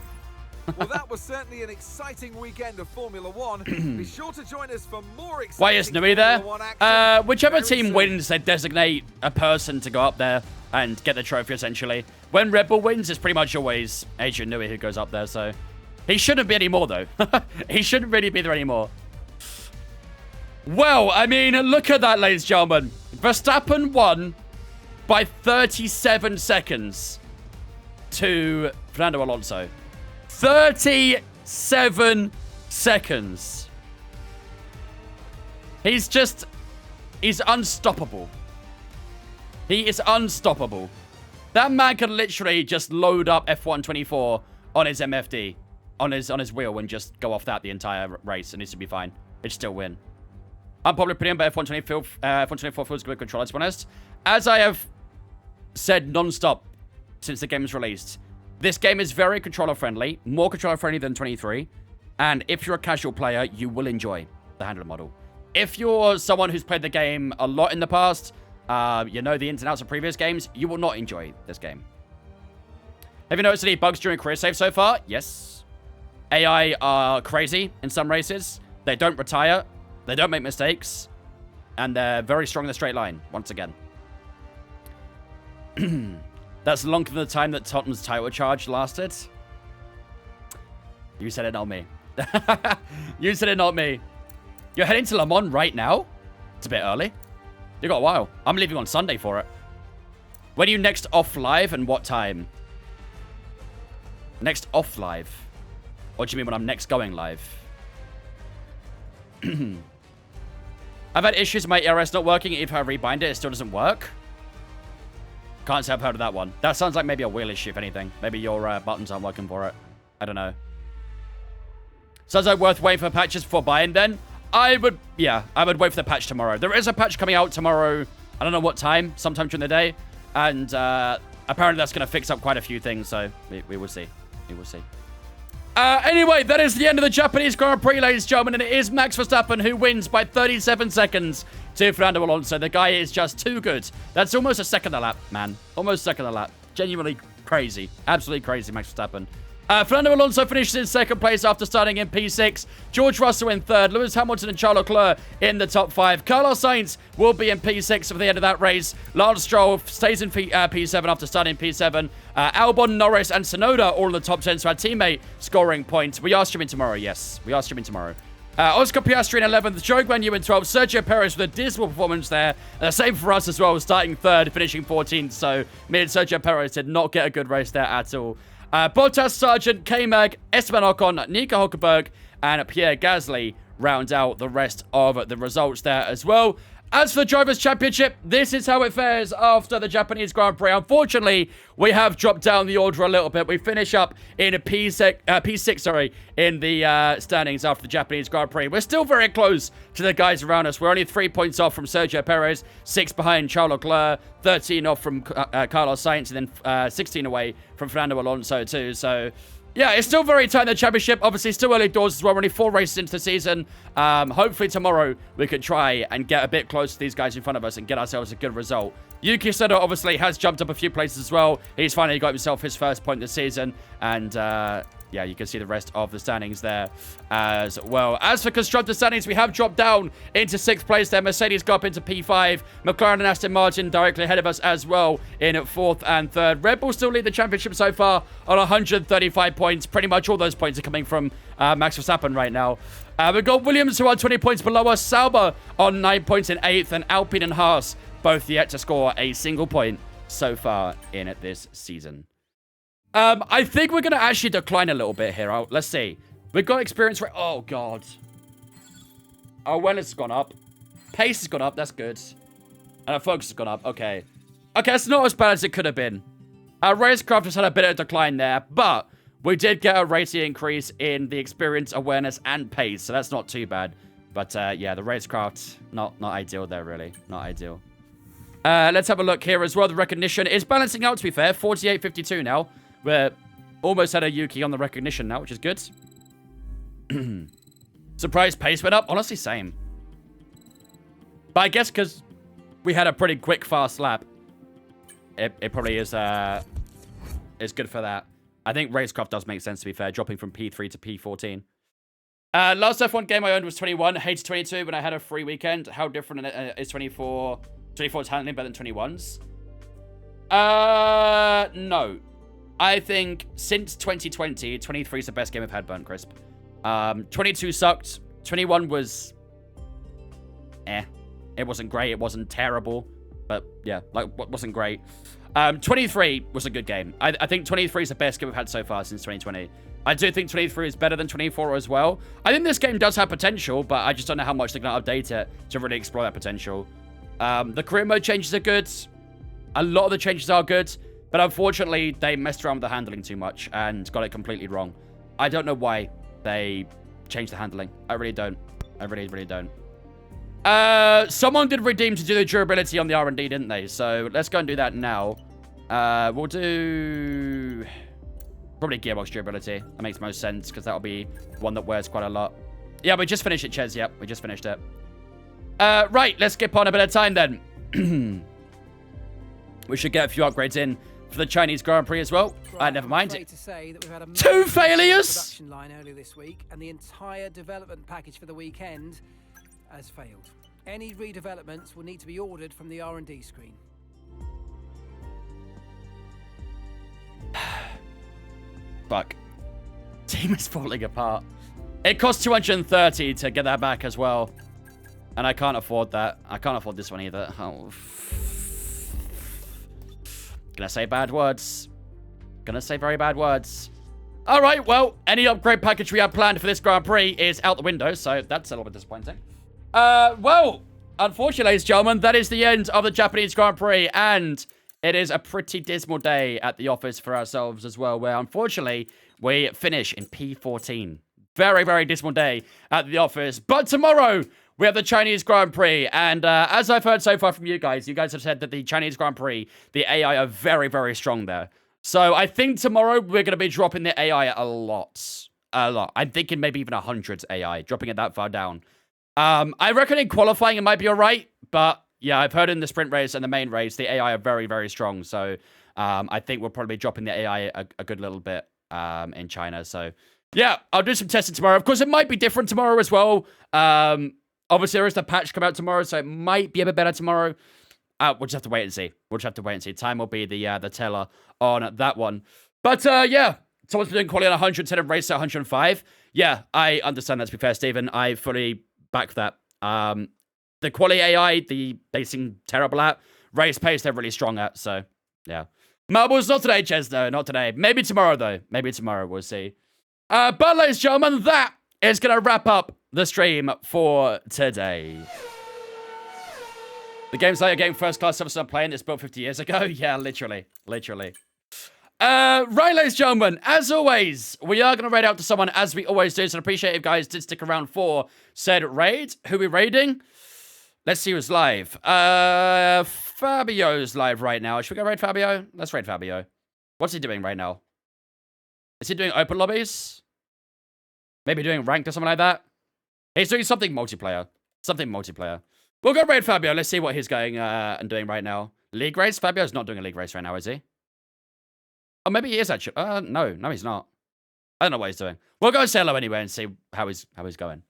S4: Well, that was certainly an exciting weekend of Formula One. Be sure to join us for more exciting
S1: Why is Nui there? Whichever
S4: very
S1: team
S4: soon.
S1: wins, they designate a person to go up there and get the trophy, essentially. When Red Bull wins, it's pretty much always Adrian Nui who goes up there, so... He shouldn't be anymore, though. He shouldn't really be there anymore. Well, I mean, look at that, ladies and gentlemen. Verstappen won by 37 seconds to Fernando Alonso. 37 seconds. He's unstoppable. He is unstoppable. That man can literally just load up F1 24 on his MFD, on his wheel, and just go off that the entire race, and it should be fine. It'd still win. I'm probably putting him, but F1 24 feels good controller, to be honest. As I have said non-stop since the game was released, this game is very controller-friendly, more controller-friendly than 23. And if you're a casual player, you will enjoy the handler model. If you're someone who's played the game a lot in the past, you know the ins and outs of previous games, you will not enjoy this game. Have you noticed any bugs during career save so far? Yes. AI are crazy in some races. They don't retire. They don't make mistakes. And they're very strong in the straight line, once again. That's longer than the time that Tottenham's title charge lasted. You said it, not me. You said it, not me. You're heading to Le Mans right now? It's a bit early. You got a while. I'm leaving on Sunday for it. When are you next off live and what time? Next off live? What do you mean when I'm next going live? I've had issues with my ERS not working. If I rebind it, it still doesn't work. Can't say I've heard of that one. That sounds like maybe a wheel issue, if anything. Maybe your buttons aren't working for it. I don't know. Sounds like worth waiting for patches before buying then. I would wait for the patch tomorrow. There is a patch coming out tomorrow. I don't know what time. Sometime during the day. And apparently that's going to fix up quite a few things. So we will see. We will see. Anyway, that is the end of the Japanese Grand Prix, ladies and gentlemen, and it is Max Verstappen who wins by 37 seconds to Fernando Alonso. The guy is just too good. That's almost a second a lap, man. Almost a second a lap. Genuinely crazy. Absolutely crazy, Max Verstappen. Fernando Alonso finishes in second place after starting in P6. George Russell in third. Lewis Hamilton and Charles Leclerc in the top 5. Carlos Sainz will be in P6 for the end of that race. Lance Stroll stays in P7 after starting P7. Albon, Norris, and Tsunoda all in the top 10. So our teammate scoring points. We are streaming tomorrow. Yes, we are streaming tomorrow. Oscar Piastri in 11th, Joe Guan Yu in 12th, Sergio Perez with a dismal performance there. Same for us as well, starting 3rd, finishing 14th. So me and Sergio Perez did not get a good race there at all. Bottas, Sargent, K-Mag, Esteban Ocon, Nico Hulkenberg, and Pierre Gasly round out the rest of the results there as well. As for the Drivers' Championship, this is how it fares after the Japanese Grand Prix. Unfortunately, we have dropped down the order a little bit. We finish up in a P6, in the standings after the Japanese Grand Prix. We're still very close to the guys around us. We're only 3 points off from Sergio Perez, 6 behind Charles Leclerc, 13 off from Carlos Sainz, and then 16 away from Fernando Alonso too. So yeah, it's still very tight in the championship. Obviously, still early doors as well. We're only 4 races into the season. Hopefully tomorrow we could try and get a bit close to these guys in front of us and get ourselves a good result. Yuki Tsunoda obviously has jumped up a few places as well. He's finally got himself his first point this season. And yeah, you can see the rest of the standings there as well. As for constructor standings, we have dropped down into 6th place there. Mercedes got up into P5. McLaren and Aston Martin directly ahead of us as well in 4th and 3rd. Red Bull still lead the championship so far on 135 points. Pretty much all those points are coming from Max Verstappen right now. We've got Williams who are 20 points below us. Sauber on 9 points in 8th. And Alpine and Haas both yet to score a single point so far in this season. I think we're going to actually decline a little bit here. Let's see. We've got experience rate. Oh, God. Our awareness has gone up. Pace has gone up. That's good. And our focus has gone up. Okay. Okay, it's not as bad as it could have been. Our racecraft has had a bit of decline there, but we did get a rating increase in the experience, awareness, and pace, so that's not too bad. But yeah, the racecraft, not ideal there, really. Not ideal. Let's have a look here as well. The recognition is balancing out, to be fair. 48-52 now. We're almost at a Yuki on the recognition now, which is good. Surprise pace went up. Honestly, same. But I guess because we had a pretty quick, fast lap, it probably is good for that. I think racecraft does make sense, to be fair, dropping from P3 to P14. Last F1 game I owned was 21. Hated 22 when I had a free weekend. How different is 24? 24's handling better than 21's? No. I think since 2020, 23 is the best game I've had, Burnt Crisp. 22 sucked. 21 was... It wasn't great. It wasn't terrible. But, yeah, like, wasn't great. 23 was a good game. I think 23 is the best game we've had so far since 2020. I do think 23 is better than 24 as well. I think this game does have potential, but I just don't know how much they're going to update it to really explore that potential. The career mode changes are good. A lot of the changes are good, but unfortunately, they messed around with the handling too much and got it completely wrong. I don't know why they changed the handling. I really don't. I really, really don't. Someone did redeem to do the durability on the R&D, didn't they? So let's go and do that now. We'll do... probably gearbox durability. That makes most sense, because that'll be one that wears quite a lot. Yeah, we just finished it, Ches. Yep, we just finished it. Right, let's skip on a bit of time then. We should get a few upgrades in for the Chinese Grand Prix as well. Never mind.
S3: To say that we've had a
S1: 2 failures?
S3: Production line earlier this week, and the entire development package for the weekend has failed. Any redevelopments will need to be ordered from the R&D screen.
S1: Fuck. Team is falling apart. It costs 230 to get that back as well. And I can't afford that. I can't afford this one either. Oh. Gonna say bad words. Gonna say very bad words. Alright, well, any upgrade package we have planned for this Grand Prix is out the window, so that's a little bit disappointing. Well, unfortunately, ladies and gentlemen, that is the end of the Japanese Grand Prix, and it is a pretty dismal day at the office for ourselves as well, where unfortunately, we finish in P14. Very, very dismal day at the office. But tomorrow, we have the Chinese Grand Prix, and as I've heard so far from you guys have said that the Chinese Grand Prix, the AI are very, very strong there. So I think tomorrow, we're going to be dropping the AI a lot. A lot. I'm thinking maybe even 100 AI, dropping it that far down. I reckon in qualifying it might be alright, but yeah, I've heard in the sprint race and the main race, the AI are very, very strong. So I think we'll probably be dropping the AI a good little bit in China. So yeah, I'll do some testing tomorrow. Of course, it might be different tomorrow as well. Obviously, there is the patch come out tomorrow, so it might be a bit better tomorrow. We'll just have to wait and see. We'll just have to wait and see. Time will be the teller on that one. But yeah, someone's been doing quality on 100 instead of race at 105. Yeah, I understand that, to be fair, Stephen. I fully back that. The quality AI, they seem terrible at. Race pace, they're really strong at. So, yeah. Marbles, not today, Ches, though. Not today. Maybe tomorrow, though. Maybe tomorrow. We'll see. But, ladies and gentlemen, that is going to wrap up the stream for today. The game's like a game first class service I'm playing. It's built 50 years ago. Yeah, literally. Literally. Right, ladies and gentlemen, as always, we are going to raid out to someone as we always do. So I appreciate if you guys did stick around for said raid. Who are we raiding? Let's see who's live. Fabio's live right now. Should we go raid Fabio? Let's raid Fabio. What's he doing right now? Is he doing open lobbies? Maybe doing ranked or something like that? He's doing something multiplayer. Something multiplayer. We'll go raid Fabio. Let's see what he's going and doing right now. League race? Fabio's not doing a league race right now, is he? Oh, maybe he is actually. No, he's not. I don't know what he's doing. We'll go say hello anyway and see how he's going.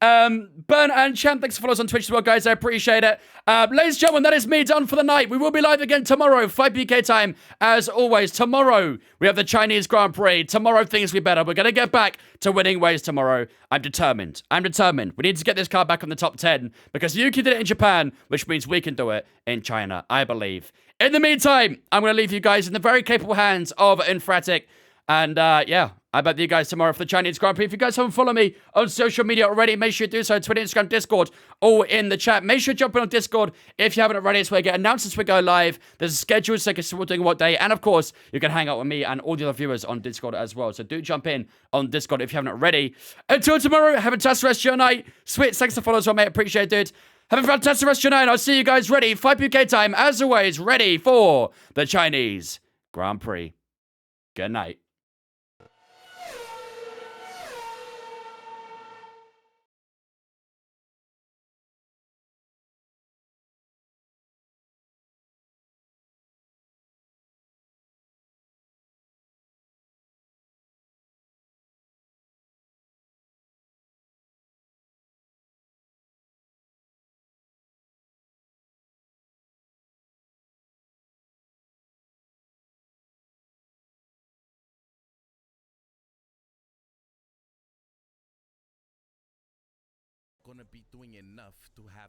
S1: Burn and Champ, thanks for following us on Twitch as well, guys. I appreciate it. Ladies and gentlemen, that is me done for the night. We will be live again tomorrow, 5 UK time. As always, tomorrow we have the Chinese Grand Prix. Tomorrow things will be better. We're going to get back to winning ways tomorrow. I'm determined. We need to get this car back on the top 10 because Yuki did it in Japan, which means we can do it in China, I believe. In the meantime, I'm going to leave you guys in the very capable hands of Infratic. And yeah, I bet you guys tomorrow for the Chinese Grand Prix. If you guys haven't followed me on social media already, make sure you do so. Twitter, Instagram, Discord, all in the chat. Make sure you jump in on Discord if you haven't already. It's where you get announced as we go live. There's a schedule so you can see what we're doing what day. And of course, you can hang out with me and all the other viewers on Discord as well. So do jump in on Discord if you haven't already. Until tomorrow, have a fantastic rest of your night. Sweet, thanks for following as well, mate. Appreciate it, dude. Have a fantastic rest of your night. I'll see you guys ready. 5 UK time, as always, ready for the Chinese Grand Prix. Good night.
S8: Gonna be doing enough to have the